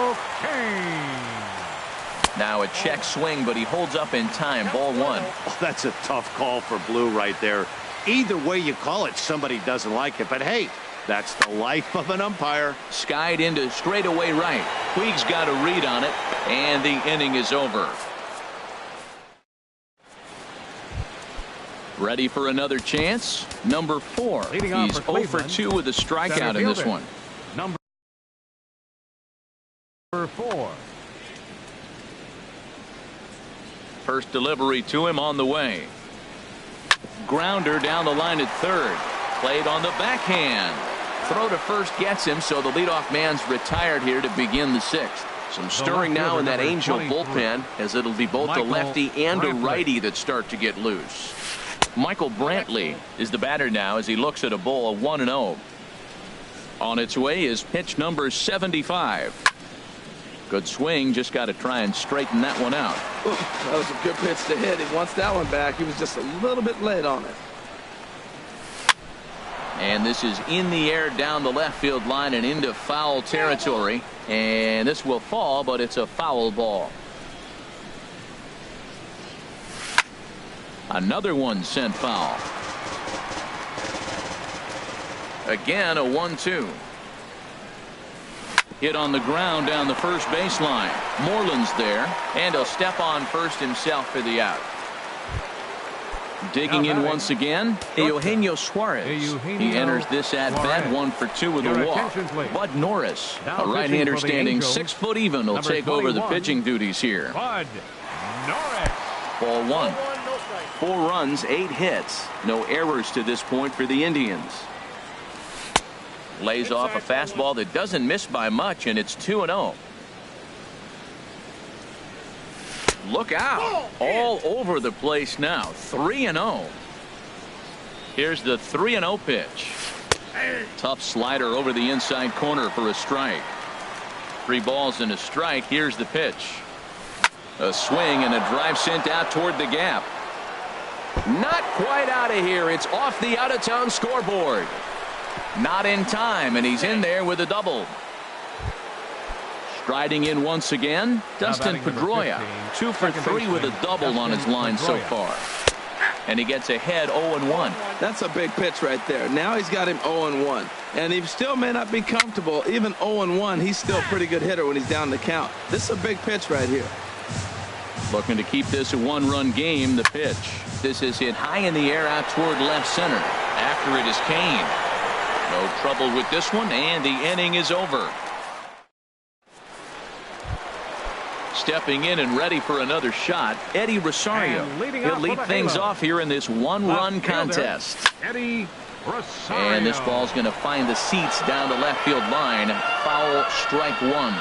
Speaker 1: Now a check swing, but he holds up in time. Ball one.
Speaker 4: Oh, that's a tough call for Blue right there. Either way you call it, somebody doesn't like it. But hey, that's the life of an umpire.
Speaker 1: Skied into straightaway right. Puig's got a read on it, and the inning is over. Ready for another chance? Number 4. He's 0 for 2 with a strikeout in this one.
Speaker 3: Number 4.
Speaker 1: First delivery to him on the way. Grounder down the line at third. Played on the backhand. Throw to first gets him, so the leadoff man's retired here to begin the 6th. Some stirring now in that Angel bullpen, as it'll be both a lefty and a righty that start to get loose. Michael Brantley is the batter now as he looks at a ball of 1-0. On its way is pitch number 75. Good swing, just got to try and straighten that one out.
Speaker 2: That was a good pitch to hit. He wants that one back. He was just a little bit late on it.
Speaker 1: And this is in the air down the left field line and into foul territory. And this will fall, but it's a foul ball. Another one sent foul. Again, a 1-2. Hit on the ground down the first baseline. Moreland's there, and he'll step on first himself for the out. Digging in once again, Eugenio Suarez. He enters this at bat 1 for 2 with a walk. Bud Norris, a right-hander standing 6 foot even, will take over the pitching duties here.
Speaker 3: Bud Norris.
Speaker 1: Ball 1. 4 runs, 8 hits. No errors to this point for the Indians. Lays off a fastball that doesn't miss by much, and it's 2-0. Look out. All over the place now. 3-0. Here's the 3-0 pitch. Tough slider over the inside corner for a strike. 3 balls and a strike. Here's the pitch. A swing and a drive sent out toward the gap. Not quite out of here. It's off the out-of-town scoreboard. Not in time, and he's in there with a double. Striding in once again, Dustin Pedroia. 2 for 3 with a double on his line so far. And he gets ahead 0-1.
Speaker 2: That's a big pitch right there. Now he's got him 0-1. And he still may not be comfortable. Even 0-1, he's still a pretty good hitter when he's down the count. This is a big pitch right here.
Speaker 1: Looking to keep this a 1-run game. The pitch. This is hit high in the air out toward left center. After it is Cain. No trouble with this one, and the inning is over. Stepping in and ready for another shot, Eddie Rosario. He'll lead things off here in this 1-run contest.
Speaker 3: Eddie Rosario.
Speaker 1: And this ball's going to find the seats down the left field line. Foul, strike 1.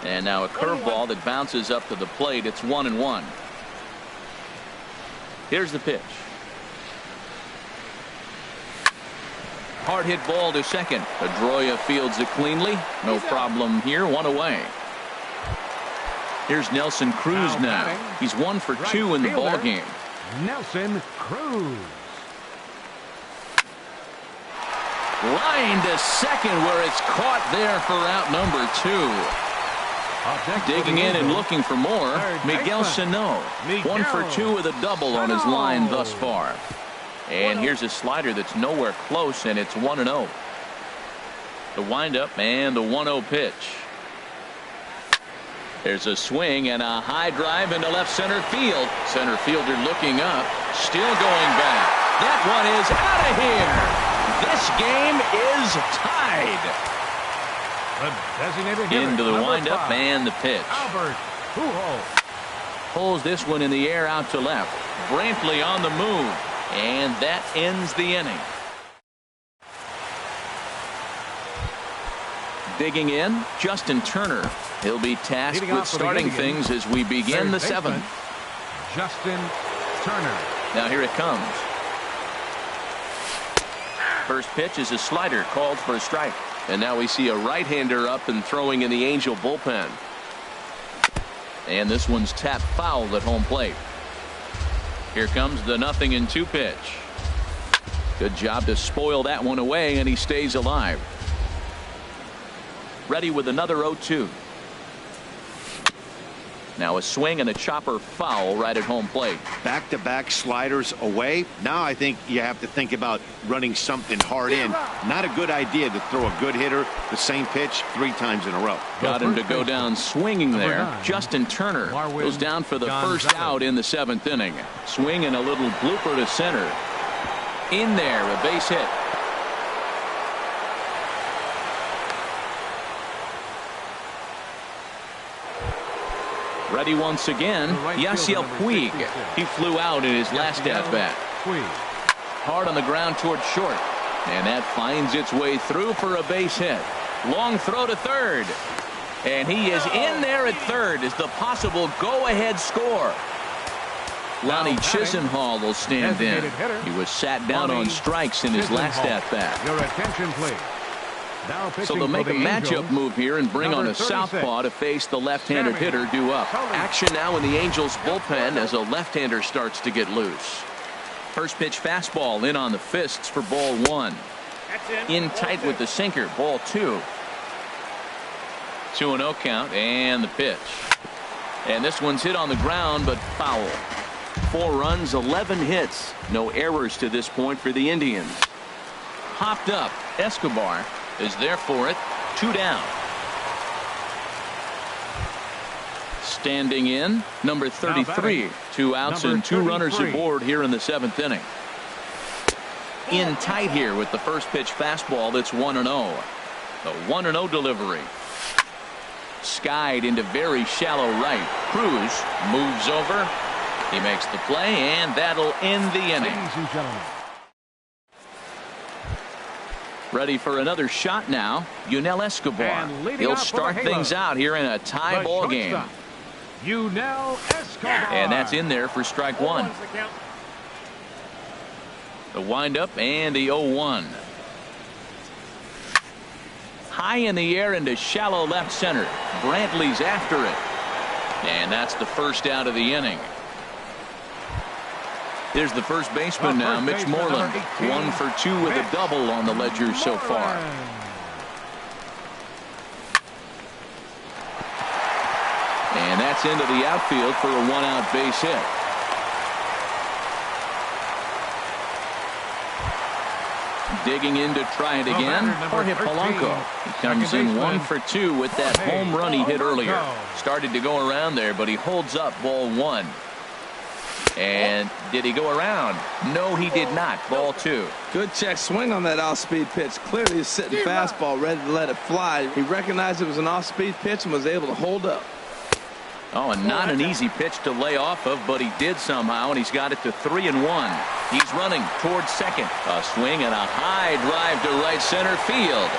Speaker 1: And now a curveball that bounces up to the plate. It's 1-1. Here's the pitch. Hard hit ball to second. Pedroia fields it cleanly. No problem here. 1 away. Here's Nelson Cruz now. He's 1 for 2 in the ball game.
Speaker 3: Nelson Cruz.
Speaker 1: Line to second where it's caught there for out number 2. Digging in and looking for more, Miguel Sano. 1 for 2 with a double on his line thus far. And here's a slider that's nowhere close, and it's 1-0. The windup and the 1-0 pitch. There's a swing and a high drive into left center field. Center fielder looking up, still going back. That one is out of here. This game is tied.
Speaker 3: The designated hitter,
Speaker 1: Into the
Speaker 3: number
Speaker 1: windup
Speaker 3: 5,
Speaker 1: and the pitch.
Speaker 3: Albert Pujols.
Speaker 1: Pulls this one in the air out to left. Brantley on the move, and that ends the inning. Digging in, Justin Turner. He'll be tasked
Speaker 3: Leading
Speaker 1: with
Speaker 3: off for the
Speaker 1: starting
Speaker 3: Indians,
Speaker 1: things as we begin the
Speaker 3: third baseman,
Speaker 1: 7th.
Speaker 3: Justin Turner.
Speaker 1: Now here it comes. First pitch is a slider called for a strike. And now we see a right-hander up and throwing in the Angel bullpen. And this one's tapped foul at home plate. Here comes the 0-2 pitch. Good job to spoil that one away, and he stays alive. Ready with another 0-2. Now a swing and a chopper foul right at home plate.
Speaker 4: Back-to-back sliders away. Now I think you have to think about running something hard in. Not a good idea to throw a good hitter the same pitch 3 times in a row.
Speaker 1: Got him to go down swinging there. Justin Turner goes down for the first out in the 7th inning. Swing and a little blooper to center. In there, a base hit. Ready once again, Yasiel Puig. He flew out in his last at-bat. Hard on the ground toward short. And that finds its way through for a base hit. Long throw to third. And he is in there at third as the possible go-ahead score. Lonnie Chisenhall will stand in. He was sat down on strikes in his last at-bat.
Speaker 3: Your attention, please.
Speaker 1: So they'll make a matchup move here and bring on a southpaw to face the left-handed hitter due up. Action now in the Angels bullpen as a left-hander starts to get loose. First pitch fastball in on the fists for ball 1. In tight with the sinker, ball 2. 2-0 count and the pitch. And this one's hit on the ground but foul. 4 runs, 11 hits. No errors to this point for the Indians. Hopped up, Escobar is there for it. 2 down. Standing in, number 33. 2 outs and 2 runners aboard here in the 7th inning. In tight here with the first pitch fastball that's 1-0. The 1-0 delivery. Skied into very shallow right. Cruz moves over. He makes the play, and that'll end the inning.
Speaker 3: Ladies and gentlemen.
Speaker 1: Ready for another shot now. Yunel Escobar. He'll start things out here in a tie ball game.
Speaker 3: Yunel Escobar.
Speaker 1: And that's in there for strike 1. The windup and the 0-1. High in the air into shallow left center. Brantley's after it. And that's the first out of the inning. There's the first baseman now, Mitch Moreland. 1 for 2 with a double on the ledger so far. And that's into the outfield for a 1-out base hit. Digging in to try it again, Jorge Polanco. He comes in 1 for 2 with that home run he hit earlier. Started to go around there, but he holds up ball 1. And did he go around? No, he did not. Ball 2.
Speaker 2: Good check swing on that off-speed pitch. Clearly a sitting fastball ready to let it fly. He recognized it was an off-speed pitch and was able to hold up.
Speaker 1: Oh, and not an easy pitch to lay off of, but he did somehow, and he's got it to 3-1. He's running towards second. A swing and a high drive to right center field.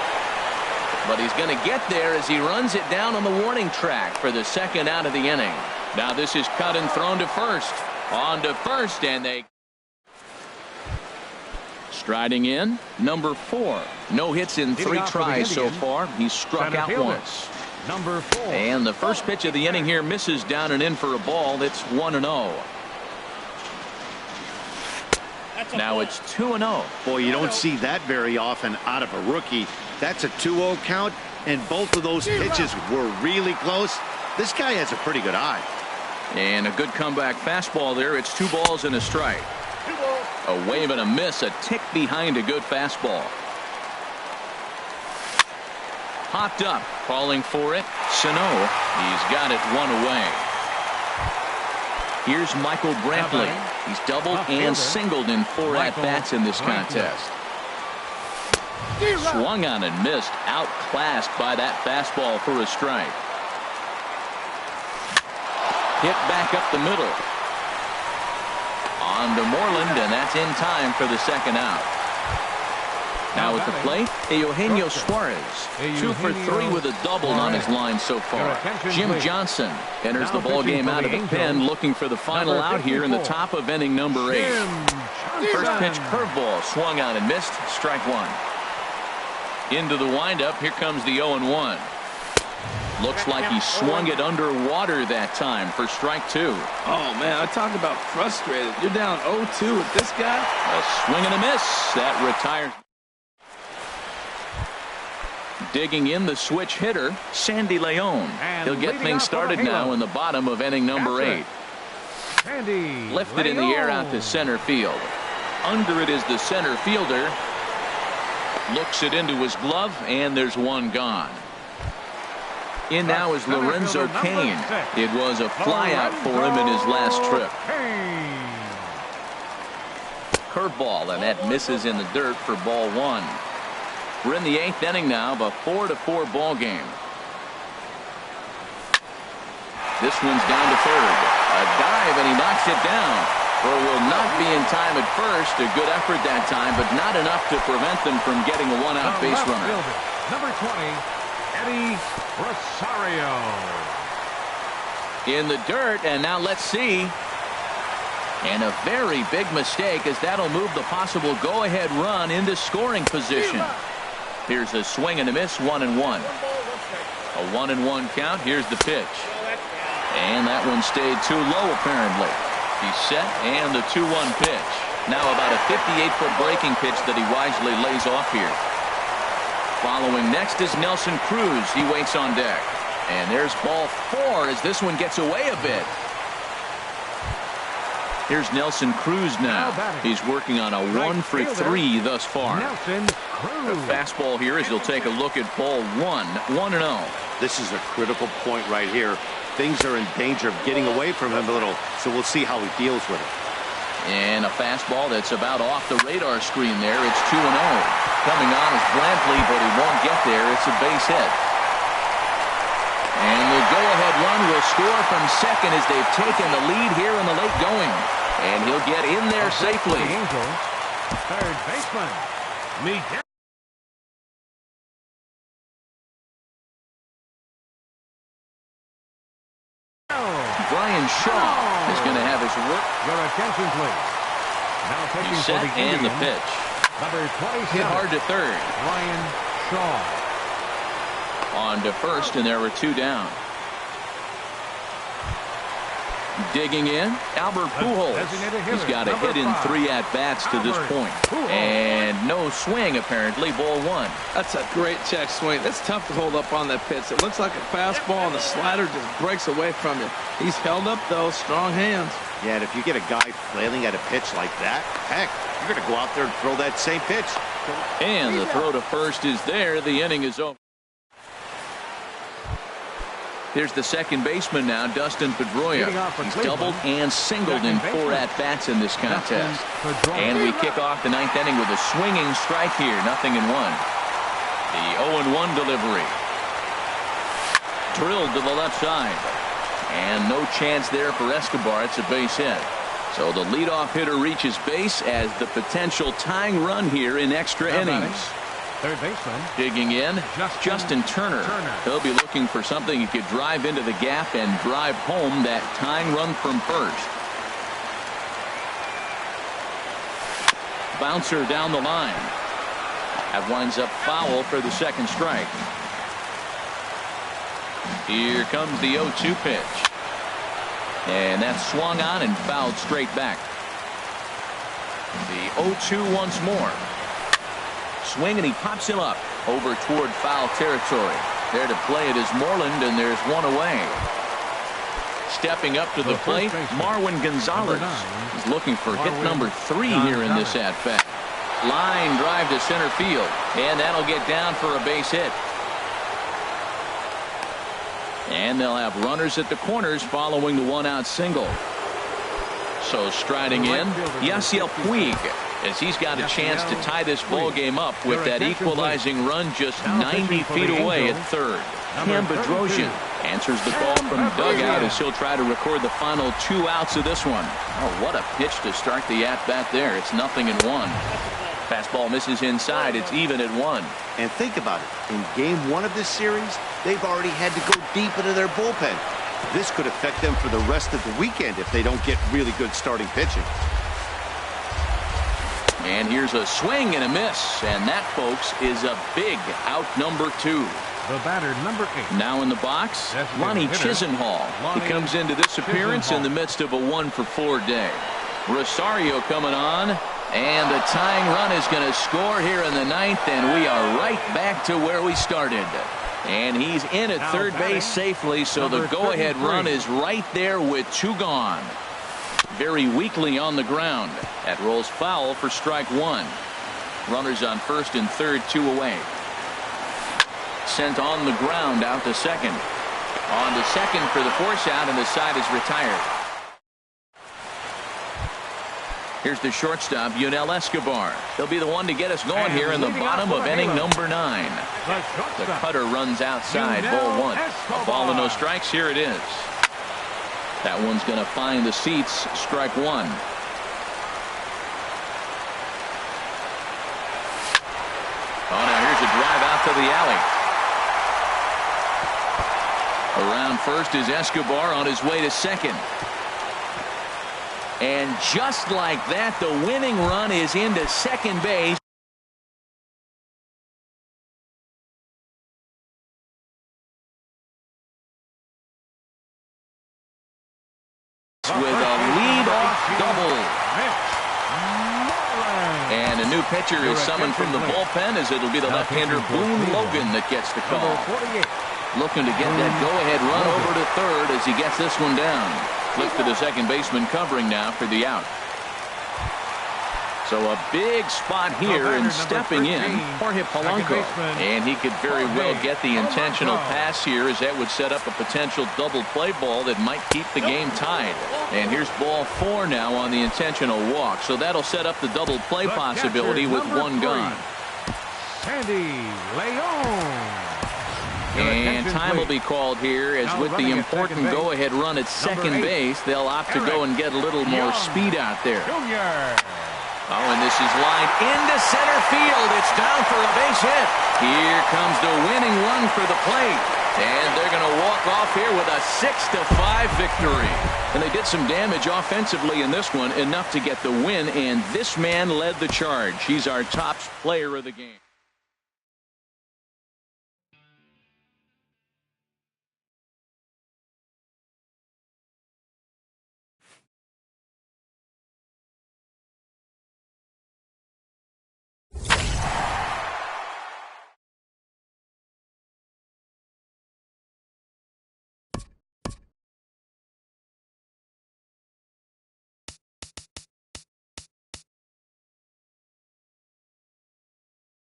Speaker 1: But he's going to get there as he runs it down on the warning track for the second out of the inning. Now this is cut and thrown to first. On to first, and they... Striding in, number 4. No hits in 3 tries so far. He's struck out once.
Speaker 3: Number 4.
Speaker 1: And the first pitch of the inning here misses down and in for a ball. That's 1-0. Now it's 2-0.
Speaker 4: Boy, you don't see that very often out of a rookie. That's a 2-0 count, and both of those pitches were really close. This guy has a pretty good eye.
Speaker 1: And a good comeback fastball there. It's 2 balls and a strike. A wave and a miss, a tick behind a good fastball. Popped up. Calling for it, Sano. He's got it one away. Here's Michael Brantley. He's doubled and singled in 4 at-bats in this contest. Swung on and missed. Outclassed by that fastball for a strike. Hit back up the middle. On to Moreland, and that's in time for the second out. Now at the plate, Eugenio Suarez. 2 for 3 with a double on his line so far. Jim Johnson enters the ball game out of the pen, looking for the final out here in the top of inning number 8. First pitch curveball swung on and missed. Strike 1. Into the windup. Here comes the 0-1. Looks like he swung it underwater that time for strike 2.
Speaker 2: Oh, man, I talk about frustrated. You're down 0-2 with this guy.
Speaker 1: A swing and a miss. That retires. Digging in the switch hitter, Sandy Leon. He'll get things started now in the bottom of inning number 8. Lifted in the air out to center field. Under it is the center fielder. Looks it into his glove, and there's one gone. In now is Lorenzo Cain. It was a flyout for him in his last trip. Curveball, and that misses in the dirt for ball 1. We're in the 8th inning now of a 4-4 ball game. This one's down to third. A dive, and he knocks it down. Or will not be in time at first. A good effort that time, but not enough to prevent them from getting a one-out base runner.
Speaker 3: Number 20, Eddie Rosario.
Speaker 1: In the dirt, and now let's see. And a very big mistake, as that'll move the possible go-ahead run into scoring position. Here's a swing and a miss, 1-1. A 1-1 count. Here's the pitch. And that one stayed too low, apparently. He's set, and the 2-1 pitch. Now about a 58-foot breaking pitch that he wisely lays off here. Following next is Nelson Cruz. He waits on deck. And there's ball 4 as this one gets away a bit. Here's Nelson Cruz now. He's working on a 1 for 3 thus far. A fastball here as he'll take a look at ball 1. 1-0.
Speaker 4: This is a critical point right here. Things are in danger of getting away from him a little, so we'll see how he deals with it.
Speaker 1: And a fastball that's about off the radar screen there. It's 2-0. Coming on is Brantley, but he won't get there. It's a base hit. And the go-ahead run will score from second as they've taken the lead here in the late going. And he'll get in there safely.
Speaker 3: Third baseman, Miguel.
Speaker 1: Brian Shaw is going to have his work.
Speaker 3: Your attention, please. Now taking
Speaker 1: He's
Speaker 3: for
Speaker 1: set,
Speaker 3: the
Speaker 1: and the
Speaker 3: Indians,
Speaker 1: pitch.
Speaker 3: number 27,
Speaker 1: Hit hard to third.
Speaker 3: Brian Shaw.
Speaker 1: On to first, and there were 2 down. Digging in, Albert Pujols. He's got a hit in 3 at-bats to this point. And no swing, apparently, ball 1.
Speaker 2: That's a great check swing. That's tough to hold up on that pitch. It looks like a fastball, and the slider just breaks away from you. He's held up, though. Strong hands.
Speaker 4: Yeah, and if you get a guy flailing at a pitch like that, heck, you're going to go out there and throw that same pitch.
Speaker 1: And the throw to first is there. The inning is over. Here's the second baseman now, Dustin Pedroia. He's doubled and singled in 4 at-bats in this contest. And we kick off the 9th inning with a swinging strike here, 0-1. The 0-1 delivery. Drilled to the left side. And no chance there for Escobar. It's a base hit. So the leadoff hitter reaches base as the potential tying run here in extra innings.
Speaker 3: Third baseman.
Speaker 1: Digging in, Justin Turner. He'll be looking for something he could drive into the gap and drive home that tying run from first. Bouncer down the line. That winds up foul for the second strike. Here comes the 0-2 pitch. And that's swung on and fouled straight back. The 0-2 once more. Swing, and he pops him up over toward foul territory. There to play it is Moreland, and there's 1 away. Stepping up to the plate, Marwin Gonzalez. He's looking for hit number 3 here in this at-bat. Line drive to center field, and that'll get down for a base hit. And they'll have runners at the corners following the one-out single. So striding in, Yasiel Puig, as he's got a chance to tie this ball game up with that equalizing run just 90 feet away at third. Cam Bedrosian answers the call from dugout as he'll try to record the final 2 outs of this one. Oh, what a pitch to start the at-bat there. It's 0-1. Fastball misses inside. It's even at 1.
Speaker 4: And think about it. In game 1 of this series, they've already had to go deep into their bullpen. This could affect them for the rest of the weekend if they don't get really good starting pitching.
Speaker 1: And here's a swing and a miss. And that, folks, is a big out number 2.
Speaker 3: The batter, number 8.
Speaker 1: Now in the box, Lonnie Chisenhall. He comes into this appearance in the midst of a 1-for-4 day. Rosario coming on, and the tying run is going to score here in the 9th, and we are right back to where we started. And he's in at third base safely, so the go-ahead run is right there with 2 gone. Very weakly on the ground. That rolls foul for strike 1. Runners on first and third, 2 away. Sent on the ground out to second. On to second for the force out, and the side is retired. Here's the shortstop, Yunel Escobar. He'll be the one to get us going here in the bottom of inning number 9. The cutter runs outside, ball 1. A ball and no strikes. Here it is. That one's going to find the seats, strike 1. Oh, now here's a drive out to the alley. Around first is Escobar on his way to second. And just like that, the winning run is into second base. With a lead-off double. And a new pitcher is summoned from the bullpen, as it'll be the left-hander Boone Logan that gets the call. Looking to get that go-ahead run over to third as he gets this one down. Flips to the second baseman covering now for the out. So a big spot here, and stepping in, Jorge Polanco. And he could very well get the intentional pass here, as that would set up a potential double play ball that might keep the game tied. And here's ball 4 now on the intentional walk. So that'll set up the double play possibility with 1 gone.
Speaker 3: Sandy Leon.
Speaker 1: And time will be called here, as with the important go-ahead run at second base, they'll opt to go and get a little more speed out there. Oh, and this is lined into center field. It's down for a base hit. Here comes the winning run for the plate. And they're going to walk off here with a 6-5 victory. And they did some damage offensively in this one, enough to get the win. And this man led the charge. He's our top player of the game.